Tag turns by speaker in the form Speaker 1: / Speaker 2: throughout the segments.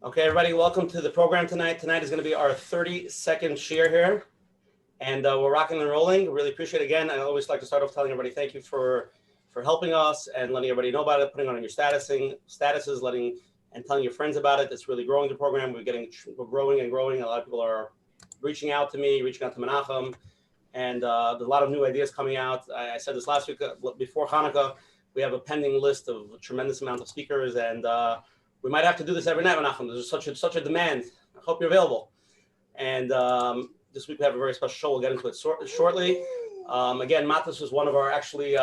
Speaker 1: Okay, everybody, welcome to the program tonight. Tonight is going to be our 30-second share here, and we're rocking and rolling. Really appreciate it. Again, I always like to start off telling everybody thank you for helping us and letting everybody know about it, putting it on your statuses, letting and telling your friends about it. It's really growing the program. We're growing and growing. A lot of people are reaching out to me, reaching out to Menachem, and there's a lot of new ideas coming out. I said this last week before Hanukkah. We have a pending list of a tremendous amount of speakers, and we might have to do this every night, Menachem. There's such a demand. I hope you're available. And this week we have a very special show. We'll get into it shortly. Again, Mattis was one of our actually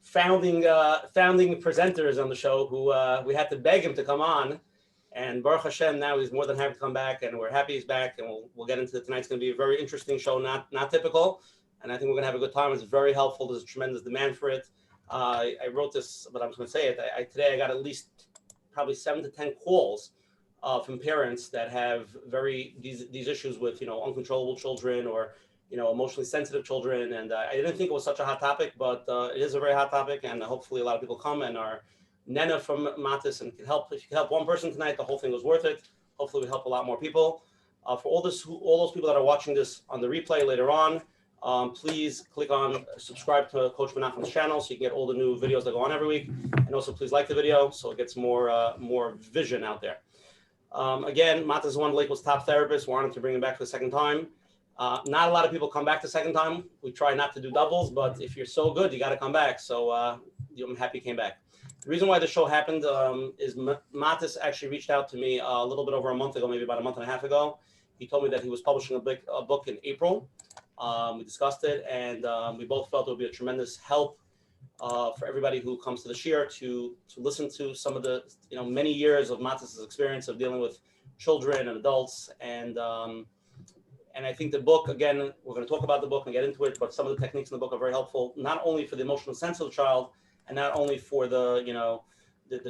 Speaker 1: founding presenters on the show who we had to beg him to come on. And Baruch Hashem, now he's more than happy to come back, and we're happy he's back. And we'll get into it. Tonight's going to be a very interesting show, not typical. And I think we're going to have a good time. It's very helpful. There's a tremendous demand for it. I wrote this, but I'm just going to say it. Today I got at least probably 7 to 10 calls from parents that have these issues with uncontrollable children or emotionally sensitive children, and I didn't think it was such a hot topic, but it is a very hot topic, and hopefully a lot of people come and are Nena from Mattis and can help. If you can help one person tonight, the whole thing was worth it. Hopefully we help a lot more people. For all those people that are watching this on the replay later on, please click on subscribe to Coach Menachem's channel so you can get all the new videos that go on every week. And also please like the video so it gets more vision out there. Again, Mattis is one of Lakewood's top therapists. We wanted to bring him back for the second time. Not a lot of people come back the second time. We try not to do doubles, but if you're so good, you got to come back. So I'm happy you came back. The reason why the show happened is Mattis actually reached out to me a little bit over a month ago, maybe about a month and a half ago. He told me that he was publishing a book in April. We discussed it, and we both felt it would be a tremendous help for everybody who comes to the shir to listen to some of the many years of Mattis' experience of dealing with children and adults, and I think the book, again, we're going to talk about the book and get into it, but some of the techniques in the book are very helpful, not only for the emotional sense of the child, and not only for the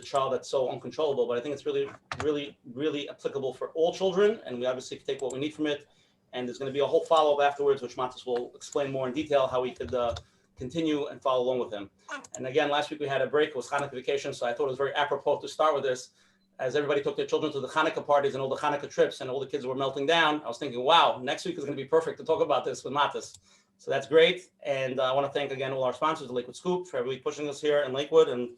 Speaker 1: child that's so uncontrollable, but I think it's really, really, really applicable for all children, and we obviously take what we need from it. And there's going to be a whole follow-up afterwards, which Mattis will explain more in detail how we could continue and follow along with him. And again, last week we had a break. It was Hanukkah vacation, so I thought it was very apropos to start with this. As everybody took their children to the Hanukkah parties and all the Hanukkah trips and all the kids were melting down, I was thinking, wow, next week is going to be perfect to talk about this with Mattis. So that's great. And I want to thank, again, all our sponsors, the Lakewood Scoop, for every week pushing us here in Lakewood and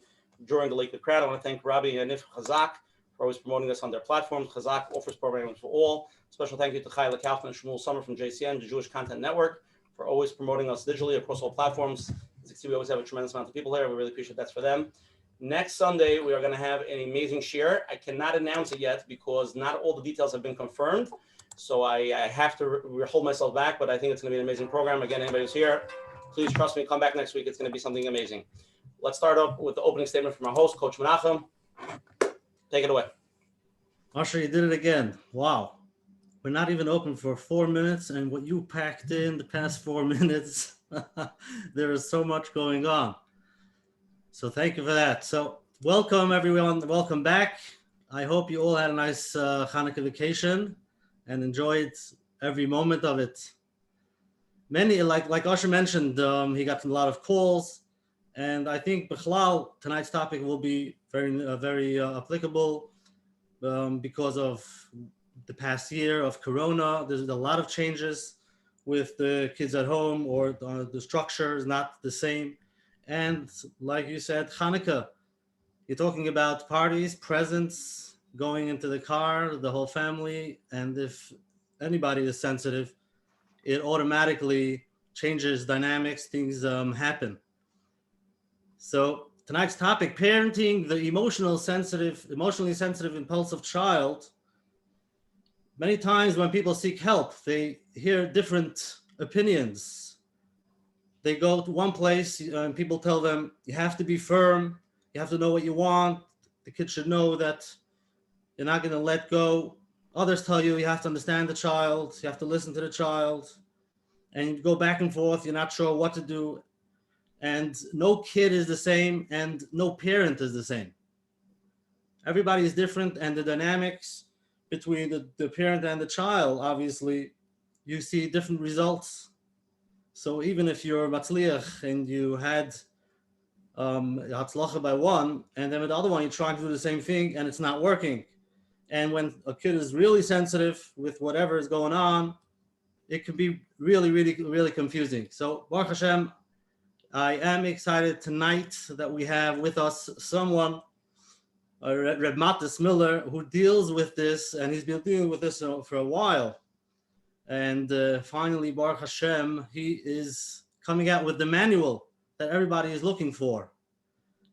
Speaker 1: during the Lakewood crowd. I want to thank Rabbi and Nif Chazak for always promoting us on their platforms. Chazak offers programs for all. Special thank you to Chayla Kaufman and Shmuel Summer from JCN, the Jewish Content Network, for always promoting us digitally across all platforms. As you can see, we always have a tremendous amount of people here. We really appreciate that for them. Next Sunday, we are going to have an amazing shir. I cannot announce it yet because not all the details have been confirmed. So I have to hold myself back, but I think it's going to be an amazing program. Again, anybody who's here, please trust me, come back next week. It's going to be something amazing. Let's start up with the opening statement from our host, Coach Menachem. Take it away.
Speaker 2: Usher, you did it again. Wow. We're not even open for 4 minutes, and what you packed in the past 4 minutes, there is so much going on. So thank you for that. So welcome, everyone. Welcome back. I hope you all had a nice Hanukkah vacation and enjoyed every moment of it. Many, like Usher mentioned, he got a lot of calls, and I think Bichlal, tonight's topic will be very applicable because of the past year of Corona. There's a lot of changes with the kids at home, or the structure is not the same. And like you said, Hanukkah, you're talking about parties, presents, going into the car, the whole family. And if anybody is sensitive, it automatically changes dynamics, things happen. So tonight's topic, parenting the emotionally sensitive, impulsive child. Many times when people seek help, they hear different opinions. They go to one place and people tell them, you have to be firm, you have to know what you want, the kid should know that you're not going to let go. Others tell you have to understand the child, you have to listen to the child, and you go back and forth, you're not sure what to do. And no kid is the same, and no parent is the same. Everybody is different, and the dynamics between the parent and the child, obviously, you see different results. So even if you're matzliach and you had hatzlacha by one, and then with the other one, you're trying to do the same thing and it's not working. And when a kid is really sensitive with whatever is going on, it can be really, really, really confusing. So Baruch Hashem, I am excited tonight that we have with us someone, Reb Mattis Miller, who deals with this, and he's been dealing with this for a while. And finally, Baruch Hashem, he is coming out with the manual that everybody is looking for.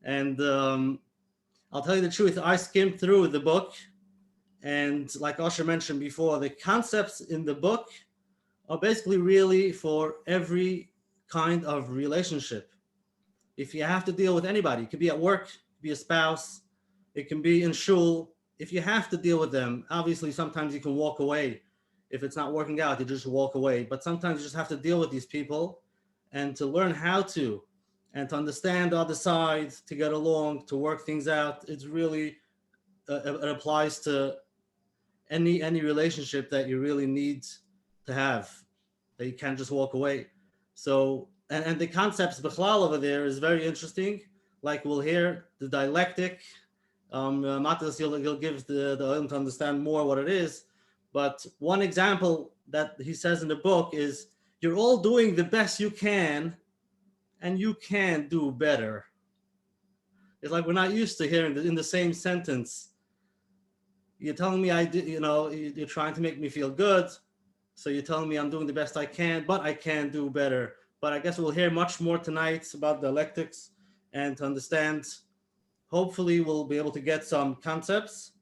Speaker 2: And I'll tell you the truth, I skimmed through the book, and like Usher mentioned before, the concepts in the book are basically really for every kind of relationship. If you have to deal with anybody, it could be at work, it could be a spouse, it can be in shul. If you have to deal with them, obviously sometimes you can walk away. If it's not working out, you just walk away. But sometimes you just have to deal with these people, and to learn how to, and to understand the other side, to get along, to work things out. It's really, it applies to any relationship that you really need to have, that you can't just walk away. So, and the concepts bichlal over there is very interesting. Like we'll hear the dialectic. Mattis, he'll give the to understand more what it is. But one example that he says in the book is, you're all doing the best you can, and you can do better. It's like we're not used to hearing in the same sentence. You're telling me I did, you're trying to make me feel good. So you're telling me I'm doing the best I can, but I can do better. But I guess we'll hear much more tonight about dialectics, and to understand, hopefully we'll be able to get some concepts,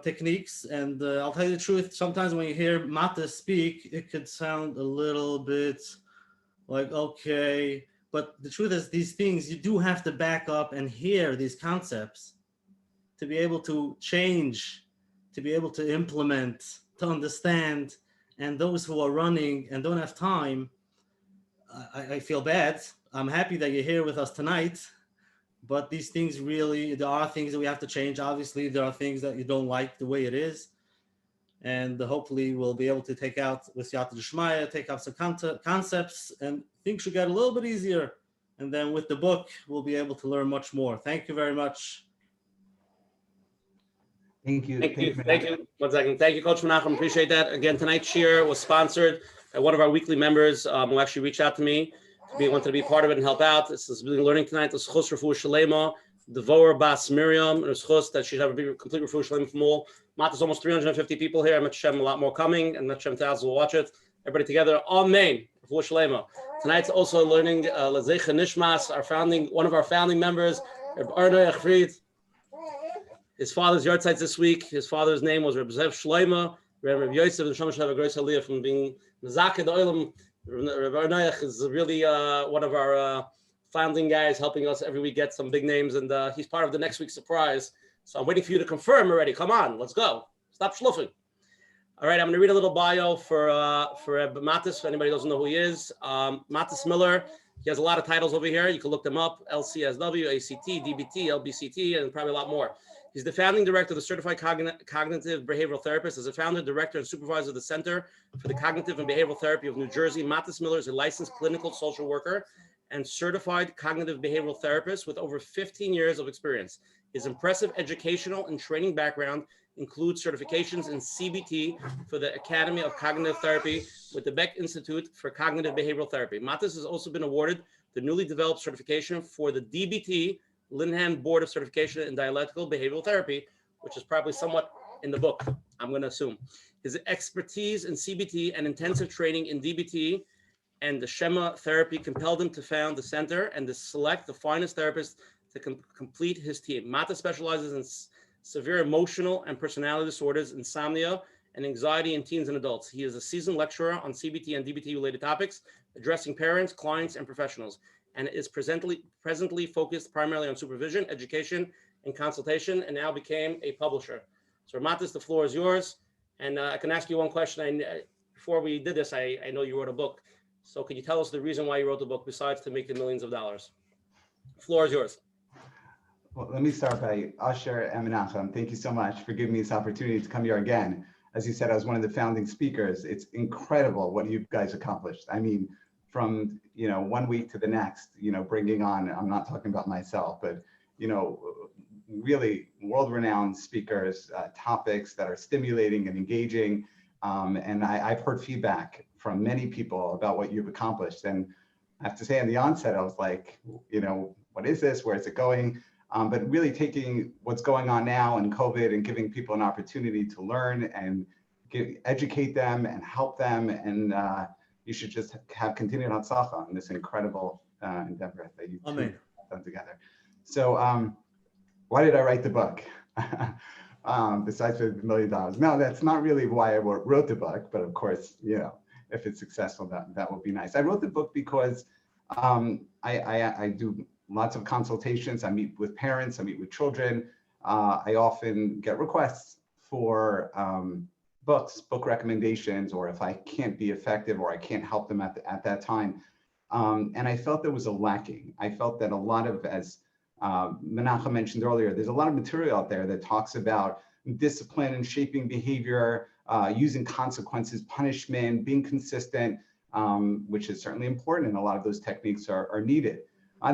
Speaker 2: techniques. And I'll tell you the truth, sometimes when you hear Mattis speak, it could sound a little bit like, okay, but the truth is these things, you do have to back up and hear these concepts to be able to change, to be able to implement, to understand. And those who are running and don't have time, I feel bad. I'm happy that you're here with us tonight, but these things really, there are things that we have to change. Obviously, there are things that you don't like the way it is. And hopefully we'll be able to take out, with Yata D'Shmaya, take out some concepts, and things should get a little bit easier. And then with the book, we'll be able to learn much more. Thank you very much.
Speaker 3: Thank you.
Speaker 1: Thank you. 1 second. Thank you, Coach Menachem. Appreciate that. Again, tonight's shir was sponsored by one of our weekly members who actually reached out to me wanted to be part of it and help out. This is learning tonight. This Chus Refuah Shalema, Devorah Bas Miriam, and it's Chus that she'd have a big, complete Refuah Shalema from all. Matt, almost 350 people here. I'm at Shem, a lot more coming, and Shem Taz will watch it. Everybody together. Amen. Refuah Shalema. Tonight's also learning Lezecha Nishmas, one of our founding members, Reb Arnoy Achfried. His father's yard sites this week. His father's name was Reb Zev Shloima. Reb Yosef and Shlomo should have a great aliyah from being Mezakeh the Olam. Reb Arnoy is really one of our founding guys, helping us every week get some big names, and he's part of the next week's surprise. So I'm waiting for you to confirm already. Come on, let's go. Stop schluffing. All right, I'm going to read a little bio for Reb Mattis, if anybody doesn't know who he is. Mattis Miller. He has a lot of titles over here. You can look them up: LCSW, ACT, DBT, LBCT, and probably a lot more. He's the founding director of the Certified Cognitive Behavioral Therapist. As a founder, director, and supervisor of the Center for the Cognitive and Behavioral Therapy of New Jersey, Mattis Miller is a licensed clinical social worker and certified cognitive behavioral therapist with over 15 years of experience. His impressive educational and training background includes certifications in CBT for the Academy of Cognitive Therapy with the Beck Institute for Cognitive Behavioral Therapy. Mattis has also been awarded the newly developed certification for the DBT Linhan Board of Certification in Dialectical Behavioral Therapy, which is probably somewhat in the book, I'm going to assume. His expertise in CBT and intensive training in DBT and the Shema therapy compelled him to found the center and to select the finest therapists to complete his team. Mattis specializes in severe emotional and personality disorders, insomnia, and anxiety in teens and adults. He is a seasoned lecturer on CBT and DBT-related topics, addressing parents, clients, and professionals, and is presently focused primarily on supervision, education, and consultation, and now became a publisher. So Mattis, the floor is yours. And I can ask you one question. Before we did this, I know you wrote a book. So could you tell us the reason why you wrote the book besides to make the millions of dollars? The floor is yours.
Speaker 3: Well, let me start by Usher and Menachem. Thank you so much for giving me this opportunity to come here again. As you said, I was one of the founding speakers. It's incredible what you guys accomplished. I mean, from 1 week to the next, bringing on, I'm not talking about myself, but really world-renowned speakers, topics that are stimulating and engaging. And I've heard feedback from many people about what you've accomplished. And I have to say, in the onset, I was like, what is this? Where is it going? But really taking what's going on now in COVID and giving people an opportunity to learn and educate them and help them. And you should just have continued hatzlacha on this incredible endeavor that you two have done together. So why did I write the book? Besides $1 million? No, that's not really why I wrote the book, but of course, if it's successful, that would be nice. I wrote the book because I do lots of consultations. I meet with parents, I meet with children. I often get requests for book recommendations, or if I can't be effective or I can't help them at that time. And I felt there was a lacking. I felt that a lot of, as Menachem mentioned earlier, there's a lot of material out there that talks about discipline and shaping behavior, using consequences, punishment, being consistent, which is certainly important, and a lot of those techniques are needed.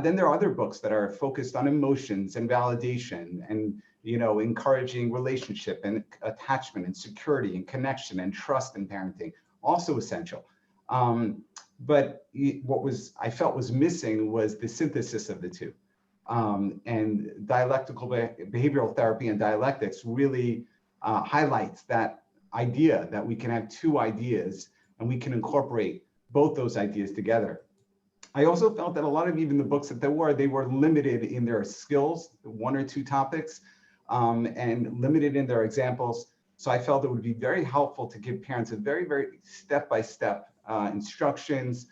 Speaker 3: Then there are other books that are focused on emotions and validation and encouraging relationship and attachment and security and connection and trust in parenting, also essential. But what I felt was missing was the synthesis of the two. And dialectical behavioral therapy and dialectics really highlights that idea that we can have two ideas and we can incorporate both those ideas together. I also felt that a lot of even the books that they were limited in their skills, one or two topics, and limited in their examples. So I felt it would be very helpful to give parents a very, very step-by-step instructions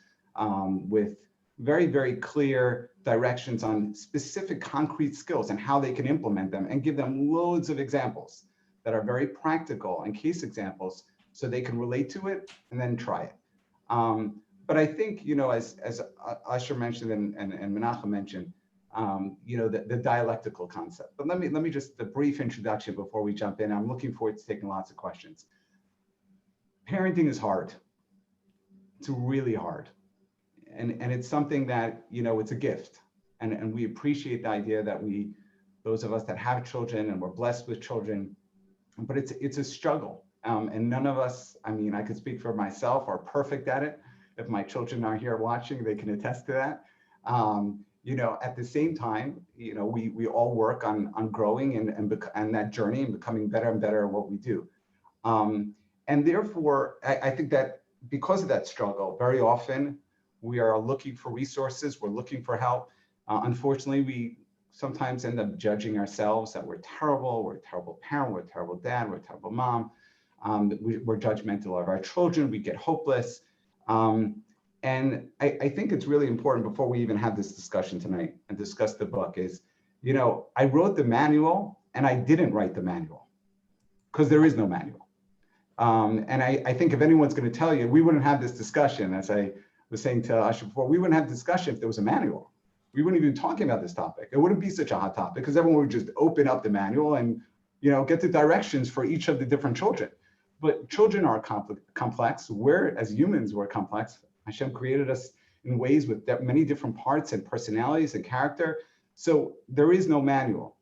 Speaker 3: with very, very clear directions on specific concrete skills and how they can implement them, and give them loads of examples that are very practical and case examples so they can relate to it and then try it. But I think, as Usher mentioned and Menachem mentioned, the dialectical concept. But let me just a brief introduction before we jump in. I'm looking forward to taking lots of questions. Parenting is hard. It's really hard. And it's something that, it's a gift. And we appreciate the idea that those of us that have children and we're blessed with children, but it's a struggle. And none of us, I could speak for myself, are perfect at it. If my children are here watching, they can attest to that. At the same time, we all work on growing and that journey and becoming better and better at what we do. And therefore, I think that because of that struggle, very often we are looking for resources, we're looking for help. Unfortunately, we sometimes end up judging ourselves that we're a terrible parent, we're a terrible dad, we're a terrible mom. We're judgmental of our children, we get hopeless. And I think it's really important before we even have this discussion tonight and discuss the book is, I wrote the manual and I didn't write the manual because there is no manual. And I think if anyone's going to tell you, we wouldn't have this discussion, as I was saying to Asher before, we wouldn't have discussion if there was a manual. We wouldn't even be talking about this topic. It wouldn't be such a hot topic because everyone would just open up the manual and, get the directions for each of the different children. But children are complex. We're, as humans, we're complex. Hashem created us in ways with many different parts and personalities and character. So there is no manual.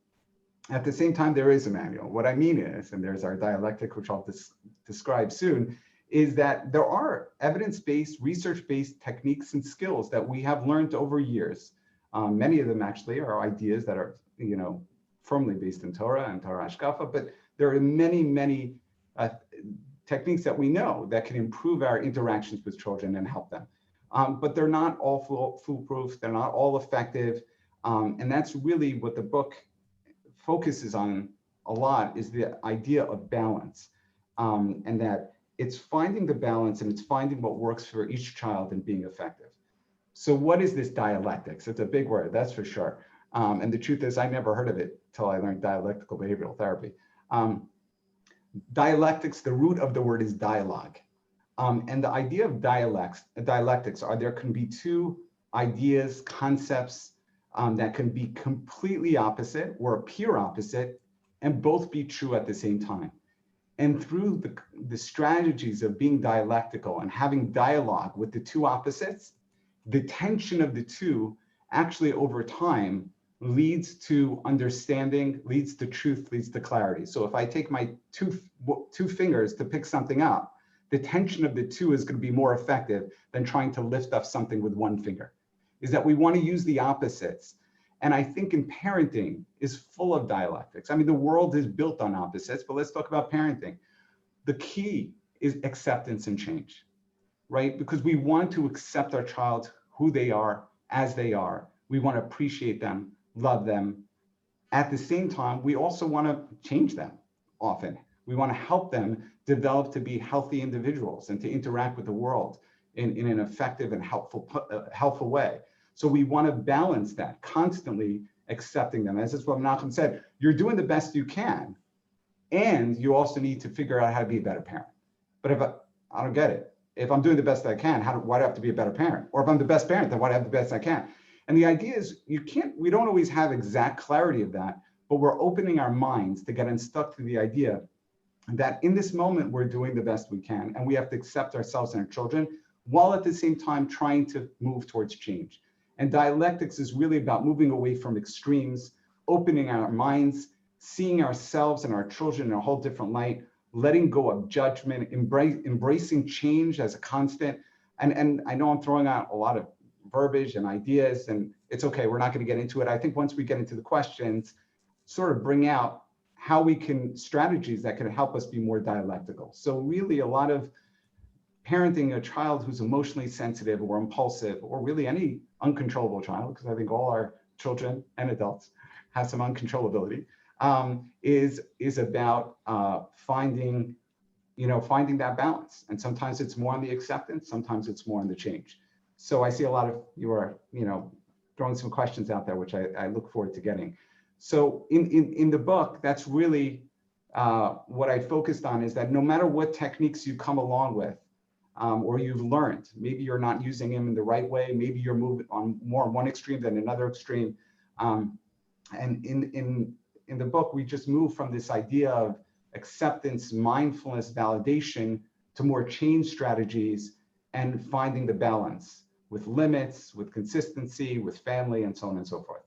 Speaker 3: At the same time, there is a manual. What I mean is, and there's our dialectic, which I'll describe soon, is that there are evidence-based, research-based techniques and skills that we have learned over years. Many of them actually are ideas that are, firmly based in Torah and Torah Hashkafa, but there are many, many techniques that we know that can improve our interactions with children and help them. But they're not all foolproof, they're not all effective. And that's really what the book focuses on a lot, is the idea of balance. And that it's finding the balance and it's finding what works for each child and being effective. So what is this dialectics? It's a big word, that's for sure. And the truth is I never heard of it till I learned dialectical behavioral therapy. Dialectics, the root of the word is dialogue. And the idea of dialectics are there can be two ideas, concepts that can be completely opposite or appear opposite and both be true at the same time. And through the strategies of being dialectical and having dialogue with the two opposites, the tension of the two actually over time leads to understanding, leads to truth, leads to clarity. So if I take my two fingers to pick something up, the tension of the two is going to be more effective than trying to lift up something with one finger. Is that we want to use the opposites. And I think in parenting is full of dialectics. I mean, the world is built on opposites, but let's talk about parenting. The key is acceptance and change, right? Because we want to accept our child, who they are, as they are. We want to appreciate them, love them. At the same time, we also want to change them often. We want to help them develop to be healthy individuals and to interact with the world in an effective and helpful way. So we want to balance that, constantly accepting them. As what Menachem said, you're doing the best you can, and you also need to figure out how to be a better parent. But if I don't get it. If I'm doing the best I can, why do I have to be a better parent? Or if I'm the best parent, then why do I have the best I can? And the idea is we don't always have exact clarity of that, but we're opening our minds to get unstuck to the idea that in this moment, we're doing the best we can, and we have to accept ourselves and our children, while at the same time trying to move towards change. And dialectics is really about moving away from extremes, opening our minds, seeing ourselves and our children in a whole different light, letting go of judgment, embracing change as a constant. And I know I'm throwing out a lot of verbiage and ideas, and it's okay, we're not going to get into it. I think once we get into the questions, sort of bring out how we can, strategies that can help us be more dialectical. So really a lot of parenting a child who's emotionally sensitive or impulsive, or really any uncontrollable child, because I think all our children and adults have some uncontrollability, is about finding that balance. And sometimes it's more on the acceptance, sometimes it's more on the change. So I see a lot of you are, throwing some questions out there, which I look forward to getting. So in the book, that's really what I focused on, is that no matter what techniques you come along with, or you've learned, maybe you're not using them in the right way, maybe you're moving on more on one extreme than another extreme. And in the book, we just move from this idea of acceptance, mindfulness, validation, to more change strategies and finding the balance with limits, with consistency, with family, and so on and so forth.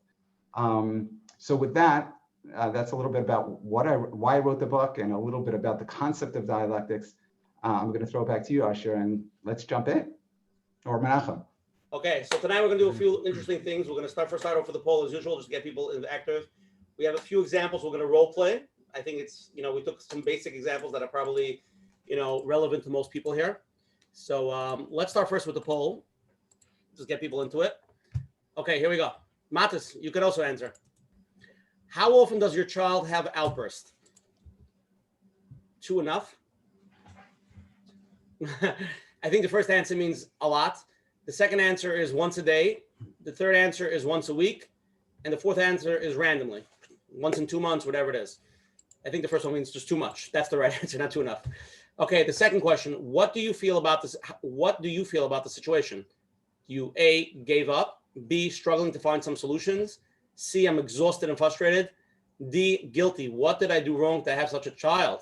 Speaker 3: So with that, that's a little bit about why I wrote the book, and a little bit about the concept of dialectics. I'm going to throw it back to you, Asher, and let's jump in. Or Menachem.
Speaker 1: Okay, so tonight we're going to do a few interesting things. We're going to start off with the poll as usual, just to get people active. We have a few examples we're going to role play. I think it's, we took some basic examples that are probably, relevant to most people here. So let's start first with the poll. Just get people into it. Okay, here we go. Mattis, you could also answer. How often does your child have outbursts? 2 enough? I think the first answer means a lot. The second answer is once a day. The third answer is once a week. And the fourth answer is randomly, once in 2 months, whatever it is. I think the first one means just too much. That's the right answer, not too enough. Okay, the second question, what do you feel about this? What do you feel about the situation? You A, gave up, B, struggling to find some solutions, C, I'm exhausted and frustrated, D, guilty. What did I do wrong to have such a child?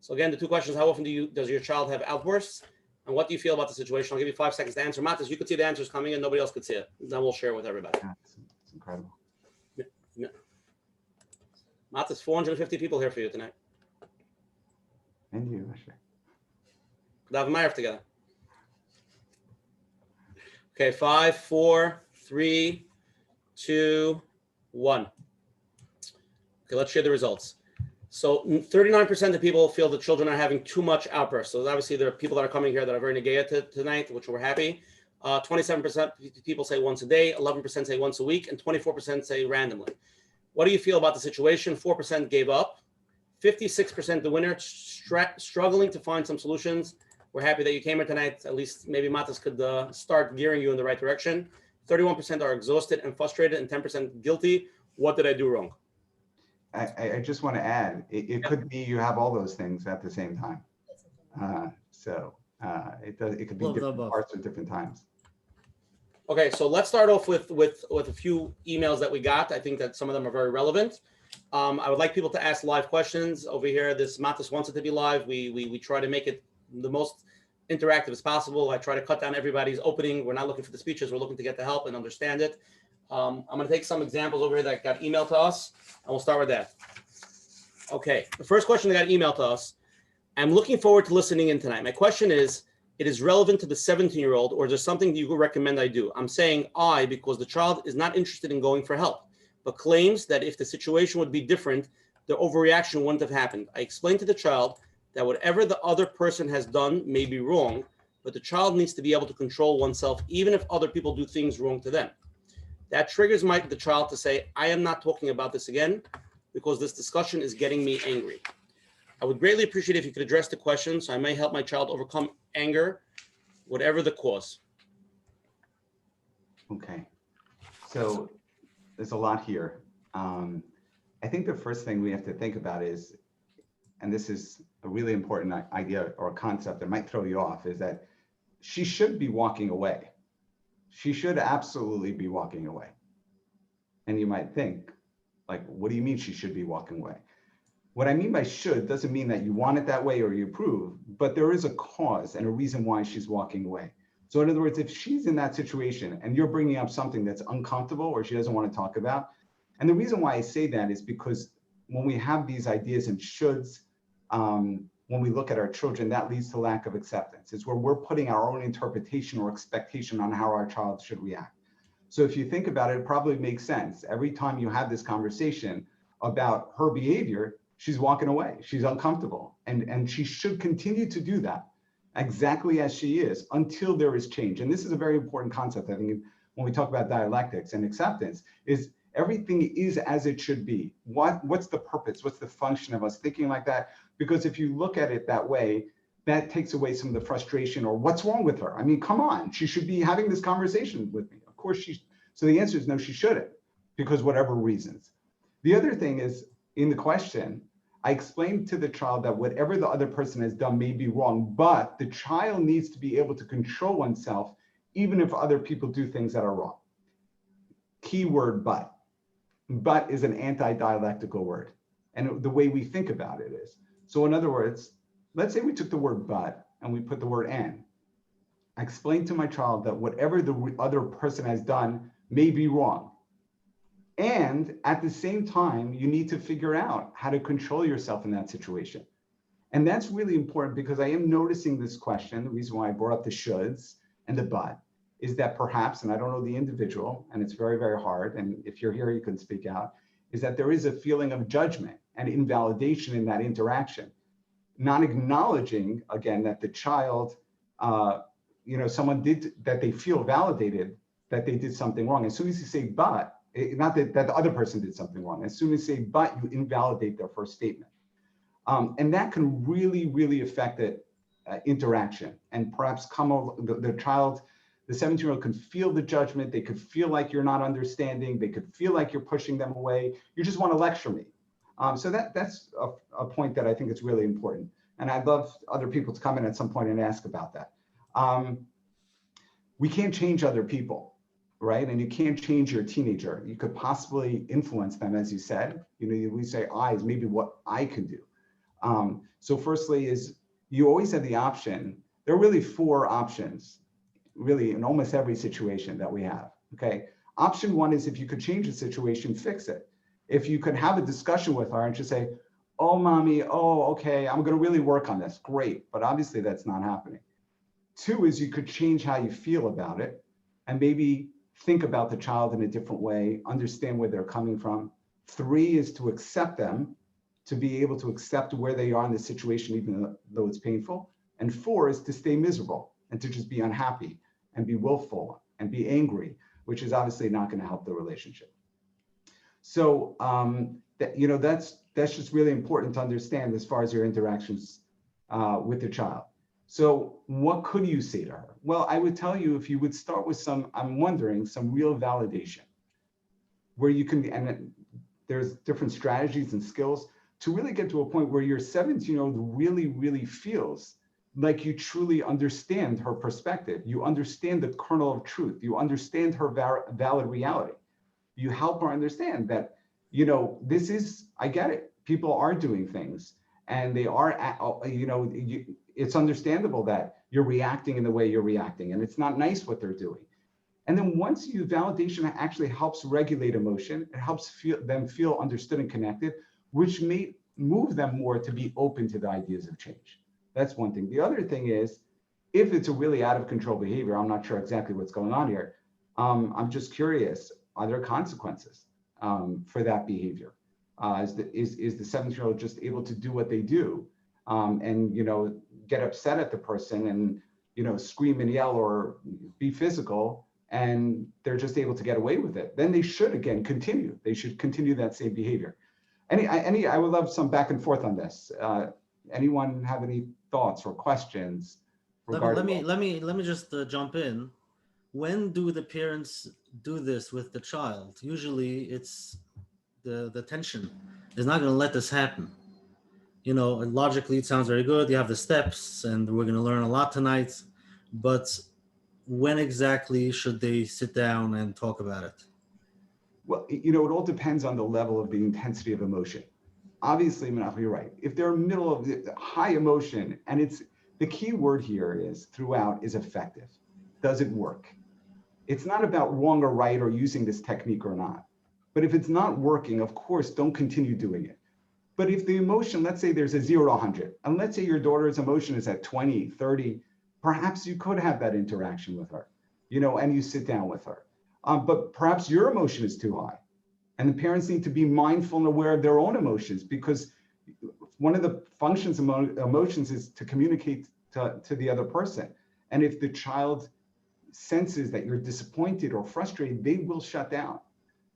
Speaker 1: So again, the 2 questions, how often does your child have outbursts? And what do you feel about the situation? I'll give you 5 seconds to answer. Mattis, you could see the answers coming and nobody else could see it. Then we'll share it with everybody.
Speaker 3: Yeah, it's incredible.
Speaker 1: Yeah. Mattis, 450 people here for you tonight.
Speaker 3: And you, Asher.
Speaker 1: Could have Meyer together. Okay, 5, 4, 3, 2, 1. Okay, let's share the results. So 39% of people feel that children are having too much outbursts. So obviously there are people that are coming here that are very negative tonight, which we're happy. 27% people say once a day, 11% say once a week, and 24% say randomly. What do you feel about the situation? 4% gave up. 56% the winner, struggling to find some solutions. We're happy that you came here tonight. At least maybe Mattis could start gearing you in the right direction. 31% are exhausted and frustrated, and 10% guilty. What did I do wrong?
Speaker 3: I just want to add, it could be you have all those things at the same time. It could be different parts at different times.
Speaker 1: Okay, so let's start off with a few emails that we got. I think that some of them are very relevant. I would like people to ask live questions over here. This Mattis wants it to be live. We try to make it the most interactive as possible. I try to cut down everybody's opening. We're not looking for the speeches. We're looking to get the help and understand it. I'm going to take some examples over here that got emailed to us, and we'll start with that. Okay, the first question that got emailed to us. I'm looking forward to listening in tonight. My question is, it is relevant to the 17-year-old, or is there something you would recommend I do? I'm saying I because the child is not interested in going for help, but claims that if the situation would be different, the overreaction wouldn't have happened. I explained to the child that whatever the other person has done may be wrong, but the child needs to be able to control oneself even if other people do things wrong to them. That triggers the child to say, I am not talking about this again because this discussion is getting me angry. I would greatly appreciate if you could address the question so I may help my child overcome anger, whatever the cause.
Speaker 3: Okay, so there's a lot here. I think the first thing we have to think about is, and this is a really important idea or concept that might throw you off, is that she should be walking away. She should absolutely be walking away. And you might think, like, what do you mean she should be walking away? What I mean by should doesn't mean that you want it that way or you approve, but there is a cause and a reason why she's walking away. So in other words, if she's in that situation and you're bringing up something that's uncomfortable or she doesn't want to talk about, and the reason why I say that is because when we have these ideas and shoulds, when we look at our children, that leads to lack of acceptance. It's where we're putting our own interpretation or expectation on how our child should react. So if you think about it, it probably makes sense. Every time you have this conversation about her behavior, she's walking away, she's uncomfortable, and she should continue to do that exactly as she is until there is change. And this is a very important concept, I think, when we talk about dialectics and acceptance, is everything is as it should be. What's the purpose? What's the function of us thinking like that? Because if you look at it that way, that takes away some of the frustration or what's wrong with her? I mean, come on, she should be having this conversation with me. Of course so the answer is no, she shouldn't, because whatever reasons. The other thing is, in the question, I explained to the child that whatever the other person has done may be wrong, but the child needs to be able to control oneself even if other people do things that are wrong. Keyword but. But is an anti-dialectical word. And the way we think about it is. So in other words, let's say we took the word but and we put the word and. I explained to my child that whatever the other person has done may be wrong. And at the same time, you need to figure out how to control yourself in that situation. And that's really important because I am noticing this question. The reason why I brought up the shoulds and the but is that perhaps, and I don't know the individual, and it's very, very hard, and if you're here, you can speak out, is that there is a feeling of judgment and invalidation in that interaction. Not acknowledging, again, that the child, someone did, that they feel validated, that they did something wrong. As soon as you say but, not that the other person did something wrong. As soon as you say but, you invalidate their first statement. And that can really, really affect the interaction and perhaps come over the child, the 17-year-old can feel the judgment. They could feel like you're not understanding. They could feel like you're pushing them away. You just want to lecture me. So that's a point that I think is really important. And I'd love other people to come in at some point and ask about that. We can't change other people, right? And you can't change your teenager. You could possibly influence them, as you said. We say I is maybe what I can do. So firstly is you always have the option. There are really 4 options, really in almost every situation that we have, okay? Option 1 is if you could change the situation, fix it. If you could have a discussion with her and just say, oh, mommy, oh, okay, I'm gonna really work on this, great, but obviously that's not happening. 2 is you could change how you feel about it and maybe think about the child in a different way, understand where they're coming from. 3 is to accept them, to be able to accept where they are in the situation, even though it's painful. And 4 is to stay miserable and to just be unhappy and be willful and be angry, which is obviously not going to help the relationship. So that's just really important to understand as far as your interactions with the child. So what could you say to her? Well, I would tell you if you would start with some real validation, where you can, and there's different strategies and skills to really get to a point where your 17-year-old really, really feels like you truly understand her perspective. You understand the kernel of truth. You understand her valid reality. You help her understand that, this is, I get it. People are doing things and they are, it's understandable that you're reacting in the way you're reacting and it's not nice what they're doing. And then once validation actually helps regulate emotion, it helps them feel understood and connected, which may move them more to be open to the ideas of change. That's one thing. The other thing is, if it's a really out of control behavior, I'm not sure exactly what's going on here. I'm just curious, are there consequences for that behavior? Is the 7-year-old just able to do what they do and, get upset at the person and, scream and yell or be physical, and they're just able to get away with it? Then they should, again, continue. They should continue that same behavior. I would love some back and forth on this. Anyone have any thoughts or questions?
Speaker 2: Let me just jump in. When do the parents do this with the child? Usually it's the tension is not going to let this happen. And logically it sounds very good. You have the steps and we're going to learn a lot tonight, but when exactly should they sit down and talk about it?
Speaker 3: Well, it all depends on the level of the intensity of emotion. Obviously, Menachem, you're right. If they're middle of the high emotion, and it's the key word here is throughout is effective. Does it work? It's not about wrong or right or using this technique or not. But if it's not working, of course, don't continue doing it. But if the emotion, let's say there's a 0 to 100, and let's say your daughter's emotion is at 20, 30, perhaps you could have that interaction with her, and you sit down with her. But perhaps your emotion is too high. And the parents need to be mindful and aware of their own emotions, because one of the functions of emotions is to communicate to the other person. And if the child senses that you're disappointed or frustrated, they will shut down.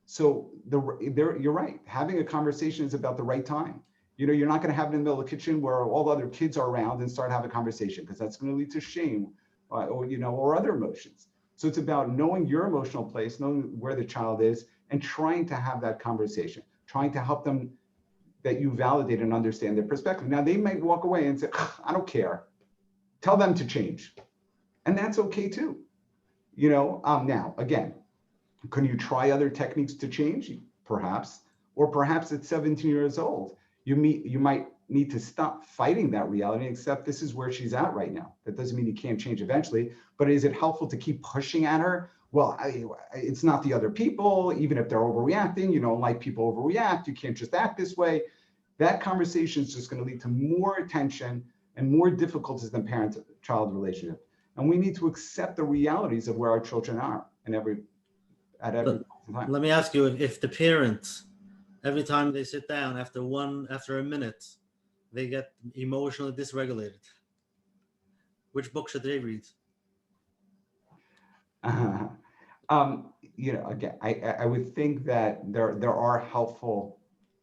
Speaker 3: So you're right. Having a conversation is about the right time. You're not going to have it in the middle of the kitchen where all the other kids are around and start having a conversation, because that's going to lead to shame or other emotions. So it's about knowing your emotional place, knowing where the child is, and trying to have that conversation, trying to help them that you validate and understand their perspective. Now, they might walk away and say, I don't care. Tell them to change. And that's okay too. Now, again, can you try other techniques to change? Perhaps. Or perhaps at 17 years old, you might need to stop fighting that reality and accept this is where she's at right now. That doesn't mean you can't change eventually, but is it helpful to keep pushing at her? Well, it's not the other people, even if they're overreacting. You don't like people overreact. You can't just act this way. That conversation is just going to lead to more tension and more difficulties than parent-child relationship. And we need to accept the realities of where our children are at every time.
Speaker 2: Let me ask you, if the parents, every time they sit down after a minute, they get emotionally dysregulated, which book should they read?
Speaker 3: Again, I would think that there are helpful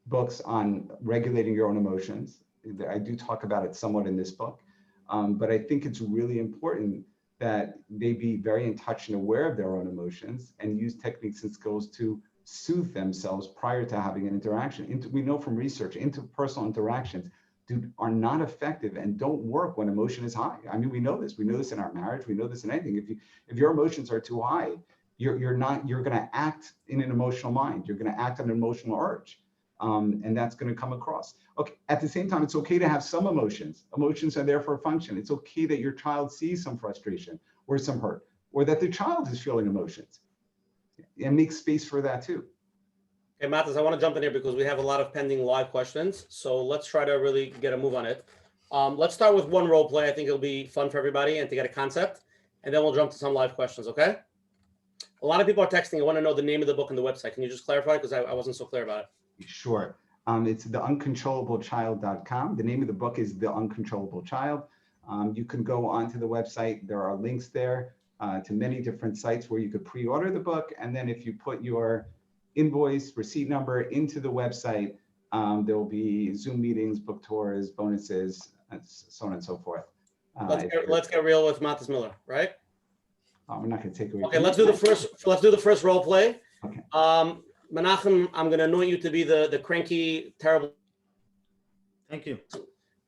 Speaker 3: books on regulating your own emotions. I do talk about it somewhat in this book, but I think it's really important that they be very in touch and aware of their own emotions and use techniques and skills to soothe themselves prior to having an interaction. We know from research, interpersonal interactions are not effective and don't work when emotion is high. I mean, we know this. We know this in our marriage. We know this in anything. If your emotions are too high, you're going to act in an emotional mind. You're going to act on an emotional urge, and that's going to come across. Okay. At the same time, it's okay to have some emotions. Emotions are there for a function. It's okay that your child sees some frustration or some hurt, or that the child is feeling emotions, and make space for that too.
Speaker 1: Okay, Mattis, I want to jump in here because we have a lot of pending live questions. So let's try to really get a move on it. Let's start with one role play. I think it'll be fun for everybody and to get a concept, and then we'll jump to some live questions, okay? A lot of people are texting. I want to know the name of the book and the website. Can you just clarify? Because I wasn't so clear about it.
Speaker 3: Sure. It's theuncontrollablechild.com. The name of the book is The Uncontrollable Child. You can go onto the website. There are links there to many different sites where you could pre-order the book. And then if you put your invoice, receipt number into the website, there will be Zoom meetings, book tours, bonuses, and so on and so forth.
Speaker 1: Let's get real with Mattis Miller, right?
Speaker 3: We're not going to take away.
Speaker 1: Okay, let's do the first role play.
Speaker 3: Okay.
Speaker 1: Menachem, I'm going to anoint you to be the cranky, terrible.
Speaker 2: Thank you.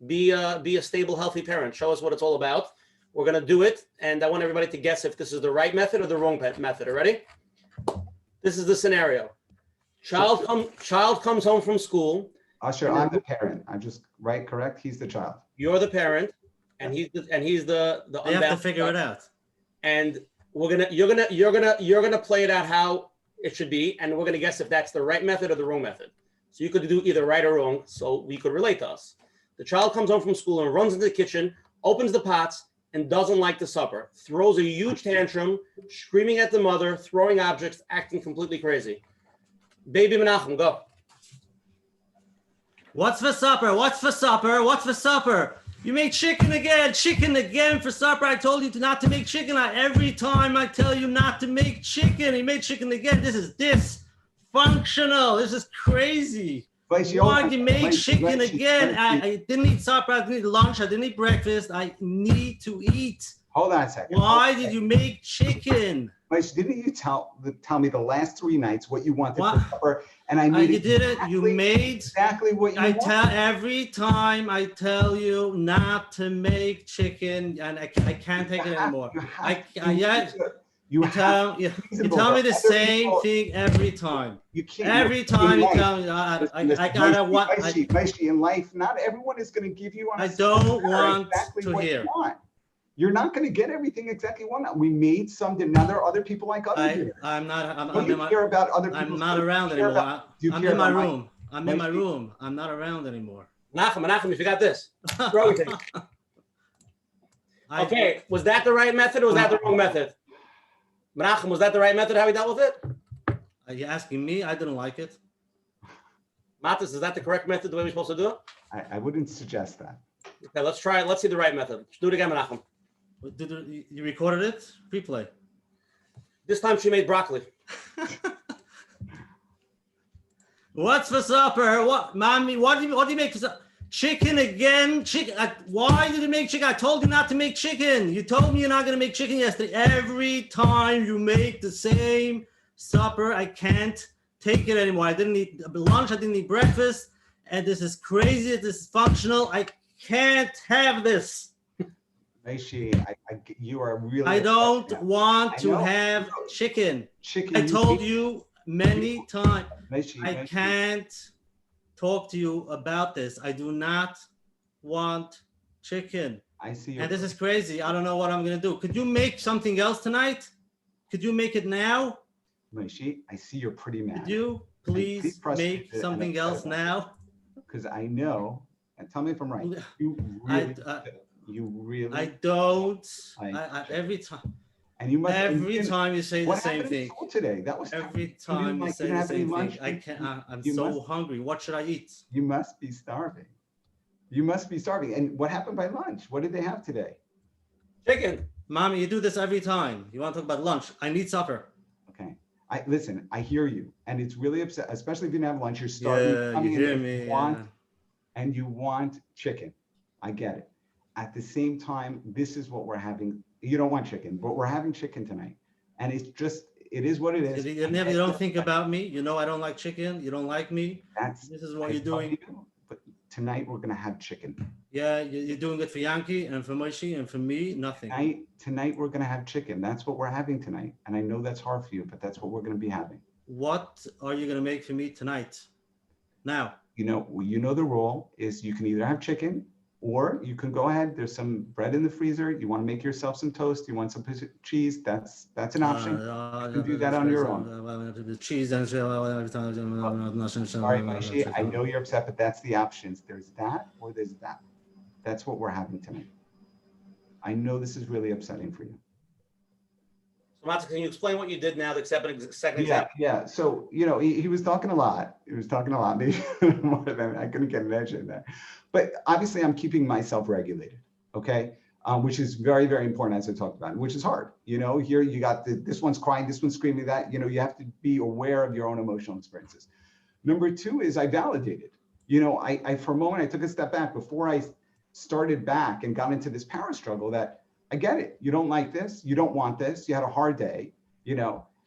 Speaker 1: Be a stable, healthy parent. Show us what it's all about. We're going to do it, and I want everybody to guess if this is the right method or the wrong method. Are you ready? This is the scenario. Child comes home from school.
Speaker 3: Sure, I'm the parent. I'm just right, correct? He's the child.
Speaker 1: You're the parent, and he's the
Speaker 2: They have to figure it out.
Speaker 1: And You're gonna play it out how it should be, and we're gonna guess if that's the right method or the wrong method. So you could do either right or wrong, so we could relate to us. The child comes home from school and runs into the kitchen, opens the pots, and doesn't like the supper. Throws a huge tantrum, screaming at the mother, throwing objects, acting completely crazy. Baby Menachem, go.
Speaker 2: What's for supper? What's for supper? What's for supper? You make chicken again for supper. I told you not to make chicken. Every time I tell you not to make chicken, he made chicken again. This is dysfunctional. This is crazy. Why did you make chicken again? I didn't eat supper. I didn't eat lunch. I didn't eat breakfast. I need to eat.
Speaker 3: Hold on a second.
Speaker 2: Why did you make chicken?
Speaker 3: Didn't you tell me the last 3 nights what you wanted for supper? And I made
Speaker 2: you did it. You made
Speaker 3: exactly what you wanted.
Speaker 2: Every time I tell you not to make chicken, and I can't take it anymore. You tell me the same thing every time.
Speaker 3: You can't.
Speaker 2: Every time you tell me, I gotta what?
Speaker 3: In life, not everyone is going to give you.
Speaker 2: I don't want to hear.
Speaker 3: You're not going to get everything exactly you want. We made some. Now there are other people like us here.
Speaker 2: I'm not.
Speaker 3: care about other people.
Speaker 2: I'm not around anymore. I'm in my room. I'm in my room. I'm not around anymore.
Speaker 1: Menachem, you forgot this. Throw everything. Okay, was that the right method or was that the wrong method? Menachem, was that the right method? How we dealt with it?
Speaker 2: Are you asking me? I didn't like it.
Speaker 1: Mattis, is that the correct method? The way we're supposed to do it?
Speaker 3: I wouldn't suggest that.
Speaker 1: Okay, let's try it. Let's see the right method. Do it again, Menachem.
Speaker 2: You recorded it? Replay.
Speaker 1: This time she made broccoli.
Speaker 2: What's for supper? What, mommy? What do you make for supper? Chicken again? Chicken? Why did you make chicken? I told you not to make chicken. You told me you're not going to make chicken yesterday. Every time you make the same supper, I can't take it anymore. I didn't eat lunch. I didn't eat breakfast. And this is crazy. This is functional. I can't have this.
Speaker 3: You are really.
Speaker 2: I don't want to have chicken. I told you many times. I can't talk to you about this. I do not want chicken.
Speaker 3: I see.
Speaker 2: And this is crazy. I don't know what I'm going to do. Could you make something else tonight? Could you make it now?
Speaker 3: I see you're pretty mad.
Speaker 2: Could you please make something else now?
Speaker 3: Because I know, and tell me if I'm right. You really.
Speaker 2: I don't. Every time.
Speaker 3: And you must.
Speaker 2: Every time you say the same thing.
Speaker 3: Today, that was
Speaker 2: every time you say the same thing. I can't. I'm so hungry. What should I eat?
Speaker 3: You must be starving. You must be starving. And what happened by lunch? What did they have today?
Speaker 1: Chicken.
Speaker 2: Mommy, you do this every time. You want to talk about lunch? I need supper.
Speaker 3: Okay. Listen. I hear you, and it's really upset, especially if you didn't have lunch. You're starving.
Speaker 2: Yeah, you hear me.
Speaker 3: And you want chicken. I get it. At the same time, this is what we're having. You don't want chicken, but we're having chicken tonight. And it is what it is.
Speaker 2: You don't think about me. You know I don't like chicken. You don't like me. This is what you're doing.
Speaker 3: But tonight we're going to have chicken.
Speaker 2: Yeah, you're doing it for Yankee and for Moshe and for me, nothing.
Speaker 3: Tonight we're going to have chicken. That's what we're having tonight. And I know that's hard for you, but that's what we're going to be having.
Speaker 2: What are you going to make for me tonight? Now.
Speaker 3: You know the rule is you can either have chicken or you can go ahead. There's some bread in the freezer. You want to make yourself some toast. You want some piece of cheese. That's an option. You can do that on your own.
Speaker 2: Cheese and
Speaker 3: sorry, Maishi, I know you're upset, but that's the options. There's that or there's that. That's what we're having tonight. I know this is really upsetting for you.
Speaker 1: So, Mattis, can you explain what you did now? The second example.
Speaker 3: Yeah. So, he was talking a lot. Maybe more than I couldn't get an edge in there. But obviously, I'm keeping myself regulated, okay? Which is very, very important, as I talked about, which is hard. Here you got this one's crying, this one's screaming, that. You have to be aware of your own emotional experiences. Number two is I validated. I for a moment, I took a step back before I started back and got into this power struggle that I get it. You don't like this. You don't want this. You had a hard day,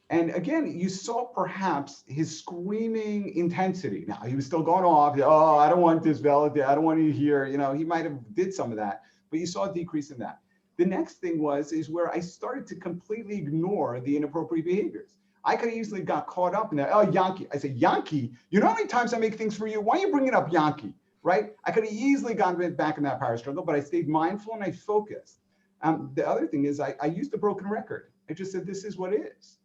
Speaker 3: And again, you saw perhaps his screaming intensity. Now, he was still going off. Oh, I don't want this validate. I don't want you here. He might have did some of that, but you saw a decrease in that. The next thing is where I started to completely ignore the inappropriate behaviors. I could have easily got caught up in that. Oh, Yankee. I said, Yankee, you know how many times I make things for you? Why are you bringing up Yankee, right? I could have easily gotten back in that power struggle, but I stayed mindful and I focused. The other thing is I used a broken record. I just said, this is what it is,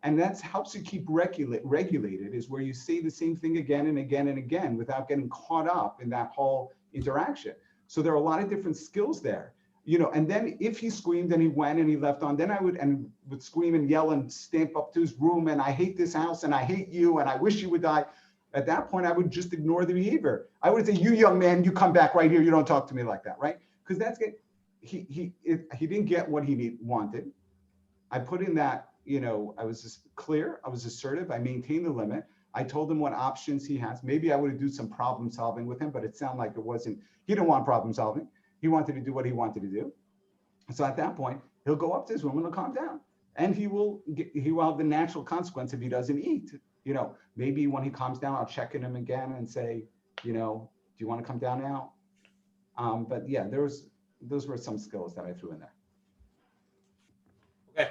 Speaker 3: and that helps you keep regulated, is where you say the same thing again and again and again without getting caught up in that whole interaction. So there are a lot of different skills there, and then if he screamed and he went and he left on, then I would scream and yell and stamp up to his room, and I hate this house and I hate you and I wish you would die. At that point, I would just ignore the behavior. I would say, you young man, you come back right here. You don't talk to me like that, right? Because that's good. He didn't get what he wanted. I put in that, I was just clear. I was assertive. I maintained the limit. I told him what options he has. Maybe I would do some problem solving with him, but it sounded like it wasn't, he didn't want problem solving. He wanted to do what he wanted to do. So at that point, he'll go up to his room and he'll calm down. And he will have the natural consequence if he doesn't eat. Maybe when he calms down, I'll check in him again and say, do you want to come down now? But yeah, those were some skills that I threw in there.
Speaker 1: Okay,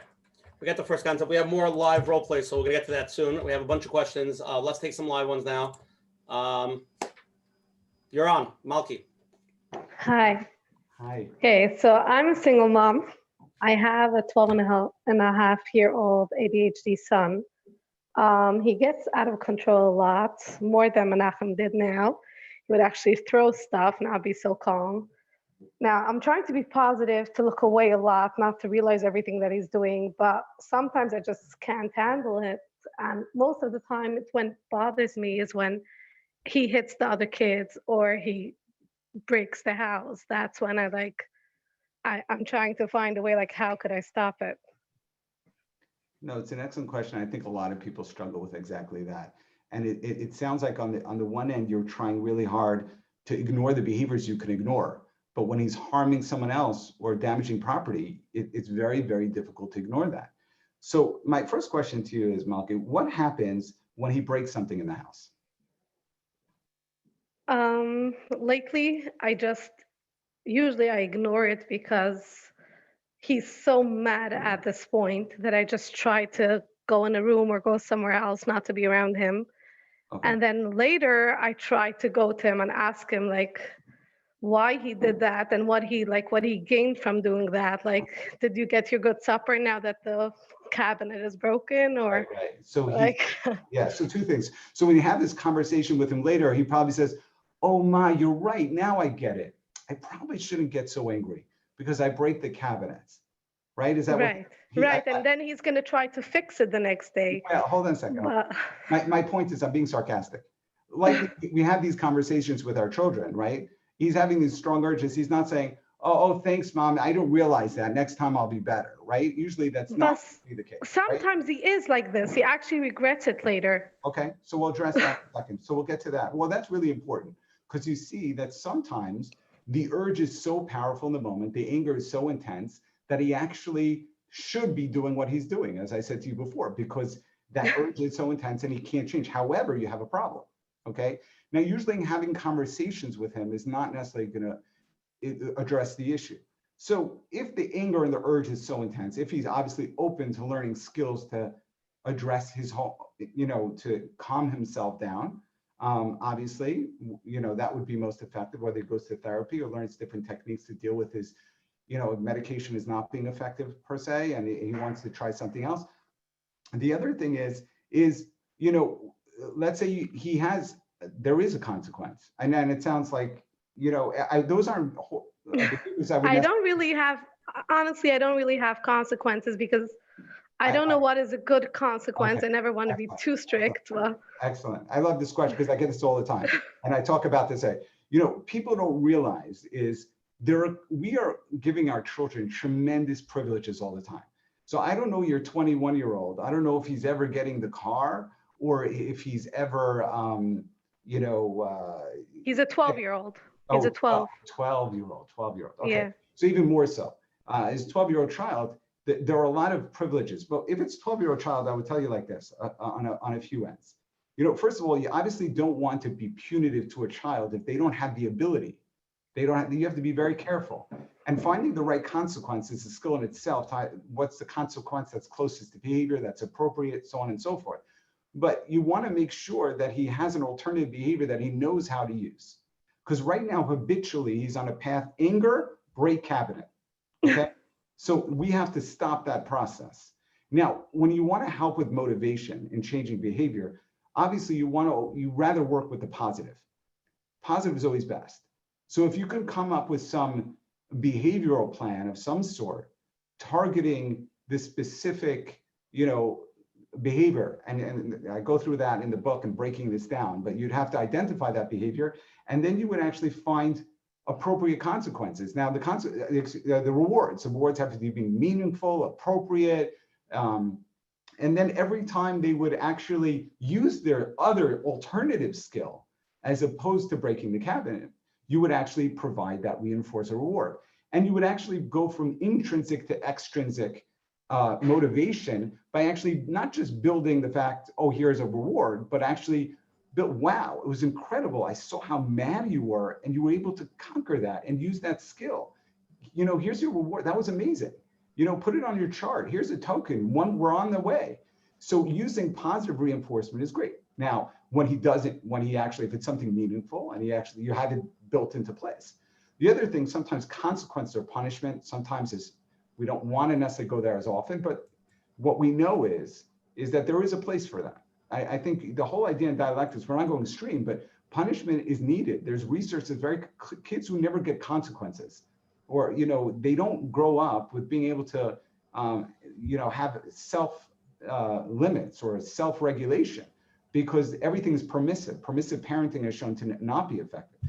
Speaker 1: we got the first concept. We have more live role play, so we're gonna get to that soon. We have a bunch of questions. Let's take some live ones now. You're on, Malki.
Speaker 4: Hi.
Speaker 3: Hi.
Speaker 4: Okay, so I'm a single mom. I have a 12-and-a-half-year-old ADHD son. He gets out of control a lot, more than Menachem did now. He would actually throw stuff, not be so calm. Now, I'm trying to be positive, to look away a lot, not to realize everything that he's doing, but sometimes I just can't handle it. And most of the time, it's when it bothers me is when he hits the other kids or he breaks the house. That's when I'm trying to find a way, how could I stop it?
Speaker 3: No, it's an excellent question. I think a lot of people struggle with exactly that. And it sounds like on the one end, you're trying really hard to ignore the behaviors you can ignore. But when he's harming someone else or damaging property, it's very, very difficult to ignore that. So my first question to you is, Malki, what happens when he breaks something in the house?
Speaker 4: Lately, usually I ignore it because he's so mad at this point that I just try to go in a room or go somewhere else, not to be around him. Okay. And then later I try to go to him and ask him why he did that and what he gained from doing that. Did you get your good supper now that the cabinet is broken? Or
Speaker 3: right. So yeah, so two things. So when you have this conversation with him later, he probably says, oh my, you're right, now I get it. I probably shouldn't get so angry because I break the cabinets, right? Is that
Speaker 4: right? Right, and then he's going to try to fix it the next day.
Speaker 3: Well, hold on a second. My point is, I'm being sarcastic. We have these conversations with our children, right? He's having these strong urges. He's not saying, oh, thanks, Mom. I don't realize that. Next time I'll be better, right? Usually that's not the case.
Speaker 4: Sometimes he is like this. He actually regrets it later.
Speaker 3: Okay, so we'll address that in a second. So we'll get to that. Well, that's really important because you see that sometimes the urge is so powerful in the moment, the anger is so intense that he actually should be doing what he's doing, as I said to you before, because that urge is so intense and he can't change. However, you have a problem, okay? Now, usually having conversations with him is not necessarily gonna address the issue. So if the anger and the urge is so intense, if he's obviously open to learning skills to address his whole, to calm himself down, obviously, that would be most effective, whether he goes to therapy or learns different techniques to deal with his, medication is not being effective per se, and he wants to try something else. The other thing is, let's say there is a consequence. And then it sounds like, those aren't,
Speaker 4: I don't really have consequences because I don't know what is a good consequence. Okay. I never want to be too strict. Well.
Speaker 3: Excellent. I love this question because I get this all the time. And I talk about this, people don't realize is we are giving our children tremendous privileges all the time. So I don't know your 21-year-old. I don't know if he's ever getting the car or if he's ever,
Speaker 4: he's a 12-year-old. He's a
Speaker 3: 12-year-old. Okay.
Speaker 4: Yeah.
Speaker 3: So even more so, his 12-year-old child, there are a lot of privileges. But if it's a 12-year-old child, I would tell you like this on a few ends. First of all, you obviously don't want to be punitive to a child if they don't have the ability. You have to be very careful. And finding the right consequence is a skill in itself. What's the consequence that's closest to behavior, that's appropriate, so on and so forth. But you want to make sure that he has an alternative behavior that he knows how to use. Because right now, habitually, he's on a path, anger, break cabinet, okay? So we have to stop that process. Now, when you want to help with motivation and changing behavior, obviously you rather work with the positive. Positive is always best. So if you can come up with some behavioral plan of some sort, targeting the specific, behavior, and I go through that in the book and breaking this down, but you'd have to identify that behavior, and then you would actually find appropriate consequences. Now, the rewards have to be meaningful, appropriate, and then every time they would actually use their other alternative skill, as opposed to breaking the cabinet, you would actually provide that reinforcer reward. And you would actually go from intrinsic to extrinsic motivation by actually not just building the fact, oh, here's a reward, but actually build, wow, it was incredible. I saw how mad you were, and you were able to conquer that and use that skill. Here's your reward. That was amazing. Put it on your chart. Here's a token. We're on the way. So using positive reinforcement is great. Now, if it's something meaningful and you have it built into place. The other thing, sometimes consequence or punishment, sometimes we don't want to necessarily go there as often, but what we know is that there is a place for that. I think the whole idea in dialectics, we're not going extreme, but punishment is needed. There's research that's kids who never get consequences, or, they don't grow up with being able to, have self limits or self-regulation, because everything is permissive. Permissive parenting is shown to not be effective,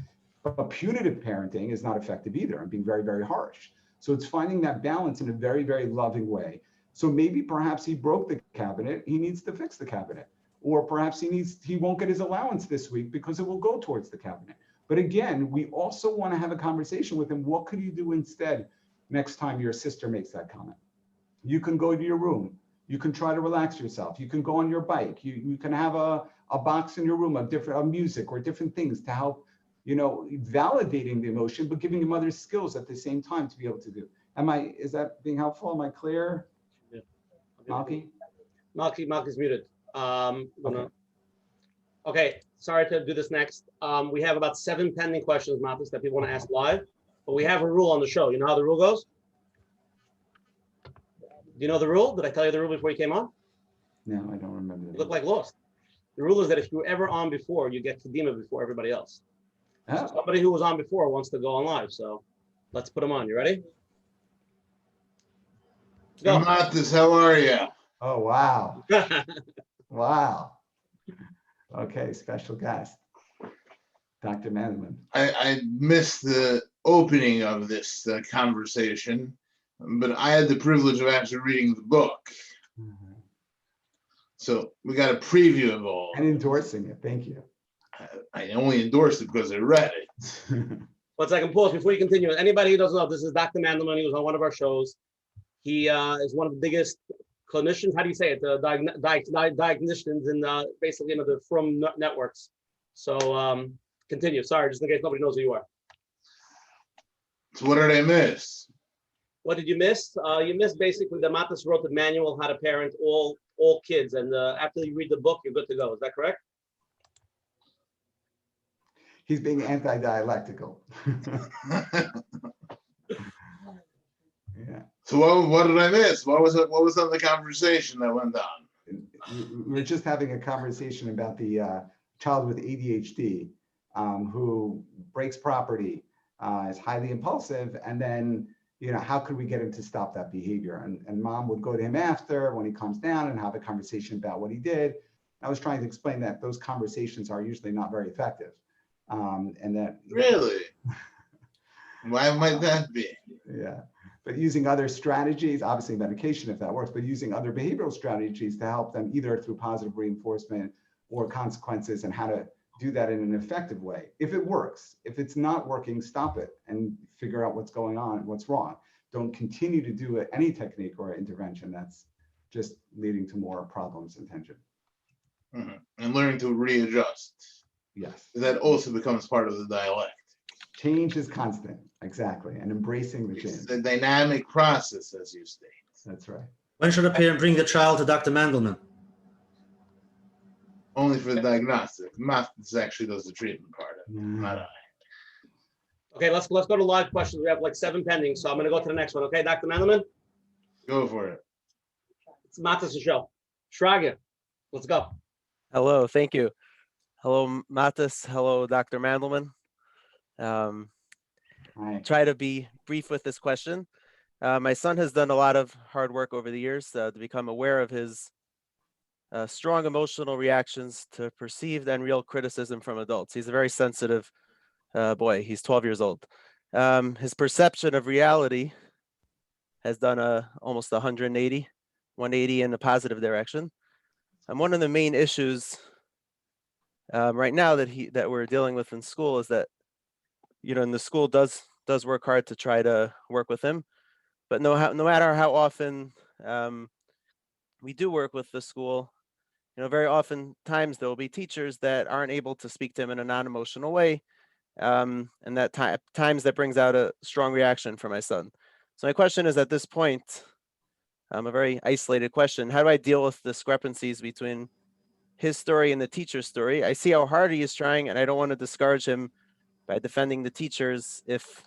Speaker 3: but punitive parenting is not effective either, and being very, very harsh. So it's finding that balance in a very, very loving way. So maybe perhaps he broke the cabinet, he needs to fix the cabinet. Or perhaps he won't get his allowance this week because it will go towards the cabinet. But again, we also want to have a conversation with him. What could you do instead next time your sister makes that comment? You can go to your room. You can try to relax yourself. You can go on your bike. You can have a box in your room of different music or different things to help, validating the emotion, but giving him other skills at the same time to be able to do. Is that being helpful? Am I clear?
Speaker 1: Yeah.
Speaker 3: Malky?
Speaker 1: Malky's muted. Okay, sorry to do this next. We have about 7 pending questions, Mattis, that people want to ask live, but we have a rule on the show. You know how the rule goes? Do you know the rule? Did I tell you the rule before you came on?
Speaker 3: No, I don't remember.
Speaker 1: You look like lost. The rule is that if you were ever on before, you get Kadima before everybody else.
Speaker 3: Oh.
Speaker 1: So somebody who was on before wants to go on live, so let's put them on. You ready?
Speaker 5: Go. Mattis, how are you?
Speaker 3: Oh, wow. Wow. Okay, special guest, Dr. Menachem.
Speaker 5: I missed the opening of this conversation, but I had the privilege of actually reading the book. Mm-hmm. So we got a preview of all.
Speaker 3: And endorsing it. Thank you.
Speaker 5: I only endorsed it because I read it.
Speaker 1: 1 second, pause before you continue. Anybody who doesn't know, this is Dr. Menachem. He was on one of our shows. He is one of the biggest clinicians. How do you say it? Diagnosticians in basically the From networks. So continue. Sorry, just in case nobody knows who you are.
Speaker 5: So what did I miss?
Speaker 1: What did you miss? You missed basically that Mattis wrote the manual how to parent all kids, and after you read the book, you're good to go. Is that correct?
Speaker 3: He's being anti-dialectical. Yeah.
Speaker 5: So what did I miss? What was on the conversation that went on?
Speaker 3: We're just having a conversation about the child with ADHD who breaks property, is highly impulsive, and then how could we get him to stop that behavior? And mom would go to him after when he calms down and have a conversation about what he did. I was trying to explain that those conversations are usually not very effective, and that
Speaker 5: really. Why might that be?
Speaker 3: Yeah. But using other strategies, obviously medication if that works, but using other behavioral strategies to help them either through positive reinforcement or consequences, and how to do that in an effective way. If it works, if it's not working, stop it and figure out what's going on, what's wrong. Don't continue to do any technique or intervention that's just leading to more problems and tension.
Speaker 5: Mm-hmm. And learning to readjust.
Speaker 3: Yes.
Speaker 5: That also becomes part of the dialect.
Speaker 3: Change is constant, exactly, and embracing the change.
Speaker 5: It's a dynamic process, as you state.
Speaker 3: That's right.
Speaker 2: When should a parent bring the child to Dr. Mendelman?
Speaker 5: Only for the diagnostic. Mattis actually does the treatment part of it, not I.
Speaker 1: Okay, let's go to live questions. We have like 7 pending, so I'm going to go to the next one. Okay, Dr. Mendelman?
Speaker 5: Go for it.
Speaker 1: It's Mattis' show. Shraga, let's go.
Speaker 6: Hello, thank you. Hello, Mattis. Hello, Dr. Mandelman.
Speaker 3: Hi.
Speaker 6: Try to be brief with this question. My son has done a lot of hard work over the years to become aware of his strong emotional reactions to perceived and real criticism from adults. He's a very sensitive boy. He's 12 years old. His perception of reality has done almost 180 in a positive direction. And one of the main issues right now that we're dealing with in school is that, and the school does work hard to try to work with him, but no matter how often we do work with the school, very often times there will be teachers that aren't able to speak to him in a non-emotional way, and that times that brings out a strong reaction for my son. So my question is, at this point, a very isolated question: how do I deal with discrepancies between his story and the teacher's story? I see how hard he is trying, and I don't want to discourage him by defending the teachers if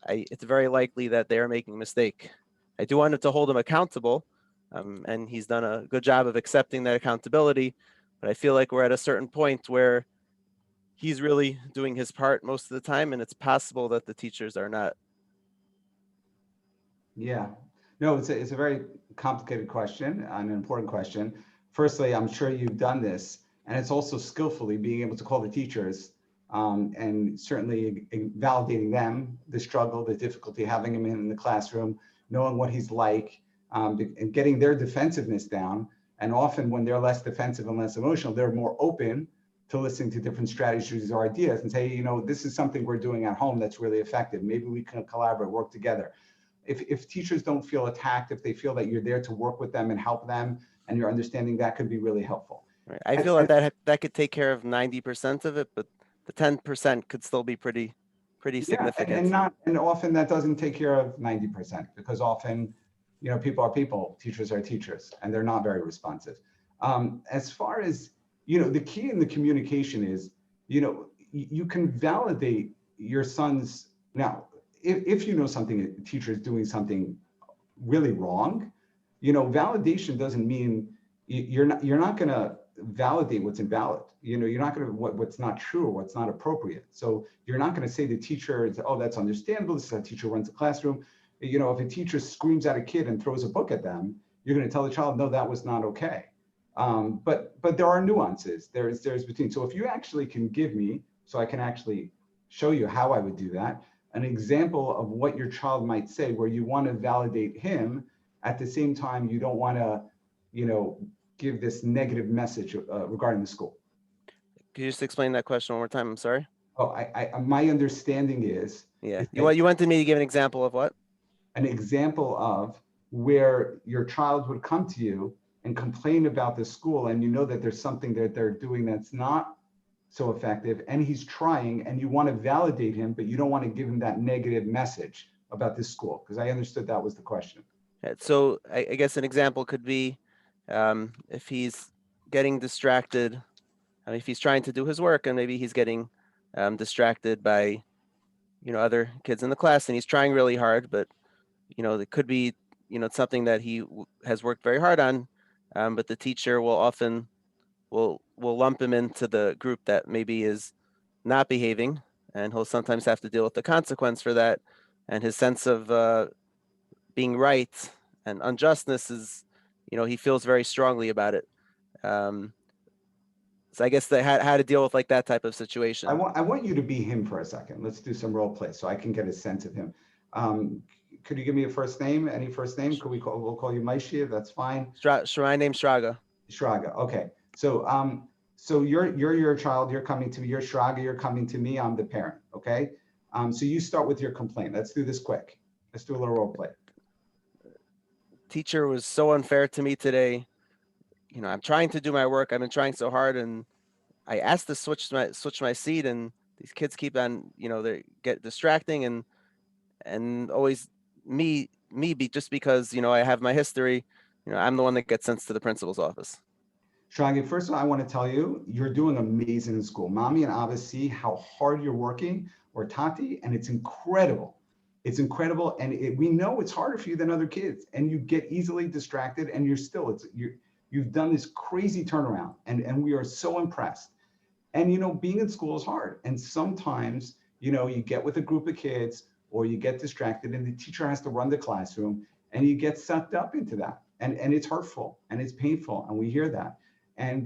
Speaker 6: it's very likely that they are making a mistake. I do want to hold him accountable, and he's done a good job of accepting that accountability, but I feel like we're at a certain point where he's really doing his part most of the time, and it's possible that the teachers are not.
Speaker 3: Yeah, no, it's a very complicated question, an important question. Firstly, I'm sure you've done this, and it's also skillfully being able to call the teachers and certainly validating them, the struggle, the difficulty, having him in the classroom, knowing what he's like, and getting their defensiveness down. And often when they're less defensive and less emotional, they're more open to listening to different strategies or ideas and say, this is something we're doing at home that's really effective. Maybe we can collaborate, work together. If teachers don't feel attacked, if they feel that you're there to work with them and help them, and you're understanding, that could be really helpful.
Speaker 6: Right. I feel like that could take care of 90% of it, but the 10% could still be pretty significant.
Speaker 3: And often that doesn't take care of 90%, because often, people are people, teachers are teachers, and they're not very responsive. As far as, the key in the communication is, you can validate your son's, now, if you know something, a teacher is doing something really wrong, validation doesn't mean you're not going to validate what's invalid. You're not going to what's not true or what's not appropriate. So you're not going to say the teacher, oh, that's understandable. This is how a teacher runs a classroom. If a teacher screams at a kid and throws a book at them, you're going to tell the child, no, that was not okay. But there are nuances. There's between. So if you actually can give me, so I can actually show you how I would do that, an example of what your child might say, where you want to validate him, at the same time, you don't want to, give this negative message regarding the school.
Speaker 6: Could you just explain that question one more time? I'm sorry.
Speaker 3: Oh, my understanding is.
Speaker 6: Yeah. You wanted me to give an example of what?
Speaker 3: An example of where your child would come to you and complain about the school, and that there's something that they're doing that's not so effective, and he's trying, and you want to validate him, but you don't want to give him that negative message about this school, because I understood that was the question.
Speaker 6: So I guess an example could be if he's getting distracted, if he's trying to do his work and maybe he's getting distracted by, other kids in the class, and he's trying really hard, but, it could be, something that he has worked very hard on, but the teacher will often will lump him into the group that maybe is not behaving, and he'll sometimes have to deal with the consequence for that. And his sense of being right and unjustness is, he feels very strongly about it. So I guess how to deal with like that type of situation.
Speaker 3: I want you to be him for a second. Let's do some role play so I can get a sense of him. Could you give me a first name? Any first name? We'll call you Maishiv. That's fine.
Speaker 6: My name's Shraga.
Speaker 3: Shraga. Okay. So you're your child. You're coming to me. You're Shraga. You're coming to me. I'm the parent. Okay. So you start with your complaint. Let's do this quick. Let's do a little role play.
Speaker 6: Teacher was so unfair to me today. I'm trying to do my work. I've been trying so hard, and I asked to switch my seat, and these kids keep on, they get distracting, and always me just because, I have my history, I'm the one that gets sent to the principal's office.
Speaker 3: Shraga, first of all, I want to tell you, you're doing amazing in school. Mommy and Abba see how hard you're working, or Tati, and it's incredible. It's incredible. And we know it's harder for you than other kids, and you get easily distracted, and you've done this crazy turnaround, and we are so impressed. And, being in school is hard. And sometimes, you get with a group of kids or you get distracted and the teacher has to run the classroom and you get sucked up into that. And it's hurtful and it's painful. And we hear that.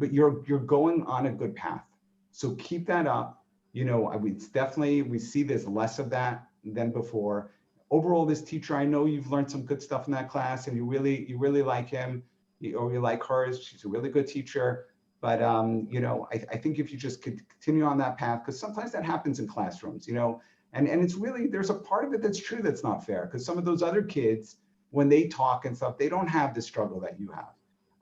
Speaker 3: But you're going on a good path. So keep that up. It's definitely, we see there's less of that than before. Overall, this teacher, I know you've learned some good stuff in that class and you really like him or you like her. She's a really good teacher. But, I think if you just could continue on that path, because sometimes that happens in classrooms, and it's really, there's a part of it that's true that's not fair, because some of those other kids, when they talk and stuff, they don't have the struggle that you have.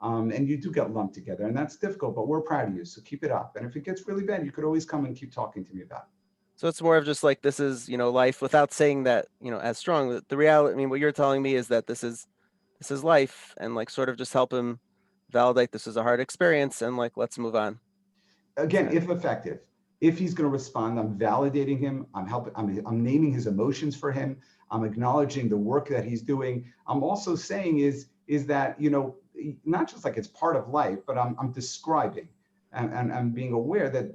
Speaker 3: And you do get lumped together, and that's difficult, but we're proud of you. So keep it up. And if it gets really bad, you could always come and keep talking to me about it.
Speaker 6: So it's more of just like, this is, life, without saying that, as strong. The reality, I mean, what you're telling me is that this is life, and like sort of just help him validate this is a hard experience and like, let's move on.
Speaker 3: Again, if effective, if he's going to respond, I'm validating him. I'm naming his emotions for him. I'm acknowledging the work that he's doing. I'm also saying is that, not just like it's part of life, but I'm describing and I'm being aware that,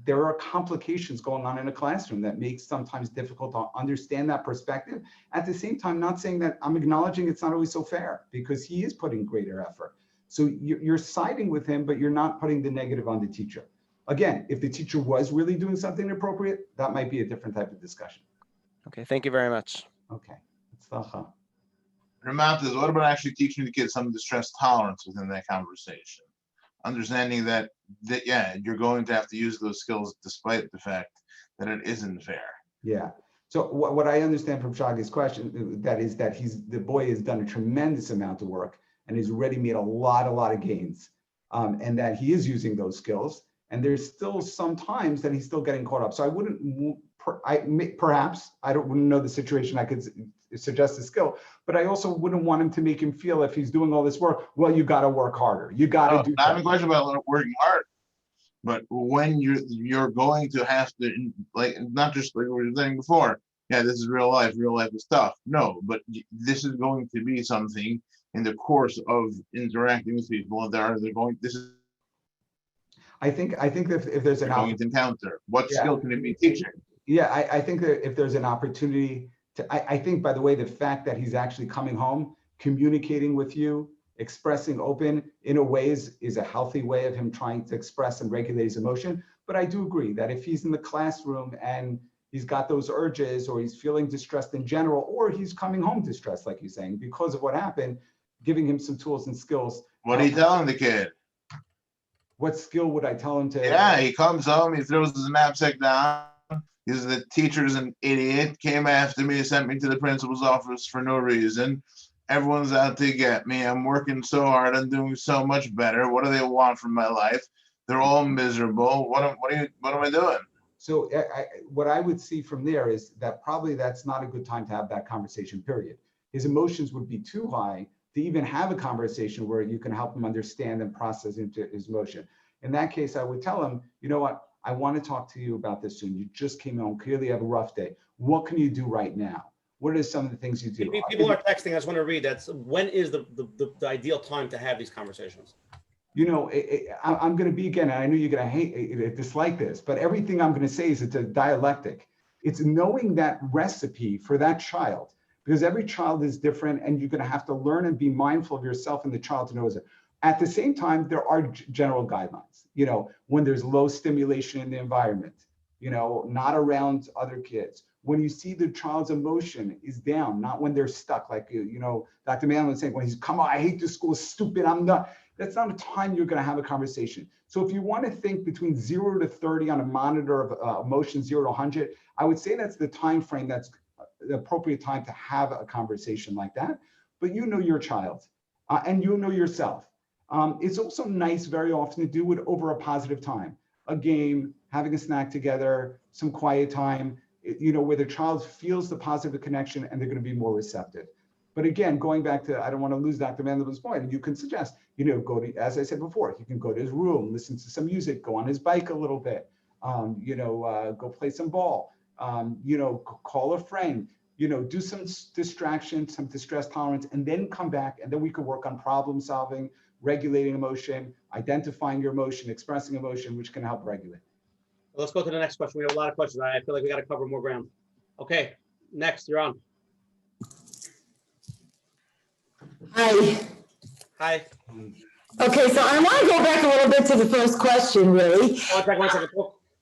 Speaker 3: there are complications going on in a classroom that makes sometimes difficult to understand that perspective. At the same time, not saying that I'm acknowledging it's not always so fair, because he is putting greater effort. So you're siding with him, but you're not putting the negative on the teacher. Again, if the teacher was really doing something inappropriate, that might be a different type of discussion.
Speaker 6: Okay, thank you very much.
Speaker 3: Okay.
Speaker 5: Mattis, what about actually teaching the kids some distress tolerance within that conversation? Understanding that you're going to have to use those skills despite the fact that it isn't fair.
Speaker 3: Yeah. So what I understand from Shagi's question, that is that the boy has done a tremendous amount of work and he's already made a lot of gains, and that he is using those skills. And there's still some times that he's still getting caught up. So I wouldn't, perhaps, I don't know the situation, I could suggest a skill, but I also wouldn't want him to make him feel, if he's doing all this work, well, you got to work harder. You got to do that.
Speaker 5: Not a question about working hard, but when you're going to have to, like, not just like we were saying before, this is real life is tough. No, but this is going to be something in the course of interacting with people.
Speaker 3: I think that if there's an
Speaker 5: opportunity to encounter, what skill can it be teaching?
Speaker 3: Yeah, I think that if there's an opportunity to, I think, by the way, the fact that he's actually coming home, communicating with you, expressing open in a way is a healthy way of him trying to express and regulate his emotion. But I do agree that if he's in the classroom and he's got those urges, or he's feeling distressed in general, or he's coming home distressed, like you're saying, because of what happened, giving him some tools and skills.
Speaker 5: What are you telling the kid?
Speaker 3: What skill would I tell him to?
Speaker 5: Yeah, he comes home, he throws his knapsack down. Because the teacher's an idiot, came after me, sent me to the principal's office for no reason. Everyone's out to get me. I'm working so hard. I'm doing so much better. What do they want from my life? They're all miserable. What am I doing?
Speaker 3: So what I would see from there is that probably that's not a good time to have that conversation, period. His emotions would be too high to even have a conversation where you can help him understand and process into his emotion. In that case, I would tell him, you know what? I want to talk to you about this soon. You just came home, clearly have a rough day. What can you do right now? What are some of the things you do?
Speaker 1: People are texting. I just want to read that. When is the ideal time to have these conversations?
Speaker 3: I'm going to be, again, I know you're going to dislike this, but everything I'm going to say is it's a dialectic. It's knowing that recipe for that child, because every child is different and you're going to have to learn and be mindful of yourself and the child to know it. At the same time, there are general guidelines, when there's low stimulation in the environment, not around other kids. When you see the child's emotion is down, not when they're stuck, like, Dr. Manley was saying, when he's, come on, I hate this school, it's stupid, I'm not. That's not a time you're going to have a conversation. So if you want to think between 0 to 30 on a monitor of emotion, 0 to 100, I would say that's the time frame that's the appropriate time to have a conversation like that. But your child and yourself. It's also nice very often to do it over a positive time, a game, having a snack together, some quiet time, where the child feels the positive connection and they're going to be more receptive. But again, going back to, I don't want to lose Dr. Mandel's point, you can suggest, go to, as I said before, you can go to his room, listen to some music, go on his bike a little bit, go play some ball, call a friend, do some distraction, some distress tolerance, and then come back, and then we could work on problem solving, regulating emotion, identifying your emotion, expressing emotion, which can help regulate.
Speaker 1: Let's go to the next question. We have a lot of questions. I feel like we got to cover more ground. Okay, next, you're on.
Speaker 7: Hi.
Speaker 1: Hi.
Speaker 7: Okay, so I want to go back a little bit to the first question, really.
Speaker 1: One second.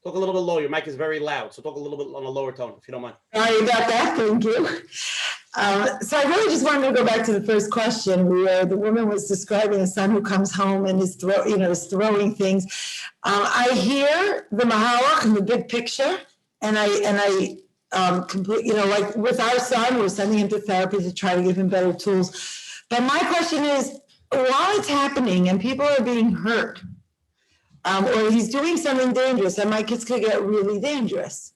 Speaker 1: Talk a little bit low. Your mic is very loud, so talk a little bit on a lower tone, if you don't mind.
Speaker 7: Sorry about that. Thank you. So I really just wanted to go back to the first question, where the woman was describing a son who comes home and is throwing things. I hear the mahalach and the big picture, and I completely, like with our son, we're sending him to therapy to try to give him better tools. But my question is, while it's happening and people are being hurt, or he's doing something dangerous, and my kids could get really dangerous.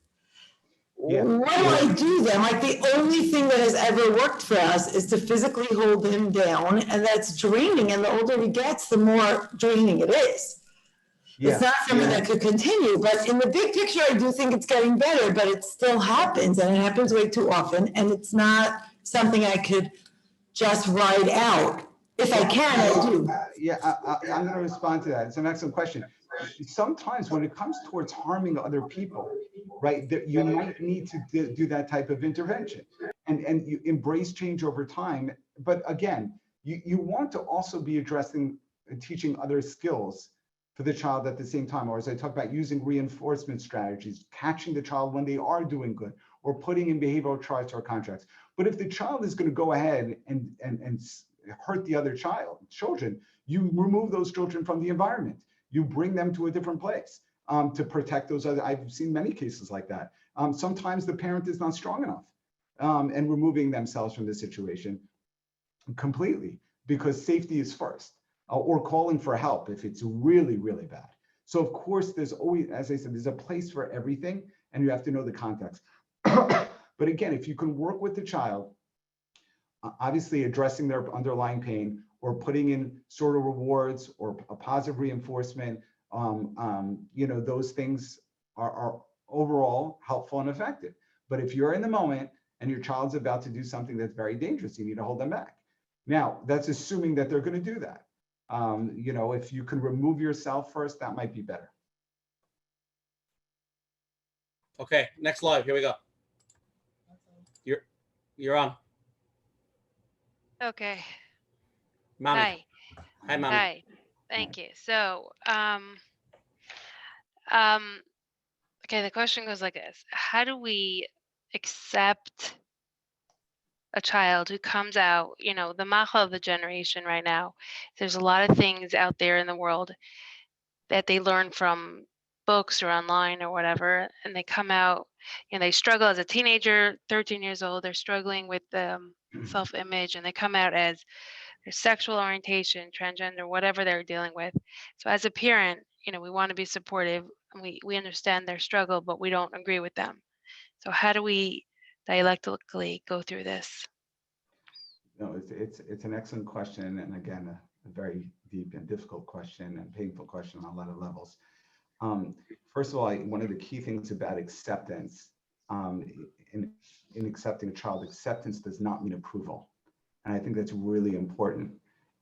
Speaker 3: Yeah.
Speaker 7: What do I do then? Like, the only thing that has ever worked for us is to physically hold him down, and that's draining. And the older he gets, the more draining it is. Yeah. It's not something that could continue, but in the big picture, I do think it's getting better, but it still happens, and it happens way too often, and it's not something I could just ride out. If I can, I do.
Speaker 3: I'm going to respond to that. It's an excellent question. Sometimes when it comes towards harming other people, right, you might need to do that type of intervention, and you embrace change over time. But again, you want to also be addressing and teaching other skills for the child at the same time, or as I talk about, using reinforcement strategies, catching the child when they are doing good, or putting in behavioral charts or contracts. But if the child is going to go ahead and hurt the other children, you remove those children from the environment. You bring them to a different place to protect those other. I've seen many cases like that. Sometimes the parent is not strong enough and removing themselves from the situation completely, because safety is first, or calling for help if it's really, really bad. So of course, there's always, as I said, there's a place for everything, and you have to know the context. But again, if you can work with the child, obviously addressing their underlying pain, or putting in sort of rewards or a positive reinforcement, those things are overall helpful and effective. But if you're in the moment and your child's about to do something that's very dangerous, you need to hold them back. Now, that's assuming that they're going to do that. If you can remove yourself first, that might be better.
Speaker 1: Okay, next live. Here we go. You're on.
Speaker 8: Okay.
Speaker 1: Mommy.
Speaker 8: Hi.
Speaker 1: Hi, Mommy.
Speaker 8: Hi. Thank you. So, okay, the question goes like this. How do we accept a child who comes out, the macha of the generation right now? There's a lot of things out there in the world that they learn from books or online or whatever, and they come out and they struggle as a teenager, 13 years old, they're struggling with self-image, and they come out as their sexual orientation, transgender, whatever they're dealing with. So as a parent, we want to be supportive, and we understand their struggle, but we don't agree with them. So how do we dialectically go through this?
Speaker 3: No, it's an excellent question, and again, a very deep and difficult question and painful question on a lot of levels. First of all, one of the key things about acceptance, in accepting a child, acceptance does not mean approval. And I think that's really important,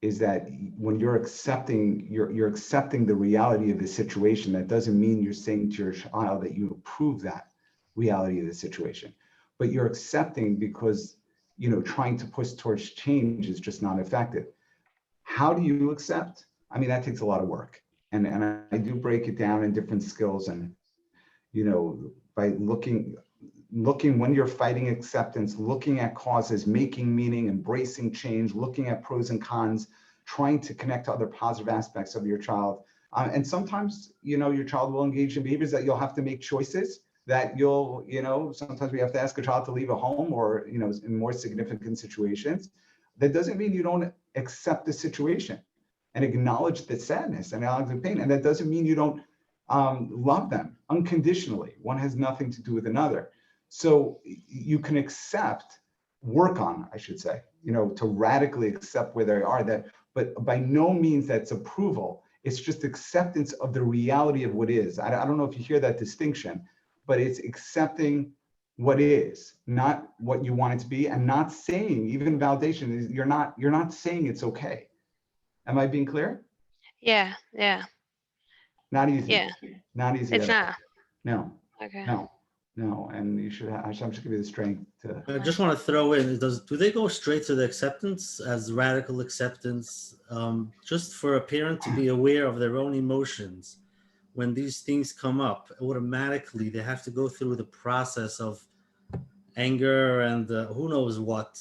Speaker 3: is that when you're accepting, you're accepting the reality of the situation. That doesn't mean you're saying to your child that you approve that reality of the situation, but you're accepting because, trying to push towards change is just not effective. How do you accept? I mean, that takes a lot of work. And I do break it down in different skills, and, by looking when you're fighting acceptance, looking at causes, making meaning, embracing change, looking at pros and cons, trying to connect to other positive aspects of your child. And sometimes, your child will engage in behaviors that you'll have to make choices that sometimes we have to ask a child to leave a home, or, in more significant situations. That doesn't mean you don't accept the situation and acknowledge the sadness and acknowledge the pain. And that doesn't mean you don't love them unconditionally. One has nothing to do with another. So you can work on, I should say, to radically accept where they are, but by no means that's approval. It's just acceptance of the reality of what is. I don't know if you hear that distinction, but it's accepting what is, not what you want it to be, and not saying, even validation is, you're not saying it's okay. Am I being clear?
Speaker 8: Yeah.
Speaker 3: Not easy.
Speaker 8: Yeah.
Speaker 3: Not easy.
Speaker 8: It's not.
Speaker 3: No.
Speaker 8: Okay.
Speaker 3: No. And you should have, Hashem should give you the strength to.
Speaker 2: I just want to throw in, do they go straight to the acceptance as radical acceptance? Just for a parent to be aware of their own emotions. When these things come up, automatically they have to go through the process of anger and who knows what,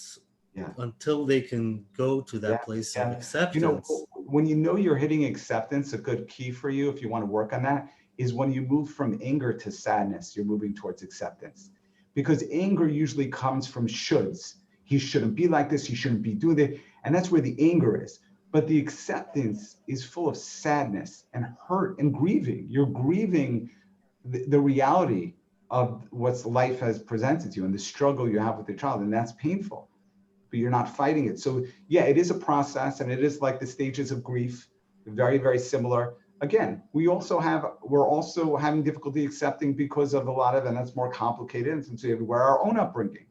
Speaker 2: until they can go to that place of acceptance.
Speaker 3: You know, when you know you're hitting acceptance, a good key for you, if you want to work on that, is when you move from anger to sadness, you're moving towards acceptance. Because anger usually comes from shoulds. He shouldn't be like this, he shouldn't be doing that. And that's where the anger is. But the acceptance is full of sadness and hurt and grieving. You're grieving the reality of what life has presented to you and the struggle you have with the child, and that's painful, but you're not fighting it. So yeah, it is a process, and it is like the stages of grief, very, very similar. Again, we're also having difficulty accepting because of a lot of, and that's more complicated, and since we have our own upbringing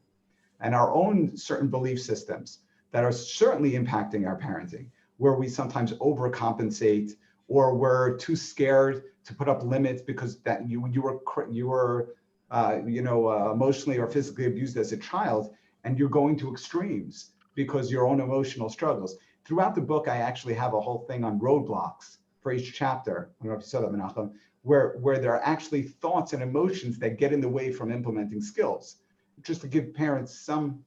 Speaker 3: and our own certain belief systems that are certainly impacting our parenting, where we sometimes overcompensate, or we're too scared to put up limits because that you were emotionally or physically abused as a child, and you're going to extremes because your own emotional struggles. Throughout the book, I actually have a whole thing on roadblocks for each chapter. I don't know if you saw that, Menachem, where there are actually thoughts and emotions that get in the way from implementing skills. Just to give parents some.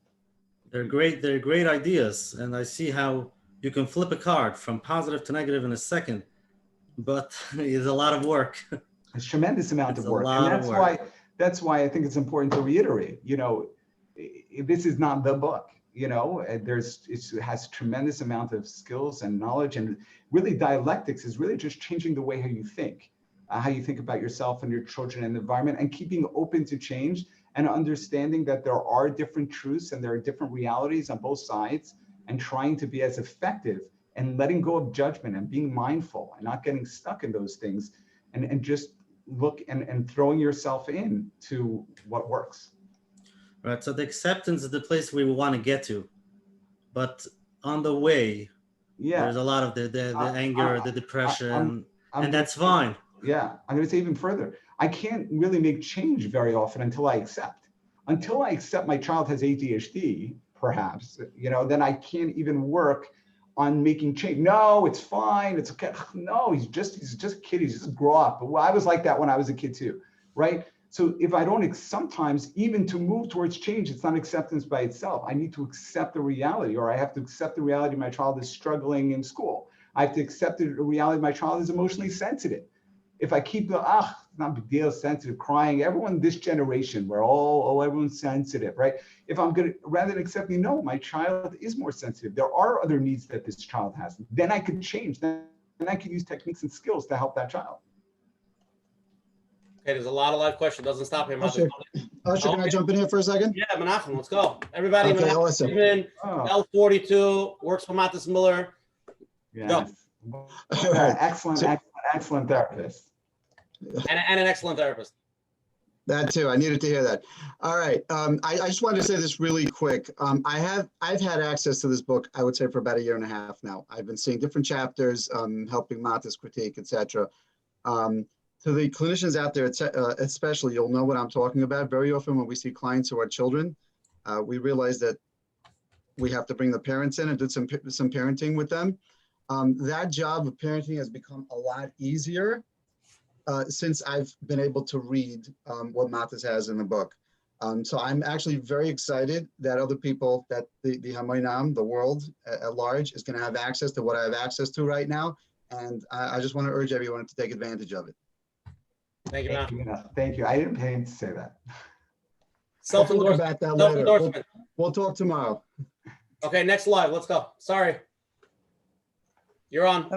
Speaker 2: They're great ideas, and I see how you can flip a card from positive to negative in a second, but it's a lot of work.
Speaker 3: It's a tremendous amount of work, and that's why I think it's important to reiterate. This is not the book. It has tremendous amount of skills and knowledge, and really dialectics is really just changing the way how you think about yourself and your children and the environment, and keeping open to change and understanding that there are different truths and there are different realities on both sides, and trying to be as effective and letting go of judgment and being mindful and not getting stuck in those things, and just look and throwing yourself in to what works.
Speaker 2: Right. So the acceptance is the place we want to get to, but on the way, there's a lot of the anger, the depression, and that's fine.
Speaker 3: Yeah, I'm going to say even further. I can't really make change very often until I accept. Until I accept my child has ADHD, perhaps, then I can't even work on making change. No, it's fine. It's okay. No, he's just a kid. He's just grow up. Well, I was like that when I was a kid too, right? So if I don't, sometimes even to move towards change, it's not acceptance by itself. I need to accept the reality, or I have to accept the reality my child is struggling in school. I have to accept the reality my child is emotionally sensitive. If I keep not a big deal, sensitive, crying, everyone this generation, we're all, everyone's sensitive, right? If I'm going to, rather than accepting, no, my child is more sensitive. There are other needs that this child has. Then I could change. Then I could use techniques and skills to help that child.
Speaker 1: Okay, there's a lot of live questions. Doesn't stop here.
Speaker 9: Usher, can I jump in here for a second?
Speaker 1: Yeah, Menachem, let's go. Everybody,
Speaker 9: Okay,
Speaker 1: Menachem,
Speaker 9: awesome.
Speaker 1: L42, works for Mattis Miller.
Speaker 3: Yes.
Speaker 1: Go.
Speaker 9: All right.
Speaker 3: Excellent therapist.
Speaker 1: And an excellent therapist.
Speaker 9: That too. I needed to hear that. All right. I just wanted to say this really quick. I've had access to this book, I would say, for about 1.5 years now. I've been seeing different chapters, helping Mattis critique, etc. To the clinicians out there, especially, you'll know what I'm talking about. Very often when we see clients who are children, we realize that we have to bring the parents in and do some parenting with them. That job of parenting has become a lot easier since I've been able to read what Mattis has in the book. So I'm actually very excited that other people, that the Hamoinam, the world at large, is going to have access to what I have access to right now. And I just want to urge everyone to take advantage of it.
Speaker 1: Thank you,
Speaker 3: Thank you. I didn't pay to say that.
Speaker 1: Self-endorsement.
Speaker 9: We'll talk tomorrow.
Speaker 1: Okay, next live. Let's go. Sorry. You're on.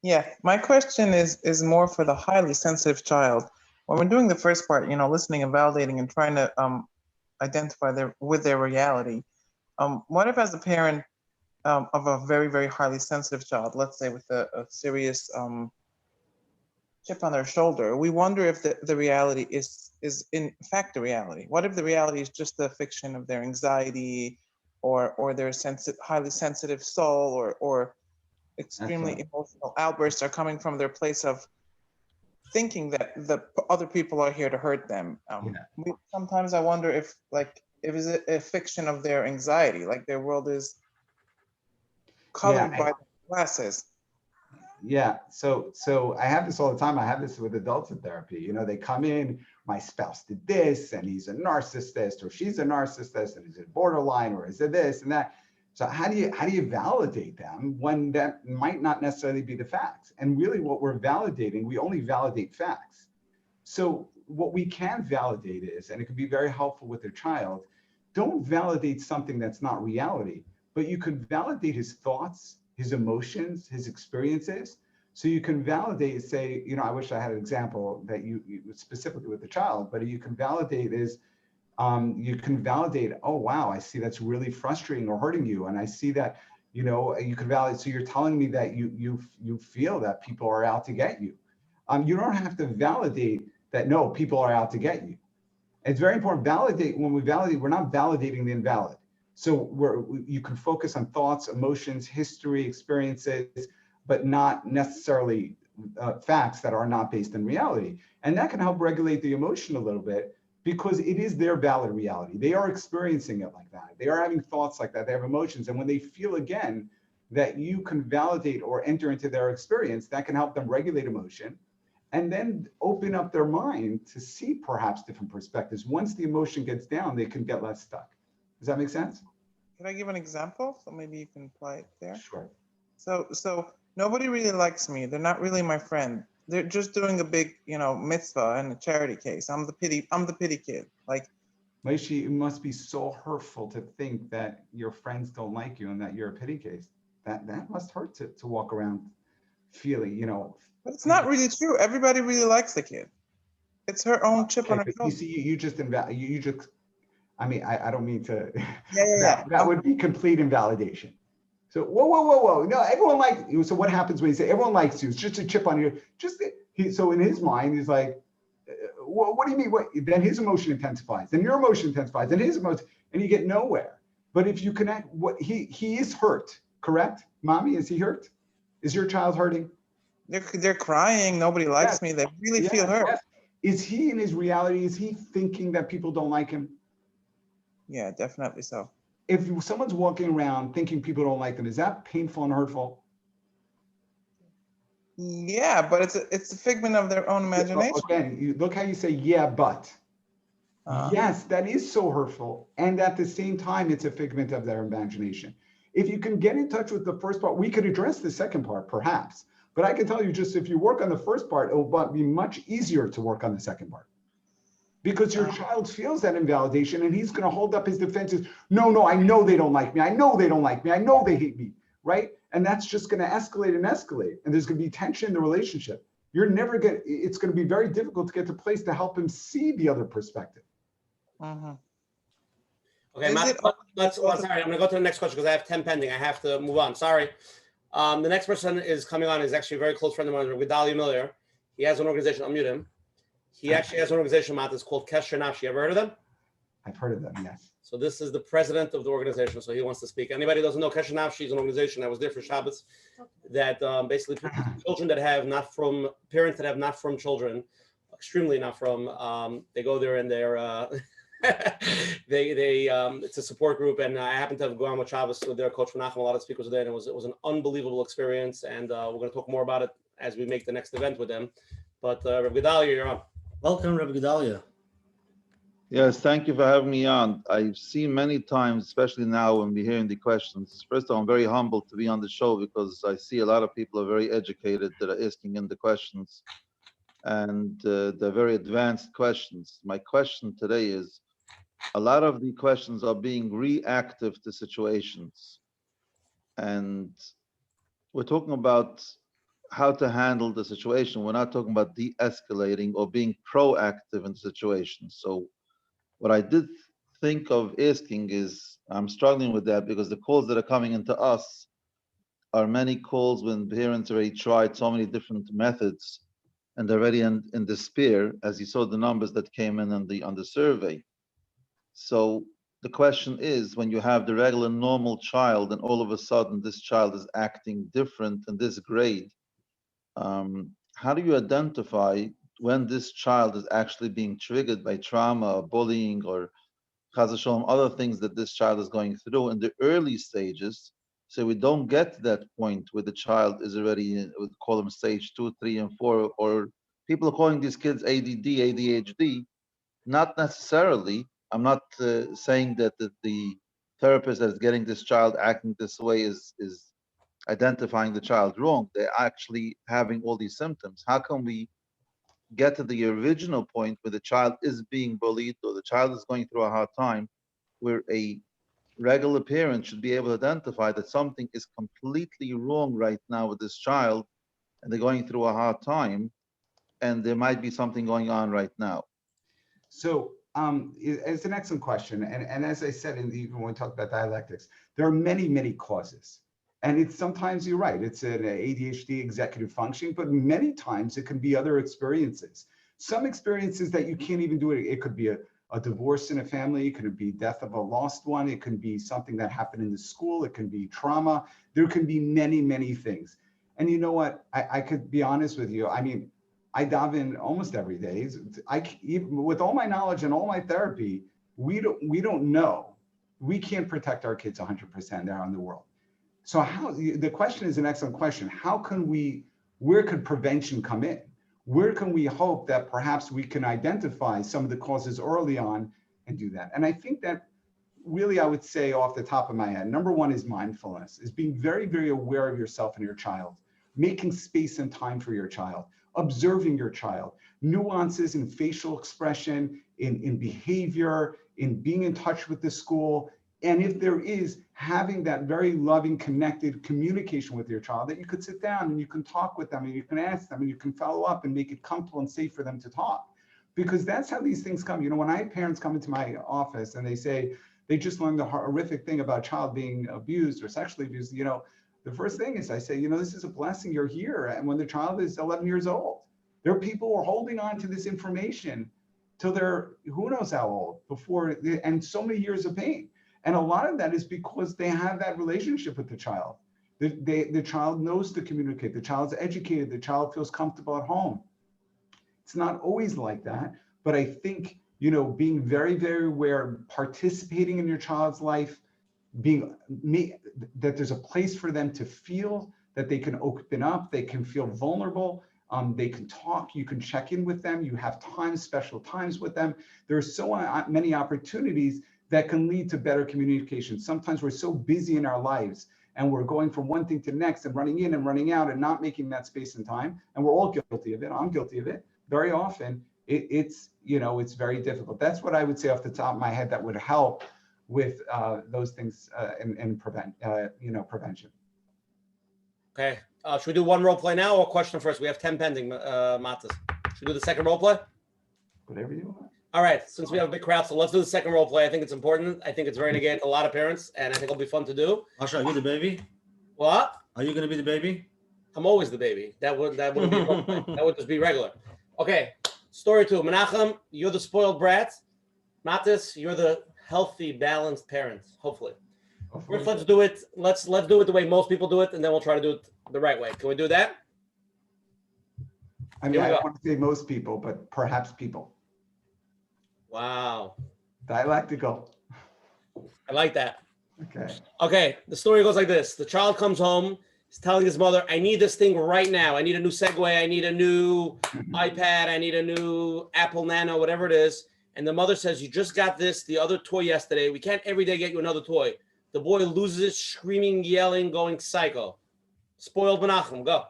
Speaker 10: Yeah, my question is more for the highly sensitive child. When we're doing the first part, listening and validating and trying to identify their reality, what if as a parent of a very, very highly sensitive child, let's say with a serious chip on their shoulder, we wonder if the reality is is in fact the reality? What if the reality is just a fiction of their anxiety or their highly sensitive soul or extremely
Speaker 3: Excellent.
Speaker 10: emotional outbursts are coming from their place of thinking that the other people are here to hurt them. Sometimes I wonder if it's a fiction of their anxiety, like their world is colored by glasses.
Speaker 3: Yeah, so I have this all the time. I have this with adults in therapy. You know, they come in, my spouse did this, and he's a narcissist, or she's a narcissist, and he's a borderline, or is it this and that. So how do you validate them when that might not necessarily be the facts? And really, what we're validating, we only validate facts. So what we can validate is, and it can be very helpful with their child, don't validate something that's not reality, but you could validate his thoughts, his emotions, his experiences. So you can validate, say, you know, I wish I had an example that you specifically with the child, but you can validate is, you can validate, oh, wow, I see that's really frustrating or hurting you. And I see that, you know, you can validate. So you're telling me that you feel that people are out to get you. You don't have to validate that, no, people are out to get you. It's very important. Validate, when we validate, we're not validating the invalid. So you can focus on thoughts, emotions, history, experiences, but not necessarily facts that are not based in reality. And that can help regulate the emotion a little bit because it is their valid reality. They are experiencing it like that. They are having thoughts like that. They have emotions. And when they feel again that you can validate or enter into their experience, that can help them regulate emotion and then open up their mind to see perhaps different perspectives. Once the emotion gets down, they can get less stuck. Does that make sense?
Speaker 10: Can I give an example? So maybe you can apply it there.
Speaker 3: Sure.
Speaker 10: So nobody really likes me. They're not really my friend. They're just doing a big, you know, mitzvah and a charity case. I'm the pity kid. Like,
Speaker 3: Maishi, it must be so hurtful to think that your friends don't like you and that you're a pity case. That must hurt to walk around feeling, you know.
Speaker 10: But it's not really true. Everybody really likes the kid. It's her own chip on her
Speaker 3: You
Speaker 10: shoulder.
Speaker 3: see, you just I mean, I don't mean to.
Speaker 10: Yeah.
Speaker 3: That would be complete invalidation. So whoa. No, everyone likes you. So what happens when you say everyone likes you? It's just a chip on you. So in his mind, he's like, what do you mean? What? Then his emotion intensifies, then your emotion intensifies, then his emotion, and you get nowhere. But if you connect, what he is hurt, correct? Mommy, is he hurt? Is your child hurting?
Speaker 10: They're crying. Nobody likes me. They really feel hurt.
Speaker 3: Yes. Is he in his reality? Is he thinking that people don't like him?
Speaker 10: Yeah, definitely so.
Speaker 3: If someone's walking around thinking people don't like them, is that painful and hurtful?
Speaker 10: Yeah, but it's a figment of their own imagination.
Speaker 3: Again, look how you say, yeah, but. Yes, that is so hurtful. And at the same time, it's a figment of their imagination. If you can get in touch with the first part, we could address the second part, perhaps. But I can tell you, just if you work on the first part, it will be much easier to work on the second part. Because your child feels that invalidation and he's going to hold up his defenses. No, I know they don't like me. I know they don't like me. I know they hate me, right? And that's just going to escalate and escalate. And there's going to be tension in the relationship. It's going to be very difficult to get to a place to help him see the other perspective.
Speaker 1: Okay, sorry, I'm going to go to the next question because I have 10 pending. I have to move on. Sorry. The next person is coming on is actually a very close friend of mine, Mattis Miller. He has an organization. I'll mute him. He actually has an organization, Mattis, called Kesher Nafshi. Ever heard of them?
Speaker 3: I've heard of them, yes.
Speaker 1: So this is the president of the organization. So he wants to speak. Anybody who doesn't know, Kesher Nafshi is an organization that was there for Shabbos that basically children that have not from, parents that have not from children, extremely not from, they go there and they're, it's a support group. And I happened to have gone with Shabbos with their Coach Menachem. A lot of speakers were there, and it was an unbelievable experience. And we're going to talk more about it as we make the next event with them. But Rabbi Gedalia, you're on.
Speaker 2: Welcome, Rabbi Gedalia.
Speaker 11: Yes, thank you for having me on. I've seen many times, especially now when we're hearing the questions. First of all, I'm very humbled to be on the show because I see a lot of people are very educated that are asking in the questions. And they're very advanced questions. My question today is, a lot of the questions are being reactive to situations. And we're talking about how to handle the situation. We're not talking about de-escalating or being proactive in situations. So what I did think of asking is, I'm struggling with that because the calls that are coming into us are many calls when parents already tried so many different methods and they're already in despair, as you saw the numbers that came in on the survey. So the question is, when you have the regular normal child and all of a sudden this child is acting different in this grade, how do you identify when this child is actually being triggered by trauma or bullying or Chas v'shalom, other things that this child is going through in the early stages, so we don't get to that point where the child is already in, we call them stage 2, 3, and 4, or people are calling these kids ADD, ADHD. Not necessarily. I'm not saying that the therapist that's getting this child acting this way is identifying the child wrong. They're actually having all these symptoms. How can we get to the original point where the child is being bullied or the child is going through a hard time, where a regular parent should be able to identify that something is completely wrong right now with this child and they're going through a hard time and there might be something going on right now?
Speaker 3: So it's an excellent question. And as I said, even when we talk about dialectics, there are many, many causes. And it's sometimes, you're right, it's an ADHD executive functioning, but many times it can be other experiences. Some experiences that you can't even do it. It could be a divorce in a family. It could be death of a lost one. It can be something that happened in the school. It can be trauma. There can be many, many things. And you know what? I could be honest with you. I mean, I daven almost every day. Even with all my knowledge and all my therapy, we don't know. We can't protect our kids 100% out in the world. So the question is an excellent question. Where could prevention come in? Where can we hope that perhaps we can identify some of the causes early on and do that? And I think that really, I would say off the top of my head, number one is mindfulness, is being very, very aware of yourself and your child, making space and time for your child, observing your child, nuances in facial expression, in behavior, in being in touch with the school. And if there is, having that very loving, connected communication with your child, that you could sit down and you can talk with them and you can ask them and you can follow up and make it comfortable and safe for them to talk. Because that's how these things come. You know, when I have parents come into my office and they say they just learned the horrific thing about child being abused or sexually abused, you know, the first thing is I say, you know, this is a blessing, you're here. And when the child is 11 years old, there are people who are holding on to this information till they're who knows how old before, and so many years of pain. And a lot of that is because they have that relationship with the child. The child knows to communicate. The child's educated. The child feels comfortable at home. It's not always like that, but I think, you know, being very, very aware, participating in your child's life, that there's a place for them to feel that they can open up, they can feel vulnerable, they can talk, you can check in with them, you have times, special times with them. There are so many opportunities that can lead to better communication. Sometimes we're so busy in our lives and we're going from one thing to the next and running in and running out and not making that space and time. And we're all guilty of it. I'm guilty of it. Very often it's, you know, it's very difficult. That's what I would say off the top of my head that would help with those things and prevention.
Speaker 1: Okay. Should we do one role play now or question first? We have 10 pending, Mattis. Should we do the second role play?
Speaker 3: Whatever you want.
Speaker 1: All right, since we have a big crowd, so let's do the second role play. I think it's important. I think it's very engaging a lot of parents, and I think it'll be fun to do.
Speaker 2: Asha, are you the baby?
Speaker 1: What?
Speaker 2: Are you going to be the baby?
Speaker 1: I'm always the baby. That wouldn't be a role play. That would just be regular. Okay, story 2. Menachem, you're the spoiled brat. Mattis, you're the healthy, balanced parent, hopefully. First, let's do it. Let's do it the way most people do it, and then we'll try to do it the right way. Can we do that?
Speaker 3: I mean, I don't want to say most people, but perhaps people.
Speaker 1: Wow.
Speaker 3: Dialectical.
Speaker 1: I like that.
Speaker 3: Okay.
Speaker 1: Okay, the story goes like this. The child comes home, he's telling his mother, I need this thing right now. I need a new Segway, I need a new iPad, I need a new Apple Nano, whatever it is. And the mother says, you just got this, the other toy yesterday. We can't every day get you another toy. The boy loses it, screaming, yelling, going psycho. Spoiled Menachem, go.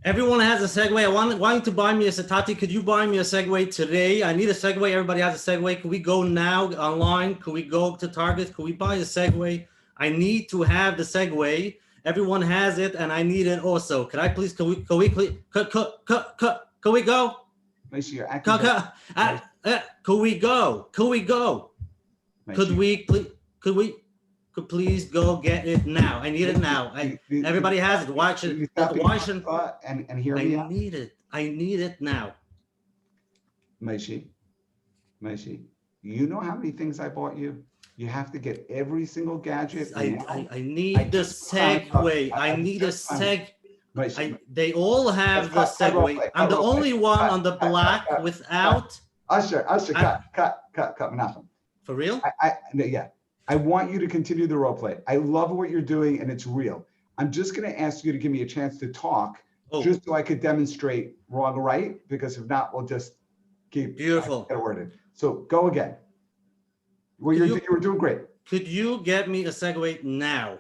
Speaker 2: Everyone has a Segway. I want you to buy me a Tati. Could you buy me a Segway today? I need a Segway. Everybody has a Segway. Could we go now online? Could we go to Target? Could we buy a Segway? I need to have the Segway. Everyone has it, and I need it also. Could I please? Could we go?
Speaker 3: Could
Speaker 2: Could we go? Could we go? Could we please? Could we? could please go get it now. I need it now. Everybody has it. Why should? Why should?
Speaker 3: And hear me out.
Speaker 2: need it. I need it now.
Speaker 3: Maishi, you know how many things I bought you? You have to get every single gadget.
Speaker 2: I need the segue. I need a seg. They all have the segue. I'm the only one on the black without.
Speaker 3: Usher, cut, Menachem.
Speaker 2: For real?
Speaker 3: Yeah. I want you to continue the role play. I love what you're doing and it's real. I'm just going to ask you to give me a chance to talk just so I could demonstrate wrong or right, because if not, we'll just keep.
Speaker 2: Beautiful.
Speaker 3: Get a word in. So go again. Well, you were doing great.
Speaker 2: Could you get me a segue now?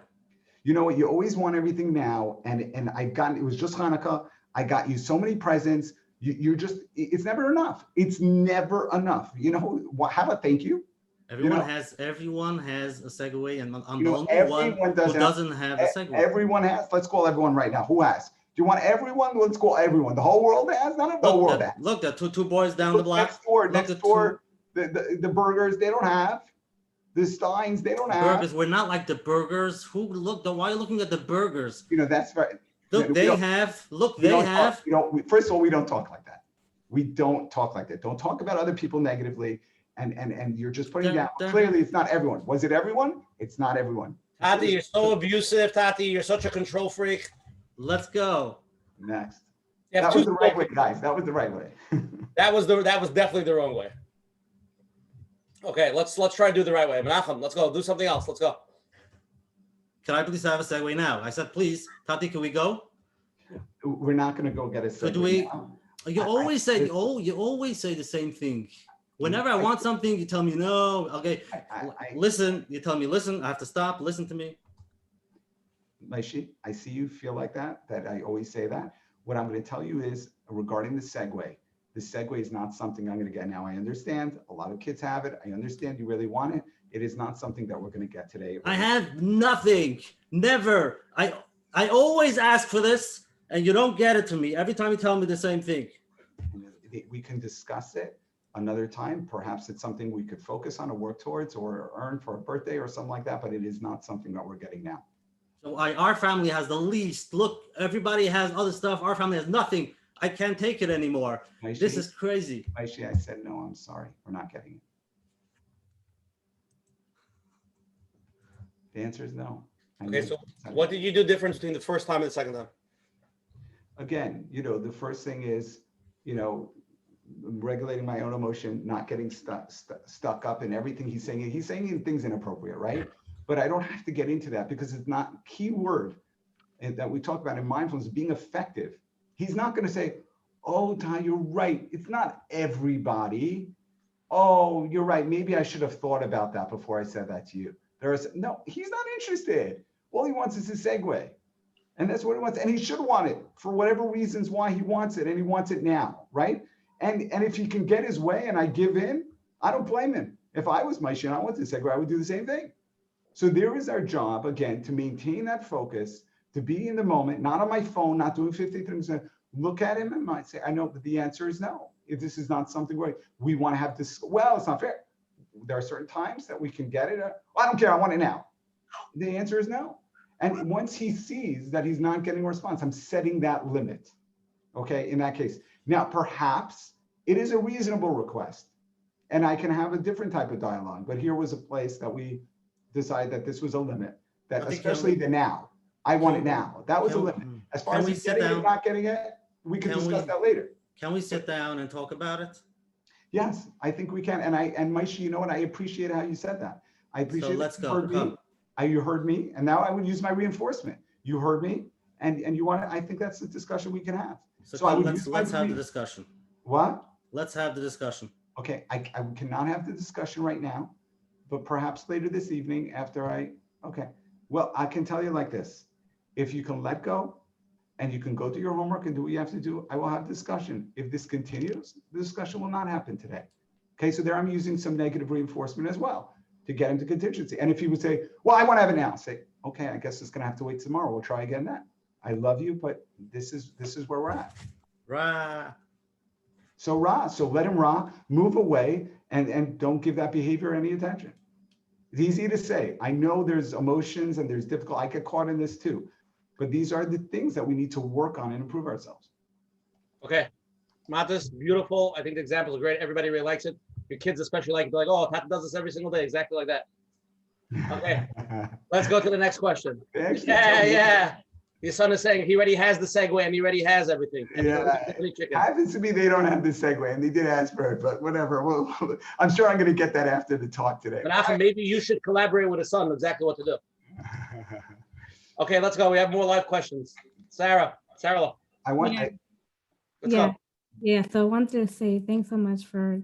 Speaker 3: You know what? You always want everything now. And it was just Hanukkah. I got you so many presents. You're just, it's never enough. It's never enough. You know, how about thank you?
Speaker 2: Everyone has a segue, and I'm the only one who doesn't have a segue.
Speaker 3: Everyone has. Let's call everyone right now. Who has? Do you want everyone? Let's call everyone. The whole world has. None of the whole world has.
Speaker 2: Look, the two boys down the block.
Speaker 3: Next door. The burgers, they don't have. The Steins, they don't have.
Speaker 2: Burgers. We're not like the burgers. Why are you looking at the burgers?
Speaker 3: You know, that's right.
Speaker 2: Look, they have.
Speaker 3: First of all, we don't talk like that. We don't talk like that. Don't talk about other people negatively. And you're just putting down. Clearly, it's not everyone. Was it everyone? It's not everyone.
Speaker 1: Tati, you're so abusive. Tati, you're such a control freak.
Speaker 2: Let's go.
Speaker 3: Next. That was the right way, guys. That was the right way.
Speaker 1: That was definitely the wrong way. Okay, let's try to do the right way. Menachem, let's go. Do something else. Let's go.
Speaker 2: Can I please have a segue now? I said, please. Tati, can we go?
Speaker 3: We're not going to go get a segue.
Speaker 2: Could we? Now. You always say the same thing. Whenever I want something, you tell me no. Okay, listen. You tell me listen. I have to stop. Listen to me.
Speaker 3: Maishi, I see you feel like that I always say that. What I'm going to tell you is regarding the segue. The segue is not something I'm going to get now. I understand a lot of kids have it. I understand you really want it. It is not something that we're going to get today.
Speaker 2: I have nothing. Never. I always ask for this, and you don't get it to me. Every time you tell me the same thing.
Speaker 3: We can discuss it another time. Perhaps it's something we could focus on or work towards or earn for a birthday or something like that, but it is not something that we're getting now.
Speaker 2: So our family has the least. Look, everybody has other stuff. Our family has nothing. I can't take it anymore.
Speaker 3: Maishi,
Speaker 2: this is crazy.
Speaker 3: Maishi, I said, no, I'm sorry. We're not getting it. The answer is no.
Speaker 1: Okay, so what did you do different between the first time and the second time?
Speaker 3: Again, the first thing is, regulating my own emotion, not getting stuck up in everything he's saying. He's saying things inappropriate, right? But I don't have to get into that because it's not key word that we talk about in mindfulness, being effective. He's not going to say, oh, Ty, you're right. It's not everybody. Oh, you're right. Maybe I should have thought about that before I said that to you. No, he's not interested. All he wants is a segue. And that's what he wants. And he should want it for whatever reasons why he wants it. And he wants it now, right? And if he can get his way and I give in, I don't blame him. If I was Maishi and I wanted to segue, I would do the same thing. So there is our job, again, to maintain that focus, to be in the moment, not on my phone, not doing 50 things. Look at him and might say, I know that the answer is no. If this is not something where we want to have this, well, it's not fair. There are certain times that we can get it. I don't care, I want it now. The answer is no. And once he sees that he's not getting a response, I'm setting that limit, okay, in that case. Now, perhaps it is a reasonable request and I can have a different type of dialogue, but here was a place that we decided that this was a limit, that especially the now. I want it now. That was a limit. As far as he's getting it, not getting it, we can discuss that later.
Speaker 2: Can we sit down and talk about it?
Speaker 3: Yes, I think we can. And Maishi, you know what? I appreciate how you said that. I appreciate
Speaker 2: let's
Speaker 3: that
Speaker 2: go.
Speaker 3: You heard me, and now I would use my reinforcement. You heard me, and you want. I think that's the discussion we can have.
Speaker 2: So let's have the discussion.
Speaker 3: What?
Speaker 2: Let's have the discussion.
Speaker 3: Okay, I cannot have the discussion right now, but perhaps later this evening after okay. Well, I can tell you like this. If you can let go and you can go do your homework and do what you have to do, I will have discussion. If this continues, the discussion will not happen today. Okay, so there I'm using some negative reinforcement as well to get him to contingency. And if he would say, well, I want to have it now, say, okay, I guess it's going to have to wait tomorrow. We'll try again then. I love you, but this is where we're at.
Speaker 2: Rah.
Speaker 3: So let him move away and don't give that behavior any attention. It's easy to say. I know there's emotions and there's difficult, I get caught in this too. But these are the things that we need to work on and improve ourselves.
Speaker 1: Okay. Mattis, beautiful. I think the example is great. Everybody really likes it. Your kids especially like it. They're like, oh, Pat does this every single day, exactly like that. Okay. Let's go to the next question. Yeah. Your son is saying he already has the segue and he already has everything.
Speaker 3: Yeah, happens to be they don't have the segue and they did ask for it, but whatever. Well, I'm sure I'm going to get that after the talk today.
Speaker 1: Menachem, maybe you should collaborate with his son exactly what to do. Okay, let's go. We have more live questions. Sarah.
Speaker 3: I want.
Speaker 12: Yeah.
Speaker 3: Let's
Speaker 12: Yeah.
Speaker 3: go.
Speaker 12: Yeah. So I wanted to say thanks so much for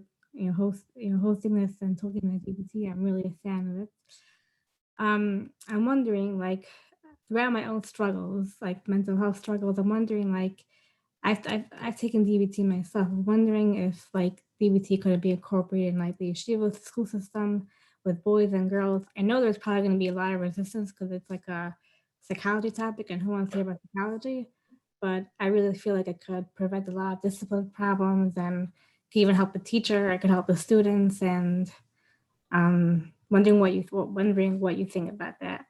Speaker 12: hosting this and talking about DBT. I'm really a fan of it. I'm wondering, like, throughout my own struggles, like mental health struggles, I'm wondering, like, I've taken DBT myself. I'm wondering if like DBT could be incorporated in like the yeshiva school system with boys and girls. I know there's probably going to be a lot of resistance because it's like a psychology topic, and who wants to hear about psychology? But I really feel like it could prevent a lot of discipline problems and could even help the teacher. It could help the students, and wondering what you think about that.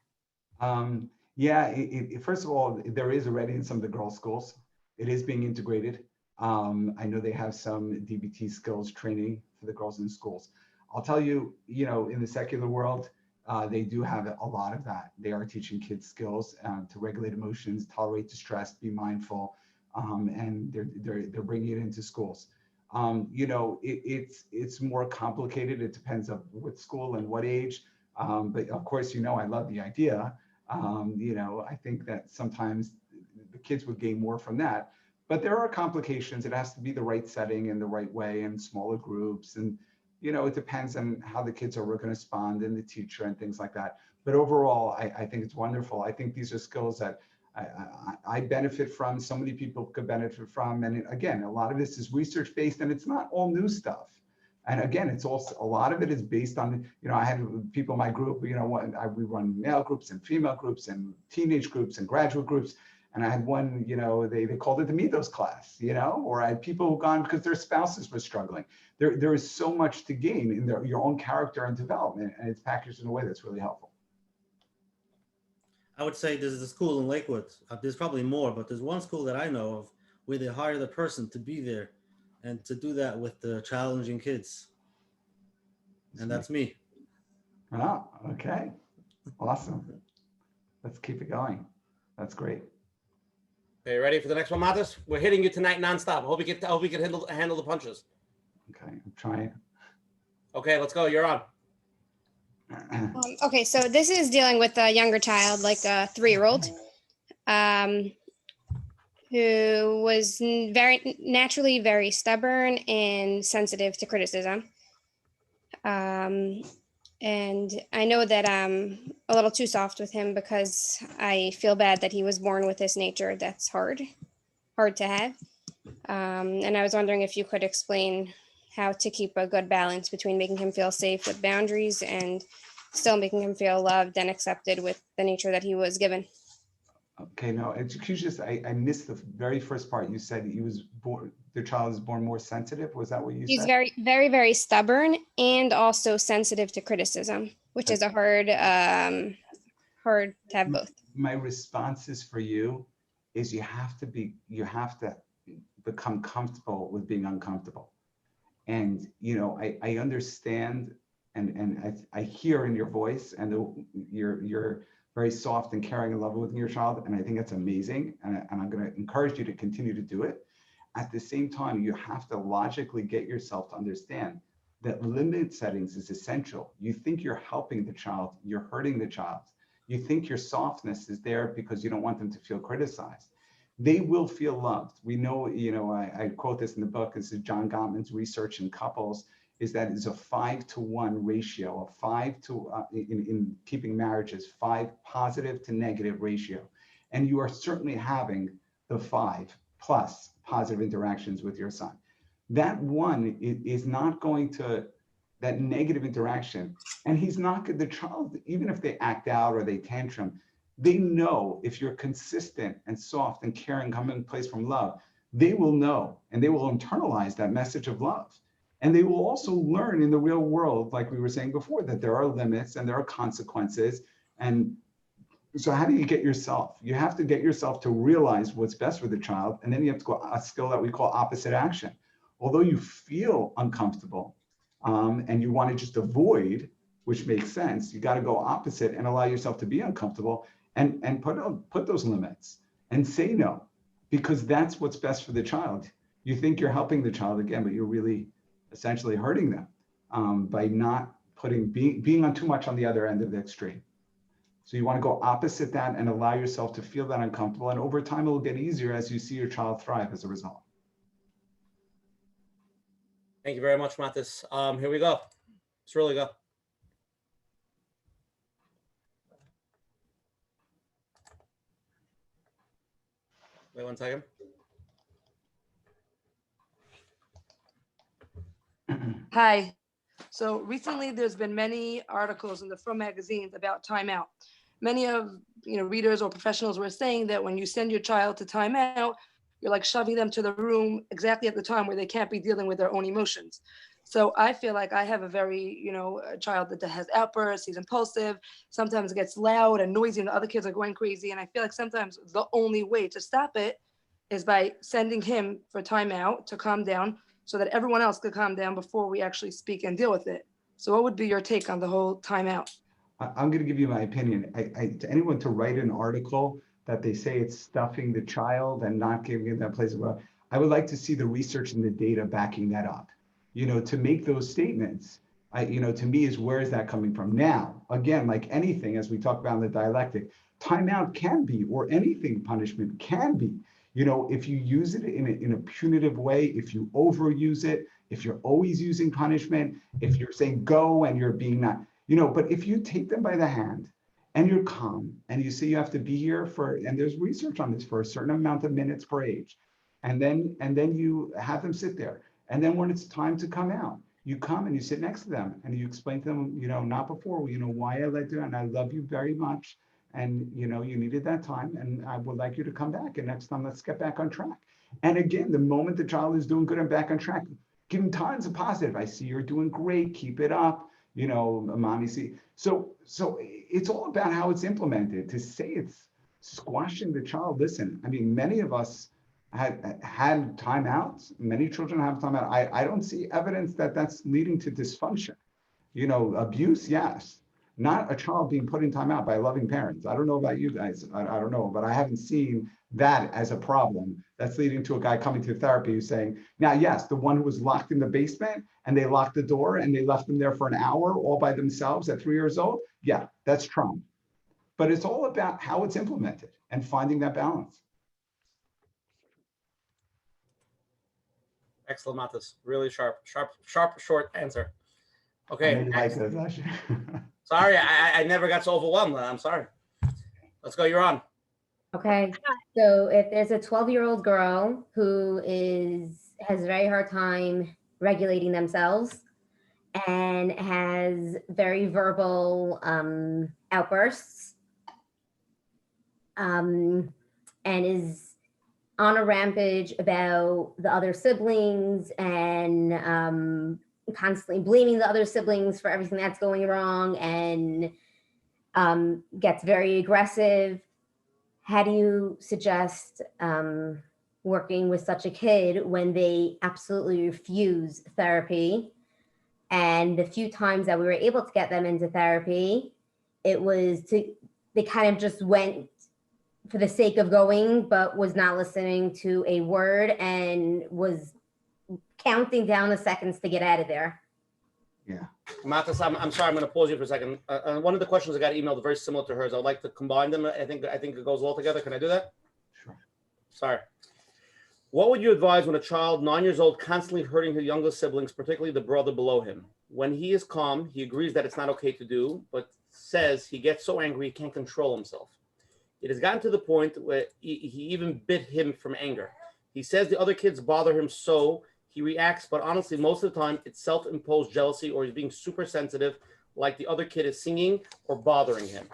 Speaker 3: Yeah, first of all, there is already in some of the girls' schools. It is being integrated. I know they have some DBT skills training for the girls in schools. I'll tell you, in the secular world, they do have a lot of that. They are teaching kids skills to regulate emotions, tolerate distress, be mindful, and they're bringing it into schools. It's more complicated. It depends on what school and what age. But of course, I love the idea. I think that sometimes the kids would gain more from that, but there are complications. It has to be the right setting and the right way and smaller groups. And, it depends on how the kids are going to respond and the teacher and things like that. But overall, I think it's wonderful. I think these are skills that I benefit from. So many people could benefit from. And again, a lot of this is research-based and it's not all new stuff. And again, it's also, a lot of it is based on, I had people in my group, we run male groups and female groups and teenage groups and graduate groups. And I had one, they called it the Midos class, or I had people who gone because their spouses were struggling. There is so much to gain in your own character and development, and it's packaged in a way that's really helpful.
Speaker 2: I would say there's a school in Lakewood. There's probably more, but there's one school that I know of where they hire the person to be there and to do that with the challenging kids. And that's me.
Speaker 3: Oh, okay. Awesome. Let's keep it going. That's great.
Speaker 1: Okay, ready for the next one, Mattis? We're hitting you tonight nonstop. I hope we can handle the punches.
Speaker 3: Okay, I'm trying.
Speaker 1: Okay, let's go. You're on.
Speaker 13: Okay, so this is dealing with a younger child, like a 3-year-old, who was naturally very stubborn and sensitive to criticism. And I know that I'm a little too soft with him because I feel bad that he was born with this nature that's hard to have. And I was wondering if you could explain how to keep a good balance between making him feel safe with boundaries and still making him feel loved and accepted with the nature that he was given.
Speaker 3: Okay, no, I missed the very first part. You said the child is born more sensitive. Was that what you said?
Speaker 13: He's very, very, very stubborn and also sensitive to criticism, which is a hard to have both.
Speaker 3: My responses for you is you have to become comfortable with being uncomfortable. And, I understand and I hear in your voice and you're very soft and caring and loving with your child. And I think that's amazing. And I'm going to encourage you to continue to do it. At the same time, you have to logically get yourself to understand that limit settings is essential. You think you're helping the child, you're hurting the child. You think your softness is there because you don't want them to feel criticized. They will feel loved. We know, I quote this in the book, this is John Gottman's research in couples, is that it's a 5-to-1 ratio, in keeping marriages, 5 positive to negative ratio. And you are certainly having the 5+ positive interactions with your son. That one is not going to, that negative interaction, and the child, even if they act out or they tantrum, they know if you're consistent and soft and caring, coming in place from love, they will know and they will internalize that message of love. And they will also learn in the real world, like we were saying before, that there are limits and there are consequences. And so how do you get yourself? You have to get yourself to realize what's best for the child. And then you have to go a skill that we call opposite action. Although you feel uncomfortable and you want to just avoid, which makes sense, you got to go opposite and allow yourself to be uncomfortable and put those limits and say no, because that's what's best for the child. You think you're helping the child again, but you're really essentially hurting them by not being on too much on the other end of the extreme. So you want to go opposite that and allow yourself to feel that uncomfortable. And over time, it will get easier as you see your child thrive as a result.
Speaker 1: Thank you very much, Mattis. Here we go. Let's really go. Wait 1 second.
Speaker 14: Hi. So recently there's been many articles in the From magazines about timeout. Many of readers or professionals were saying that when you send your child to timeout, you're like shoving them to the room exactly at the time where they can't be dealing with their own emotions. So I feel like I have a very, a child that has outbursts, he's impulsive, sometimes gets loud and noisy and the other kids are going crazy. And I feel like sometimes the only way to stop it is by sending him for timeout to calm down so that everyone else could calm down before we actually speak and deal with it. So what would be your take on the whole timeout?
Speaker 3: I'm going to give you my opinion. To anyone to write an article that they say it's stuffing the child and not giving it that place of love, I would like to see the research and the data backing that up. To make those statements, to me is where is that coming from? Now, again, like anything, as we talk about in the dialectic, timeout can be, or anything punishment can be. If you use it in a punitive way, if you overuse it, if you're always using punishment, if you're saying go and you're being not, but if you take them by the hand and you're calm and you say you have to be here and there's research on this, for a certain amount of minutes per age, and then you have them sit there. And then when it's time to come out, you come and you sit next to them and you explain to them, not before, why I let you and I love you very much. And you needed that time and I would like you to come back. And next time, let's get back on track. And again, the moment the child is doing good and back on track, give them tons of positive. I see you're doing great. Keep it up. Mommy, see. So it's all about how it's implemented. To say it's squashing the child. Listen, I mean, many of us had timeouts. Many children have timeout. I don't see evidence that that's leading to dysfunction. Abuse, yes. Not a child being put in timeout by loving parents. I don't know about you guys. I don't know, but I haven't seen that as a problem that's leading to a guy coming to therapy who's saying, now, yes, the one who was locked in the basement and they locked the door and they left them there for an hour all by themselves at 3 years old. Yeah, that's trauma. But it's all about how it's implemented and finding that balance.
Speaker 1: Excellent, Mattis. Really sharp, short answer. Okay. Sorry, I never got so overwhelmed. I'm sorry. Let's go. You're on.
Speaker 15: Okay. So if there's a 12-year-old girl who has a very hard time regulating themselves and has very verbal outbursts and is on a rampage about the other siblings and constantly blaming the other siblings for everything that's going wrong and gets very aggressive. How do you suggest working with such a kid when they absolutely refuse therapy? And the few times that we were able to get them into therapy, they kind of just went for the sake of going, but was not listening to a word and was counting down the seconds to get out of there.
Speaker 3: Yeah.
Speaker 1: Mattis, I'm sorry, I'm going to pause you for a second. One of the questions I got emailed very similar to hers. I would like to combine them. I think it goes well together. Can I do that?
Speaker 3: Sure.
Speaker 1: Sorry. What would you advise when a child 9 years old constantly hurting her younger siblings, particularly the brother below him? When he is calm, he agrees that it's not okay to do, but says he gets so angry he can't control himself. It has gotten to the point where he even bit him from anger. He says the other kids bother him, so he reacts, but honestly, most of the time, it's self-imposed jealousy or he's being super sensitive, like the other kid is singing or bothering him.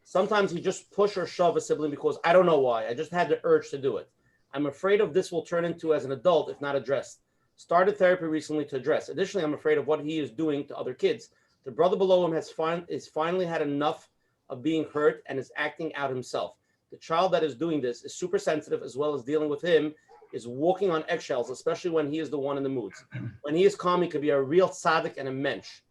Speaker 1: Sometimes he just push or shove a sibling because I don't know why. I just had the urge to do it. I'm afraid of this will turn into as an adult if not addressed. Started therapy recently to address. Additionally, I'm afraid of what he is doing to other kids. The brother below him is finally had enough of being hurt and is acting out himself. The child that is doing this is super sensitive, as well as dealing with him is walking on eggshells, especially when he is the one in the moods. When he is calm, he could be a real tzaddik and a mensch.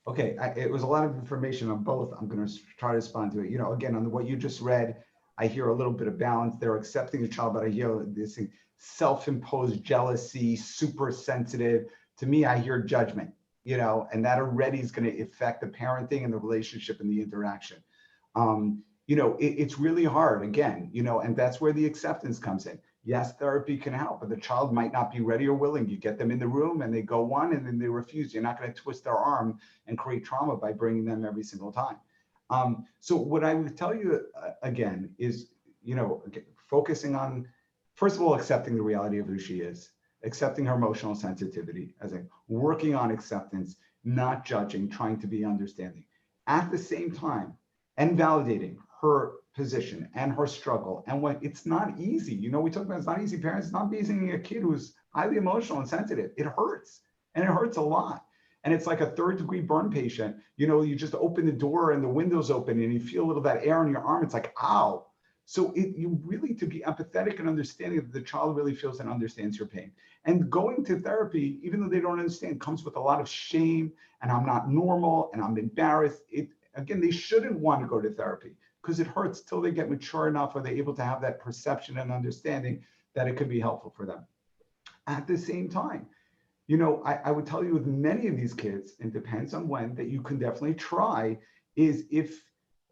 Speaker 3: Okay, it was a lot of information on both. I'm going to try to respond to it. You know, again, on what you just read, I hear a little bit of balance. They're accepting the child, but I hear this thing, self-imposed jealousy, super sensitive. To me, I hear judgment, you know, and that already is going to affect the parenting and the relationship and the interaction. You know, it's really hard, again, you know, and that's where the acceptance comes in. Yes, therapy can help, but the child might not be ready or willing. You get them in the room and they go one and then they refuse. You're not going to twist their arm and create trauma by bringing them every single time. So what I would tell you again is, you know, focusing on, first of all, accepting the reality of who she is, accepting her emotional sensitivity, as in working on acceptance, not judging, trying to be understanding. At the same time, and validating her position and her struggle and what it's not easy. You know, we talk about it's not easy, parents. It's not easy being a kid who's highly emotional and sensitive. It hurts, and it hurts a lot. And it's like a third-degree burn patient. You know, you just open the door and the window's open and you feel a little that air on your arm. It's like, ow. So you really, to be empathetic and understanding that the child really feels and understands your pain. And going to therapy, even though they don't understand, comes with a lot of shame, and I'm not normal and I'm embarrassed. Again, they shouldn't want to go to therapy because it hurts till they get mature enough or they're able to have that perception and understanding that it could be helpful for them. At the same time, you know, I would tell you with many of these kids, and depends on when, that you can definitely try is if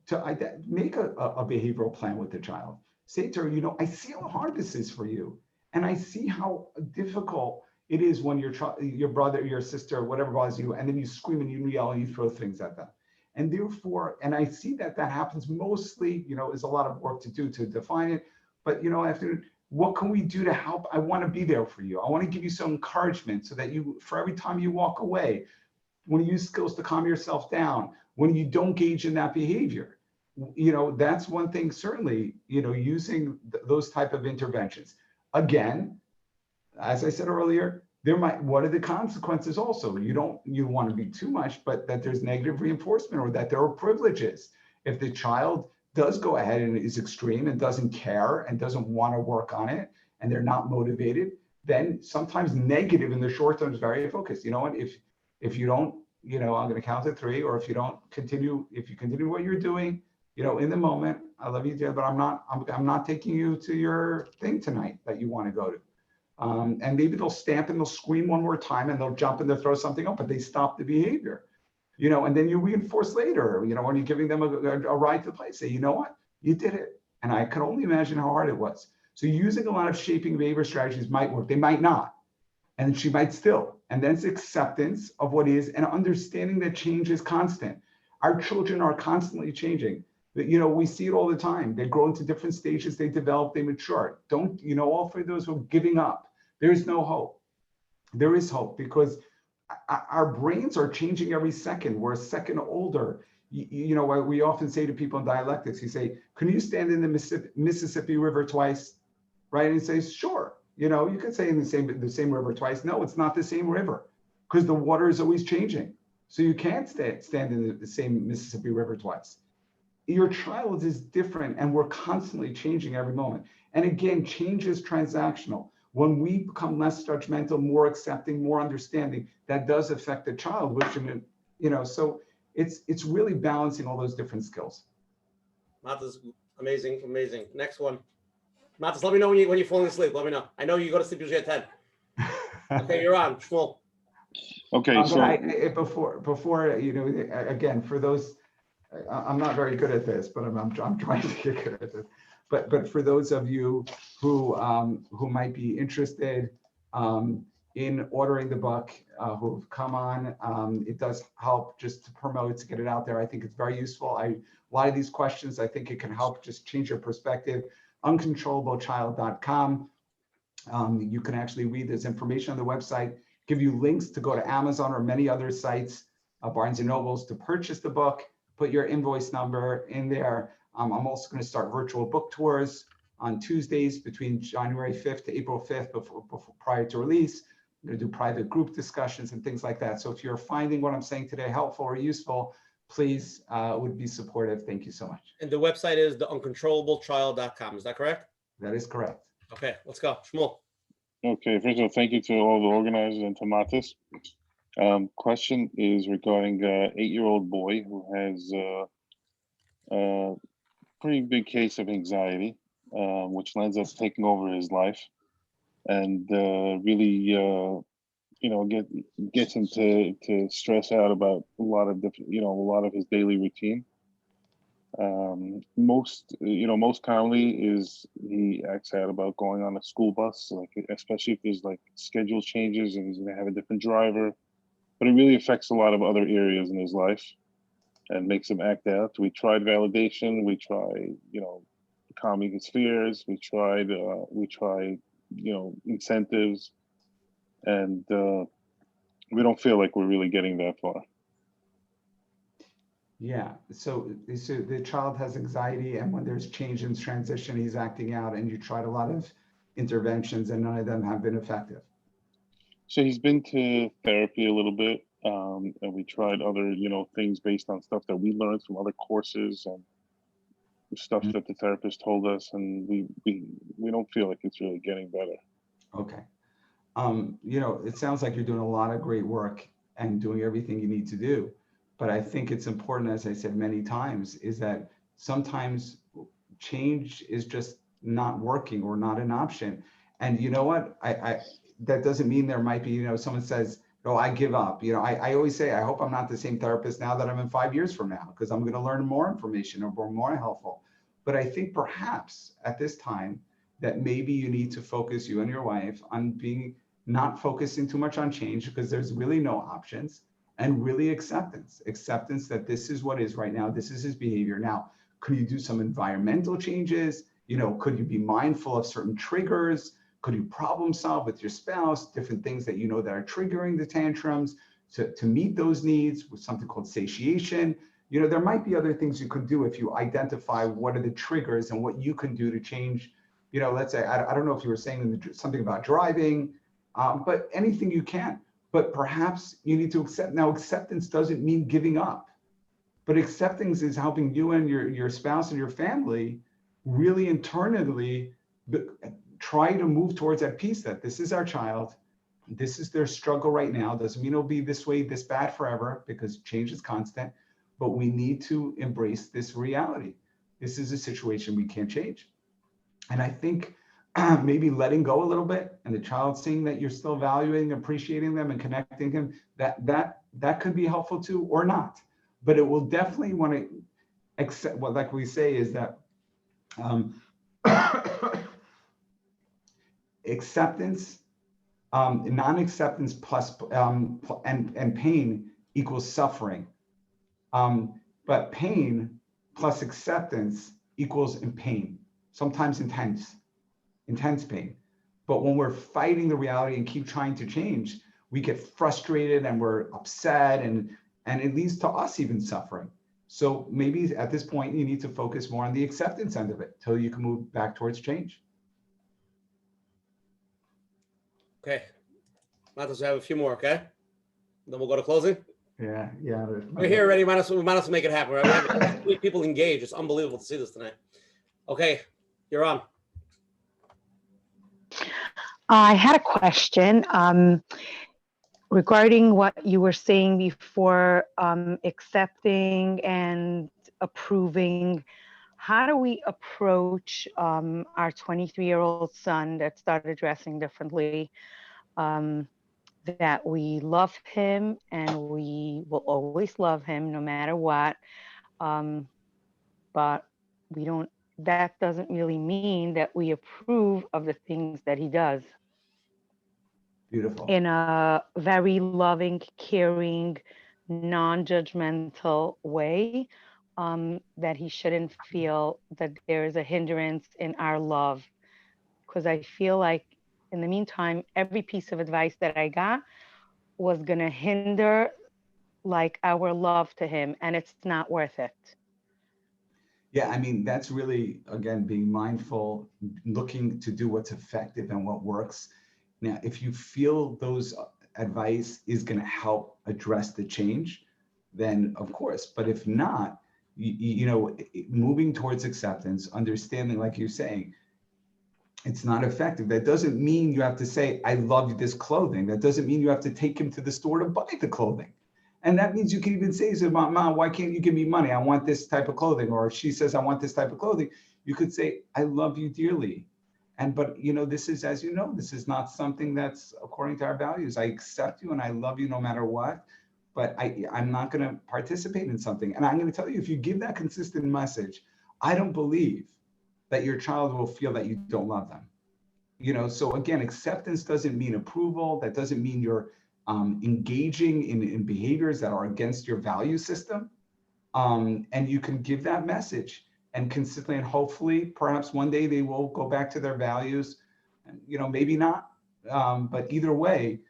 Speaker 3: to make a behavioral plan with the child. Say to her, you know, I see how hard this is for you. And I see how difficult it is when your brother, your sister, whatever bothers you, and then you scream and you yell and you throw things at them. And therefore, and I see that happens mostly, you know, is a lot of work to do to define it. But, you know, after, what can we do to help? I want to be there for you. I want to give you some encouragement so that you, for every time you walk away, when you use skills to calm yourself down, when you don't engage in that behavior, you know, that's one thing, certainly, you know, using those type of interventions. Again, as I said earlier, what are the consequences also? You want to be too much, but that there's negative reinforcement or that there are privileges. If the child does go ahead and is extreme and doesn't care and doesn't want to work on it and they're not motivated, then sometimes negative in the short term is very focused. You know what, if you don't, you know, I'm going to count to 3, or if you continue what you're doing, you know, in the moment, I love you, dear, but I'm not taking you to your thing tonight that you want to go to. And maybe they'll stamp and they'll scream one more time and they'll jump and they'll throw something up, but they stop the behavior, you know, and then you reinforce later, you know, when you're giving them a ride to the place, say, you know what, you did it. And I can only imagine how hard it was. So using a lot of shaping behavior strategies might work. They might not. And she might still. And then it's acceptance of what is and understanding that change is constant. Our children are constantly changing. You know, we see it all the time. They grow into different stages, they develop, they mature. Don't, you know, all for those who are giving up. There is no hope. There is hope because our brains are changing every second. We're a second older. You know, we often say to people in dialectics, you say, can you stand in the Mississippi River twice? Right? And he says, sure. You know, you could say in the same river twice. No, it's not the same river because the water is always changing. So you can't stand in the same Mississippi River twice. Your child is different and we're constantly changing every moment. And again, change is transactional. When we become less judgmental, more accepting, more understanding, that does affect the child, which, you know, so it's really balancing all those different skills.
Speaker 1: Mattis, amazing, amazing. Next one. Mattis, let me know when you're falling asleep. Let me know. I know you go to sleep usually at 10. Okay, you're on. Shmuel.
Speaker 16: Okay, so
Speaker 3: before you know, again, for those, I'm not very good at this, but I'm trying to get good at this. But for those of you who might be interested in ordering the book, who've come on, it does help just to promote, to get it out there. I think it's very useful. A lot of these questions, I think it can help just change your perspective. Uncontrollablechild.com. You can actually read this information on the website, give you links to go to Amazon or many other sites, Barnes and Nobles, to purchase the book. Put your invoice number in there. I'm also going to start virtual book tours on Tuesdays between January 5th to April 5th prior to release. I'm going to do private group discussions and things like that. So if you're finding what I'm saying today helpful or useful, please would be supportive. Thank you so much.
Speaker 1: And the website is theuncontrollablechild.com. Is that correct?
Speaker 3: That is correct.
Speaker 1: Okay, let's go. Shmuel.
Speaker 16: Okay, first of all, thank you to all the organizers and to Mattis. Question is regarding an 8-year-old boy who has a pretty big case of anxiety, which ends up taking over his life, and really, gets him to stress out about a lot of different, a lot of his daily routine. Most commonly is he acts out about going on a school bus, like especially if there's like schedule changes and he's gonna have a different driver. But it really affects a lot of other areas in his life and makes him act out. We tried validation, we tried, calming his fears, we tried, incentives, and we don't feel like we're really getting that far.
Speaker 3: Yeah, so the child has anxiety, and when there's change in transition, he's acting out, and you tried a lot of interventions and none of them have been effective.
Speaker 16: So he's been to therapy a little bit, and we tried other, things based on stuff that we learned from other courses and stuff that the therapist told us, and we don't feel like it's really getting better.
Speaker 3: Okay. It sounds like you're doing a lot of great work and doing everything you need to do. But I think it's important, as I said many times, is that sometimes change is just not working or not an option. And you know what? I that doesn't mean there might be, someone says, oh, I give up. I always say, I hope I'm not the same therapist now that I'm in 5 years from now, because I'm going to learn more information or more helpful. But I think perhaps at this time that maybe you need to focus, you and your wife, on not focusing too much on change, because there's really no options, and really acceptance that this is what is right now. This is his behavior. Now, could you do some environmental changes? Could you be mindful of certain triggers? Could you problem solve with your spouse, different things that that are triggering the tantrums to meet those needs with something called satiation? There might be other things you could do if you identify what are the triggers and what you can do to change. Let's say, I don't know if you were saying something about driving, but anything you can. But perhaps you need to accept. Now, acceptance doesn't mean giving up, but acceptance is helping you and your spouse and your family really internally try to move towards that peace, that this is our child, this is their struggle right now. Doesn't mean it'll be this way, this bad forever, because change is constant, but we need to embrace this reality. This is a situation we can't change. And I think maybe letting go a little bit, and the child seeing that you're still valuing, appreciating them, and connecting them, that could be helpful too, or not. But it will definitely want to accept. What, like we say, is that acceptance, non-acceptance plus and pain equals suffering. But pain plus acceptance equals in pain, sometimes intense pain. But when we're fighting the reality and keep trying to change, we get frustrated and we're upset, and it leads to us even suffering. So maybe at this point, you need to focus more on the acceptance end of it till you can move back towards change.
Speaker 1: Okay. Mattis, we have a few more, okay? Then we'll go to closing.
Speaker 3: Yeah.
Speaker 1: We're here already. We might as well make it happen. Right? We have 3 people engaged. It's unbelievable to see this tonight. Okay, you're on.
Speaker 17: I had a question regarding what you were saying before, accepting and approving. How do we approach our 23-year-old son that started dressing differently, that we love him and we will always love him no matter what, but we don't, that doesn't really mean that we approve of the things that he does.
Speaker 3: Beautiful.
Speaker 17: In a very loving, caring, non-judgmental way, that he shouldn't feel that there is a hindrance in our love. Because I feel like in the meantime, every piece of advice that I got was gonna hinder like our love to him, and it's not worth it.
Speaker 3: Yeah, I mean, that's really, again, being mindful, looking to do what's effective and what works. Now, if you feel those advice is going to help address the change, then of course. But if not, moving towards acceptance, understanding, like you're saying, it's not effective. That doesn't mean you have to say, I love this clothing. That doesn't mean you have to take him to the store to buy the clothing. And that means you can even say, Mom, why can't you give me money? I want this type of clothing. Or if she says, I want this type of clothing, you could say, I love you dearly. But this is, as you know, this is not something that's according to our values. I accept you and I love you no matter what, but I'm not going to participate in something. And I'm going to tell you, if you give that consistent message, I don't believe that your child will feel that you don't love them. So again, acceptance doesn't mean approval. That doesn't mean you're engaging in behaviors that are against your value system. And you can give that message and consistently, and hopefully, perhaps one day they will go back to their values, maybe not. But either way,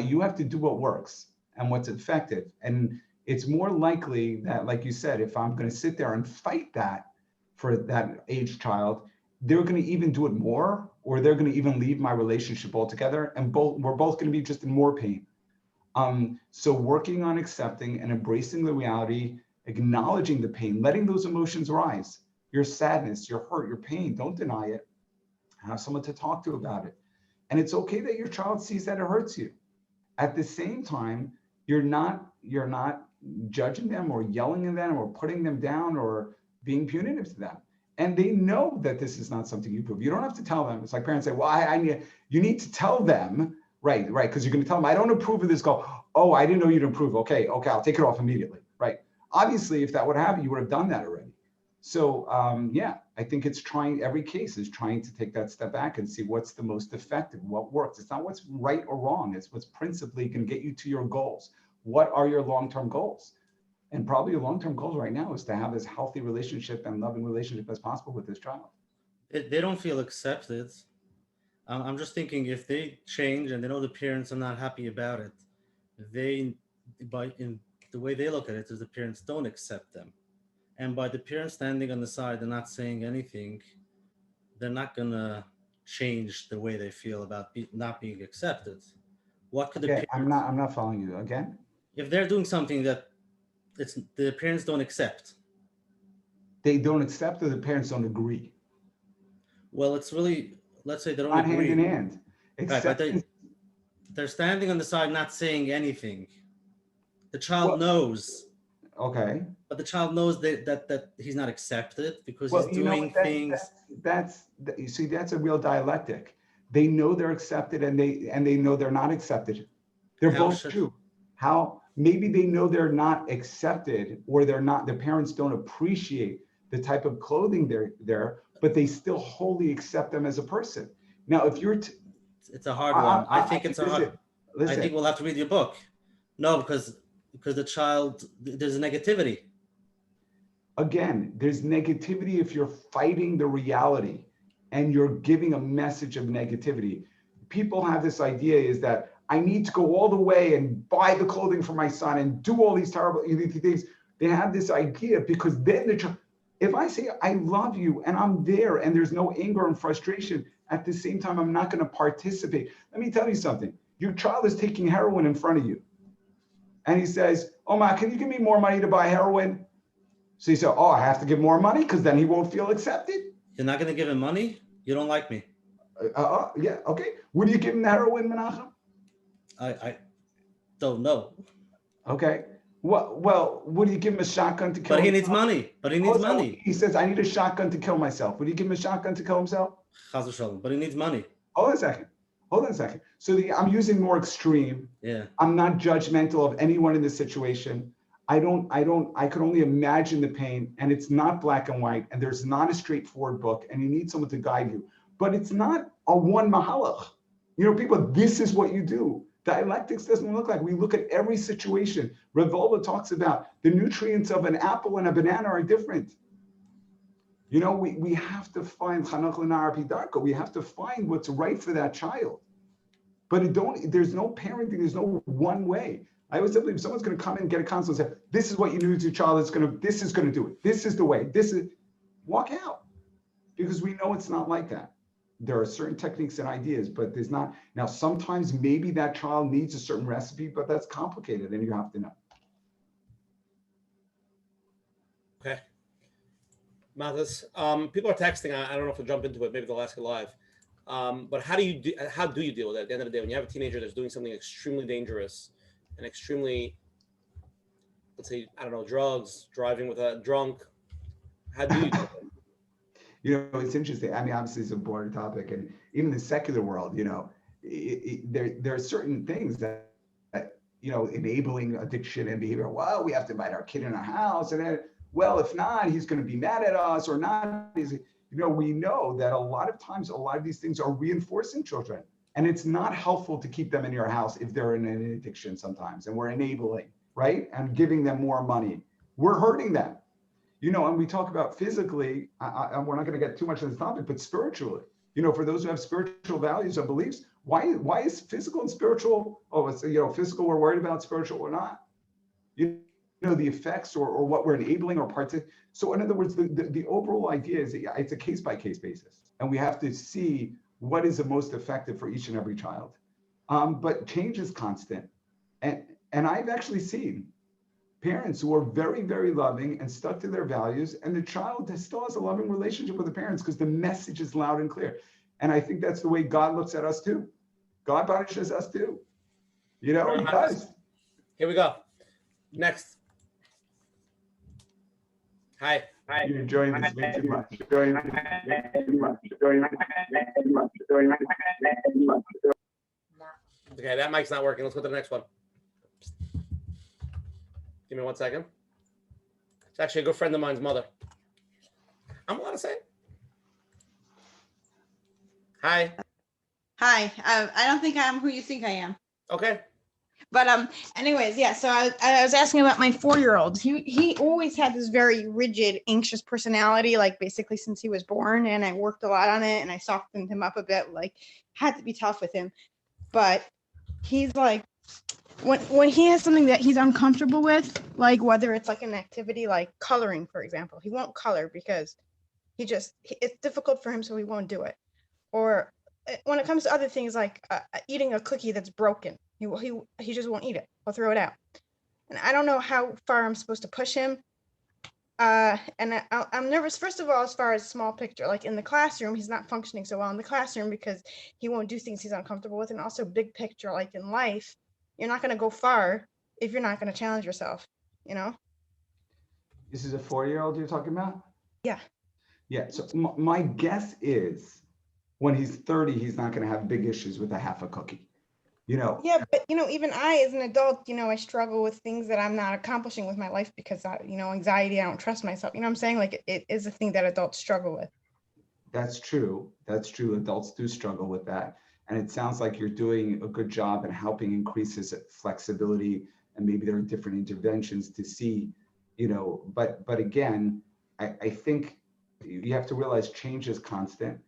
Speaker 3: you have to do what works and what's effective. And it's more likely that, like you said, if I'm going to sit there and fight that for that age child, they're going to even do it more, or they're going to even leave my relationship altogether. And we're both going to be just in more pain. So working on accepting and embracing the reality, acknowledging the pain, letting those emotions rise, your sadness, your hurt, your pain, don't deny it. Have someone to talk to about it. And it's okay that your child sees that it hurts you. At the same time, you're not judging them or yelling at them or putting them down or being punitive to them. And they know that this is not something you approve. You don't have to tell them. It's like parents say, well, you need to tell them, right, because you're going to tell them, I don't approve of this. Go, oh, I didn't know you'd approve. Okay, I'll take it off immediately, right? Obviously, if that would happen, you would have done that already. So yeah, I think it's every case is trying to take that step back and see what's the most effective, what works. It's not what's right or wrong. It's what's principally going to get you to your goals. What are your long-term goals? And probably your long-term goals right now is to have as healthy relationship and loving relationship as possible with this child.
Speaker 2: They don't feel accepted. I'm just thinking, if they change and they know the parents are not happy about it, in the way they look at it is the parents don't accept them. And by the parents standing on the side and not saying anything, they're not gonna change the way they feel about not being accepted. What could
Speaker 3: Okay, I'm not following you again.
Speaker 2: If they're doing something that the parents don't accept?
Speaker 3: They don't accept, or the parents don't agree?
Speaker 2: Well, it's really, let's say they don't agree.
Speaker 3: Hand in hand.
Speaker 2: Right, but they're standing on the side, not saying anything. The child knows.
Speaker 3: Okay.
Speaker 2: But the child knows that he's not accepted because he's doing things.
Speaker 3: You see, that's a real dialectic. They know they're accepted and they know they're not accepted. They're both true. How? Maybe they know they're not accepted, or the parents don't appreciate the type of clothing they're, but they still wholly accept them as a person. Now, if you're
Speaker 2: it's a hard one. I think it's a hard.
Speaker 3: Listen.
Speaker 2: I think we'll have to read your book. No, because the child, there's a negativity.
Speaker 3: Again, there's negativity if you're fighting the reality and you're giving a message of negativity. People have this idea is that I need to go all the way and buy the clothing for my son and do all these terrible things. They have this idea because then if I say I love you and I'm there and there's no anger and frustration, at the same time, I'm not going to participate. Let me tell you something. Your child is taking heroin in front of you. And he says, oh, Ma, can you give me more money to buy heroin? So you say, oh, I have to give more money because then he won't feel accepted.
Speaker 2: You're not going to give him money? You don't like me.
Speaker 3: Yeah, okay. Would you give him the heroin, Menachem?
Speaker 2: I don't know.
Speaker 3: Okay. Well, would you give him a shotgun to kill himself?
Speaker 2: But he needs money. But he needs money.
Speaker 3: He says, I need a shotgun to kill myself. Would you give him a shotgun to kill himself?
Speaker 2: But he needs money.
Speaker 3: Hold on a second. So I'm using more extreme.
Speaker 2: Yeah.
Speaker 3: I'm not judgmental of anyone in this situation. I could only imagine the pain, and it's not black and white, and there's not a straightforward book, and you need someone to guide you. But it's not a one mahalach. People, this is what you do. Dialectics doesn't look like. We look at every situation. Rav Volba talks about the nutrients of an apple and a banana are different. We have to find chanach l'na'ar pidarko. We have to find what's right for that child. But there's no parenting. There's no one way. I always believe if someone's going to come in and get a consult and say, this is what you do to your child, this is going to do it. This is the way. walk out, because we know it's not like that. There are certain techniques and ideas, but there's not. Now, sometimes maybe that child needs a certain recipe, but that's complicated and you have to know.
Speaker 1: Okay. Mattis, people are texting. I don't know if we'll jump into it. Maybe they'll ask it live. But how do you deal with it at the end of the day when you have a teenager that's doing something extremely dangerous and extremely, let's say, I don't know, drugs, driving with a drunk? How do you do it?
Speaker 3: You know, it's interesting. I mean, obviously it's a broader topic, and even in the secular world, you know, there are certain things that, you know, enabling addiction and behavior. Well, we have to invite our kid in our house, and then, well, if not, he's going to be mad at us, or not. You know, we know that a lot of times, a lot of these things are reinforcing children, and it's not helpful to keep them in your house if they're in an addiction sometimes, and we're enabling, right, and giving them more money. We're hurting them. You know, and we talk about physically, we're not going to get too much on this topic, but spiritually, you know, for those who have spiritual values and beliefs, why is physical and spiritual, it's, you know, physical we're worried about, spiritual or not? You know, the effects or what we're enabling or parts of. So in other words, the overall idea is it's a case-by-case basis. And we have to see what is the most effective for each and every child. But change is constant. And I've actually seen parents who are very, very loving and stuck to their values, and the child still has a loving relationship with the parents because the message is loud and clear. And I think that's the way God looks at us too. God punishes us too. You know, he does.
Speaker 1: Here we go. Next. Hi.
Speaker 3: You're enjoying this way too much.
Speaker 1: Okay, that mic's not working. Let's go to the next one. Give me 1 second. It's actually a good friend of mine's mother. I'm allowed to say it. Hi.
Speaker 18: Hi. I don't think I'm who you think I am.
Speaker 1: Okay.
Speaker 18: But anyways, yeah. So I was asking about my 4-year-old. He always had this very rigid, anxious personality, like basically since he was born. And I worked a lot on it, and I softened him up a bit. Like, had to be tough with him. But he's like, when he has something that he's uncomfortable with, like whether it's like an activity like coloring, for example, he won't color because it's difficult for him, so he won't do it. Or when it comes to other things like eating a cookie that's broken, he just won't eat it. He'll throw it out. And I don't know how far I'm supposed to push him. And I'm nervous, first of all, as far as small picture, like in the classroom, he's not functioning so well in the classroom because he won't do things he's uncomfortable with. And also big picture, like in life, you're not going to go far if you're not going to challenge yourself, you know?
Speaker 3: This is a 4-year-old you're talking about?
Speaker 18: Yeah.
Speaker 3: Yeah. So my guess is when he's 30, he's not going to have big issues with a half a cookie, you know?
Speaker 18: Yeah, but you know, even I, as an adult, you know, I struggle with things that I'm not accomplishing with my life because you know, anxiety, I don't trust myself. You know what I'm saying? Like it is a thing that adults struggle with.
Speaker 3: That's true. That's true. Adults do struggle with that. And it sounds like you're doing a good job in helping increase his flexibility. And maybe there are different interventions to see, you know, but again, I think you have to realize change is constant.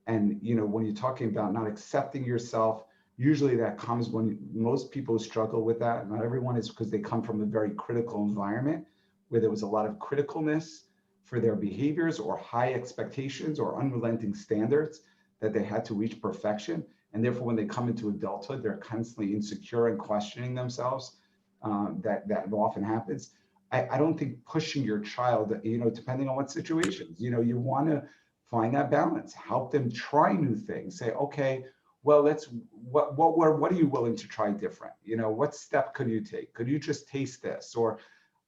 Speaker 3: And, you know, when you're talking about not accepting yourself, usually that comes when most people struggle with that. Not everyone is, because they come from a very critical environment where there was a lot of criticalness for their behaviors or high expectations or unrelenting standards that they had to reach perfection. And therefore, when they come into adulthood, they're constantly insecure and questioning themselves. That often happens. I don't think pushing your child, you know, depending on what situations, you know, you want to find that balance, help them try new things. Say, okay, well, what are you willing to try different? You know, what step could you take? Could you just taste this? Or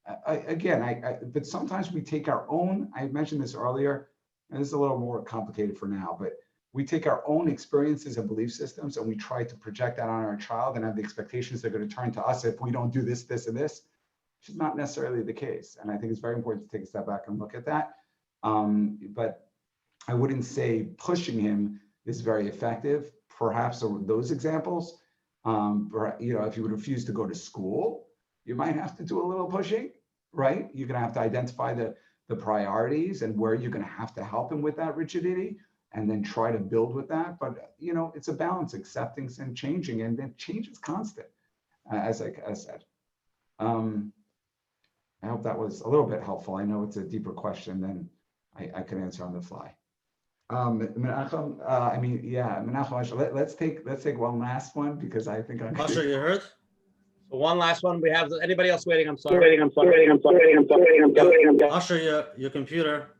Speaker 3: but sometimes we take our own, I mentioned this earlier, and this is a little more complicated for now, but we take our own experiences and belief systems and we try to project that on our child and have the expectations they're going to turn to us if we don't do this, this, and this, which is not necessarily the case. And I think it's very important to take a step back and look at that. But I wouldn't say pushing him is very effective. Perhaps those examples, or, you know, if you would refuse to go to school, you might have to do a little pushing, right? You're going to have to identify the priorities and where you're going to have to help him with that rigidity and then try to build with that. But, you know, it's a balance, accepting and changing, and then change is constant, as I said. I hope that was a little bit helpful. I know it's a deeper question than I can answer on the fly. Menachem, Menachem, let's take one last one because I think I'm.
Speaker 2: Asher, you heard?
Speaker 1: So one last one. We have anybody else waiting? I'm sorry.
Speaker 2: Asher, your computer.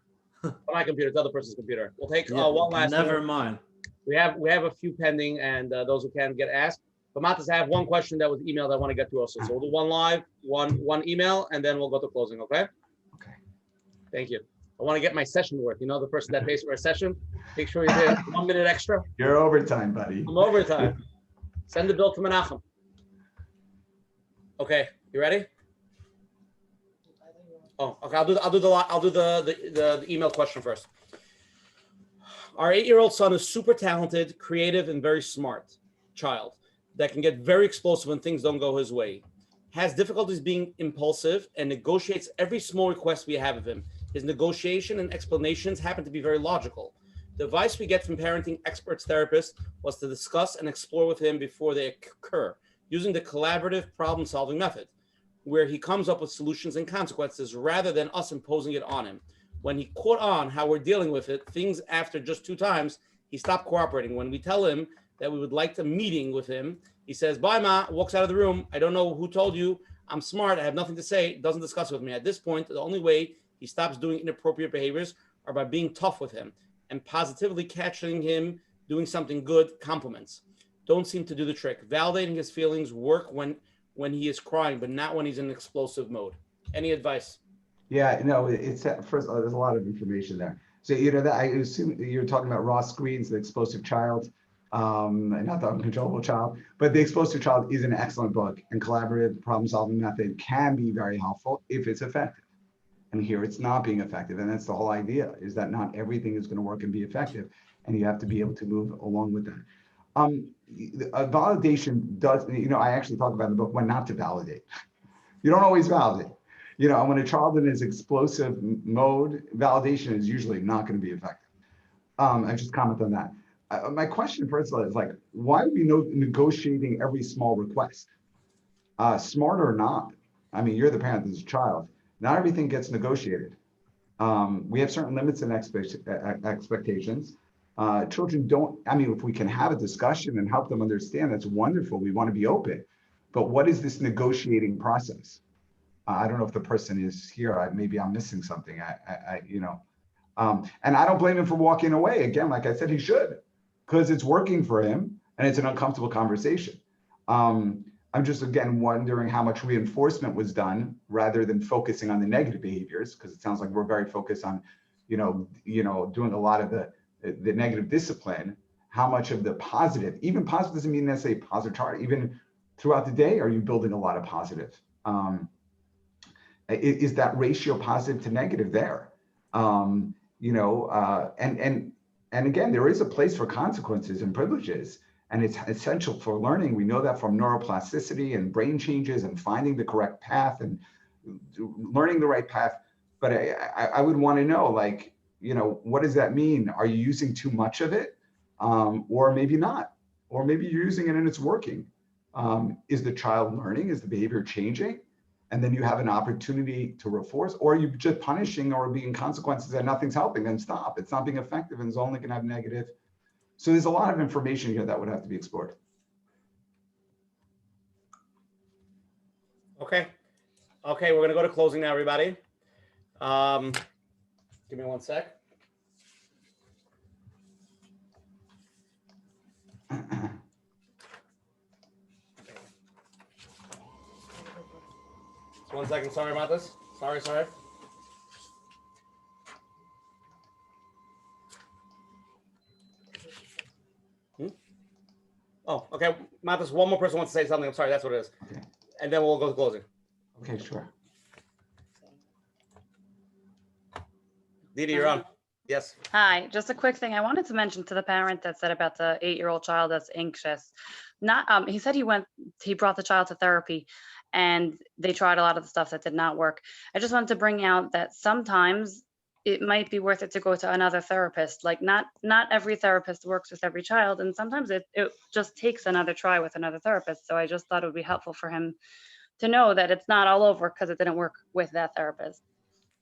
Speaker 1: My computer, it's the other person's computer. We'll take
Speaker 2: Yeah,
Speaker 1: one last.
Speaker 2: never mind.
Speaker 1: We have a few pending, and those who can get asked. But Mattis, I have one question that was emailed I want to get to also. So we'll do one live, one email, and then we'll go to closing. Okay.
Speaker 3: Okay.
Speaker 1: Thank you. I want to get my session worth. You know, the person that pays for a session, make sure you're there 1 minute extra.
Speaker 3: You're overtime, buddy.
Speaker 1: I'm overtime. Send the bill to Menachem. Okay, you ready? Oh, okay. I'll do the email question first. Our 8-year-old son is super talented, creative, and very smart child that can get very explosive when things don't go his way. Has difficulties being impulsive and negotiates every small request we have of him. His negotiation and explanations happen to be very logical. The advice we get from parenting experts therapists was to discuss and explore with him before they occur, using the collaborative problem-solving method, where he comes up with solutions and consequences rather than us imposing it on him. When he caught on how we're dealing with it, things after just 2 times, he stopped cooperating. When we tell him that we would like a meeting with him, he says, "Bye, Ma," walks out of the room. I don't know who told you. I'm smart. I have nothing to say. Doesn't discuss it with me. At this point, the only way he stops doing inappropriate behaviors are by being tough with him and positively catching him doing something good. Compliments don't seem to do the trick. Validating his feelings work when he is crying, but not when he's in explosive mode. Any advice?
Speaker 3: Yeah, no, it's first of all, there's a lot of information there. So, that I assume you're talking about Ross Green's The Explosive Child, and not the Uncontrollable Child, but The Explosive Child is an excellent book, and collaborative problem-solving method can be very helpful if it's effective. And here it's not being effective. And that's the whole idea, is that not everything is going to work and be effective. And you have to be able to move along with that. Validation does, I actually talk about in the book when not to validate. You don't always validate. When a child in his explosive mode, validation is usually not going to be effective. I just comment on that. My question, first of all, is why are we negotiating every small request? Smart or not? I mean, you're the parent of this child. Not everything gets negotiated. We have certain limits and expectations. Children don't, if we can have a discussion and help them understand, that's wonderful. We want to be open. But what is this negotiating process? I don't know if the person is here. Maybe I'm missing something. And I don't blame him for walking away. Again, like I said, he should, because it's working for him and it's an uncomfortable conversation. I'm just, again, wondering how much reinforcement was done rather than focusing on the negative behaviors, because it sounds like we're very focused on, doing a lot of the negative discipline. How much of the positive, even positive doesn't mean necessarily positive chart, even throughout the day, are you building a lot of positive? Is that ratio positive to negative there? And again, there is a place for consequences and privileges, and it's essential for learning. We know that from neuroplasticity and brain changes and finding the correct path and learning the right path. But I would want to know, what does that mean? Are you using too much of it? Or maybe not, or maybe you're using it and it's working. Is the child learning? Is the behavior changing? And then you have an opportunity to reinforce, or are you just punishing or being consequences and nothing's helping? Then stop. It's not being effective and it's only going to have negative. So there's a lot of information here that would have to be explored.
Speaker 1: Okay, we're going to go to closing now, everybody. Give me 1 sec. Just 1 second. Sorry about this. Sorry. Oh, okay. Mattis, one more person wants to say something. I'm sorry. That's what it is.
Speaker 3: Okay.
Speaker 1: And then we'll go to closing.
Speaker 3: Okay, sure.
Speaker 1: Didi, you're on. Yes.
Speaker 19: Hi, just a quick thing. I wanted to mention to the parent that said about the 8-year-old child that's anxious. He said he brought the child to therapy and they tried a lot of the stuff that did not work. I just wanted to bring out that sometimes it might be worth it to go to another therapist. Like not every therapist works with every child, and sometimes it just takes another try with another therapist. So I just thought it would be helpful for him to know that it's not all over because it didn't work with that therapist.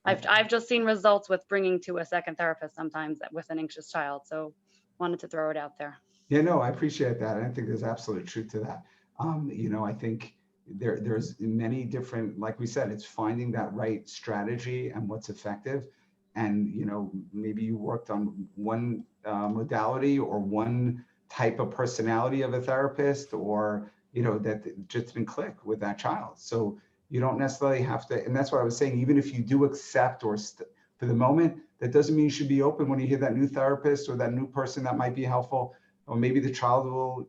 Speaker 19: I've just seen results with bringing to a second therapist sometimes with an anxious child. So wanted to throw it out there.
Speaker 3: Yeah, no, I appreciate that. I think there's absolute truth to that. I think there's many different, like we said, it's finding that right strategy and what's effective. And, maybe you worked on one modality or one type of personality of a therapist, or, that just didn't click with that child. So you don't necessarily have to, and that's what I was saying, even if you do accept for the moment, that doesn't mean you should be open when you hear that new therapist or that new person that might be helpful, or maybe the child will,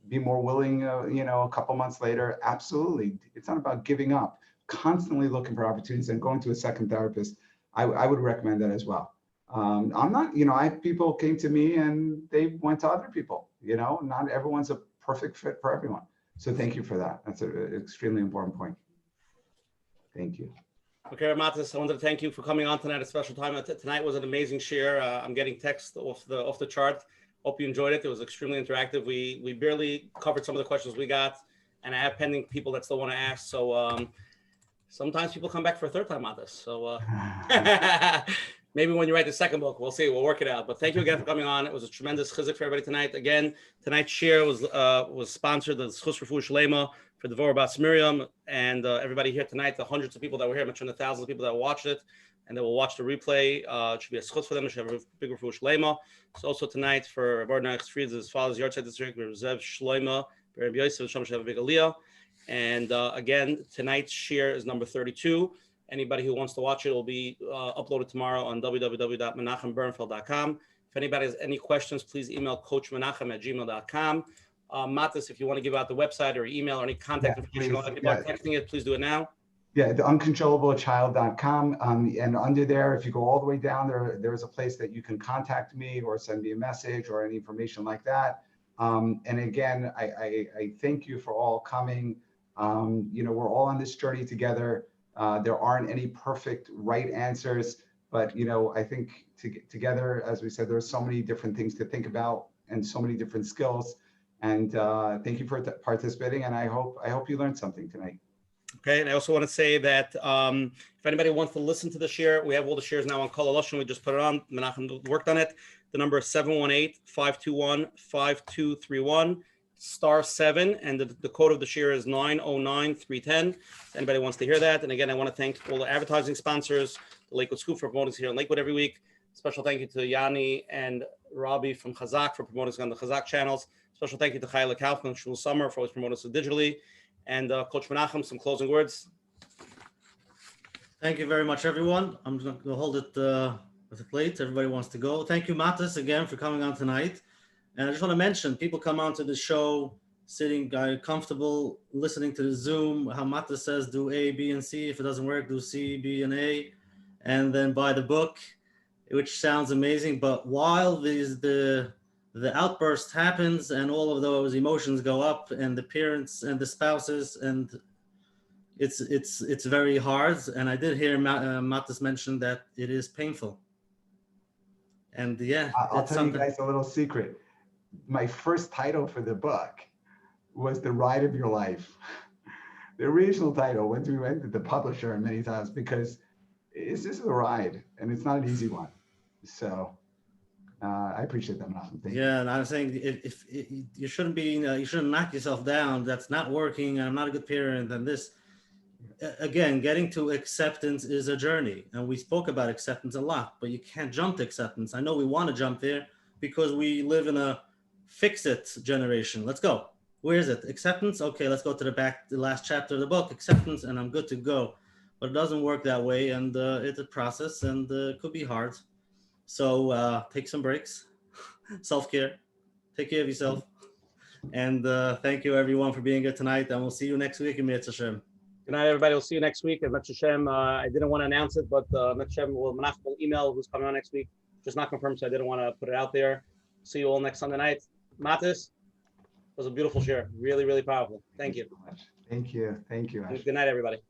Speaker 3: be more willing, a couple months later. Absolutely. It's not about giving up, constantly looking for opportunities and going to a second therapist. I would recommend that as well. I'm not, people came to me and they went to other people, not everyone's a perfect fit for everyone. So thank you for that. That's an extremely important point. Thank you.
Speaker 1: Okay, Mattis, I wanted to thank you for coming on tonight, a special time. Tonight was an amazing share. I'm getting text off the chart. Hope you enjoyed it. It was extremely interactive. We barely covered some of the questions we got, and I have pending people that still want to ask. So sometimes people come back for a third time on this. So maybe when you write the second book, we'll see. We'll work it out. But thank you again for coming on. It was a tremendous chizuk for everybody tonight. Again, tonight's share was sponsored the Schus Refuah Shlema for the Vorah Bas Miriam, and everybody here tonight, the hundreds of people that were here, I'm sure the thousands of people that watched it and they will watch the replay. It should be a schutz for them. It should have a big refuah shlema. So also tonight for Bernfeld Fried's father's yard district, Zev Shloima, Bereb Yosef, should have a big aliyah. And again, tonight's share is number 32. Anybody who wants to watch it will be uploaded tomorrow on www.menachembernfeld.com. If anybody has any questions, please email coachmenachem@gmail.com. Mattis, if you want to give out the website or email or any contact information, a lot of people are texting it, please do it now.
Speaker 3: Yeah, the uncontrollablechild.com. And under there, if you go all the way down there is a place that you can contact me or send me a message or any information like that. And again, I thank you for all coming. We're all on this journey together. There aren't any perfect right answers, but I think together, as we said, there are so many different things to think about and so many different skills. And thank you for participating. And I hope you learned something tonight.
Speaker 1: Okay, and I also want to say that if anybody wants to listen to the share, we have all the shares now on Kol Aloshon. We just put it on. Menachem worked on it. The number is 718-521-5231, *7, and the code of the share is 909310. If anybody wants to hear that. And again, I want to thank all the advertising sponsors, the Lakewood Scoop for promoting us here in Lakewood every week. Special thank you to Yanni and Robbie from Chazak for promoting us on the Chazak channels. Special thank you to Chayla Kaufman and Shul Summer for always promoting us digitally. And Coach Menachem, some closing words.
Speaker 2: Thank you very much, everyone. I'm just going to hold it with a plate. Everybody wants to go. Thank you, Mattis, again for coming on tonight. And I just want to mention, people come on to the show sitting comfortable, listening to the Zoom, how Mattis says do A, B, and C. If it doesn't work, do C, B, and A. And then buy the book, which sounds amazing. But while the outburst happens and all of those emotions go up, and the parents and the spouses, and it's very hard. And I did hear Mattis mention that it is painful. And yeah,
Speaker 3: I'll tell you guys a little secret. My first title for the book was The Ride of Your Life. The original title, once we went to the publisher many times, because this is a ride and it's not an easy one. So I appreciate that, Menachem. Thank you.
Speaker 2: Yeah, and I'm saying if you shouldn't be, you shouldn't knock yourself down. That's not working. I'm not a good parent. And this, again, getting to acceptance is a journey. And we spoke about acceptance a lot, but you can't jump to acceptance. I know we want to jump there because we live in a fix-it generation. Let's go. Where is it? Acceptance? Okay, let's go to the last chapter of the book, acceptance, and I'm good to go. But it doesn't work that way, and it's a process, and it could be hard. So take some breaks, self-care, take care of yourself. And thank you everyone for being here tonight. And we'll see you next week in Mattis Hashem.
Speaker 1: Good night, everybody. We'll see you next week at Mattis Hashem. I didn't want to announce it, but Mattis Hashem Menachem will email who's coming on next week. Just not confirmed, so I didn't want to put it out there. See you all next Sunday night. Mattis, it was a beautiful share. Really, really powerful. Thank you.
Speaker 3: Thank you. Thank you.
Speaker 1: Good night, everybody.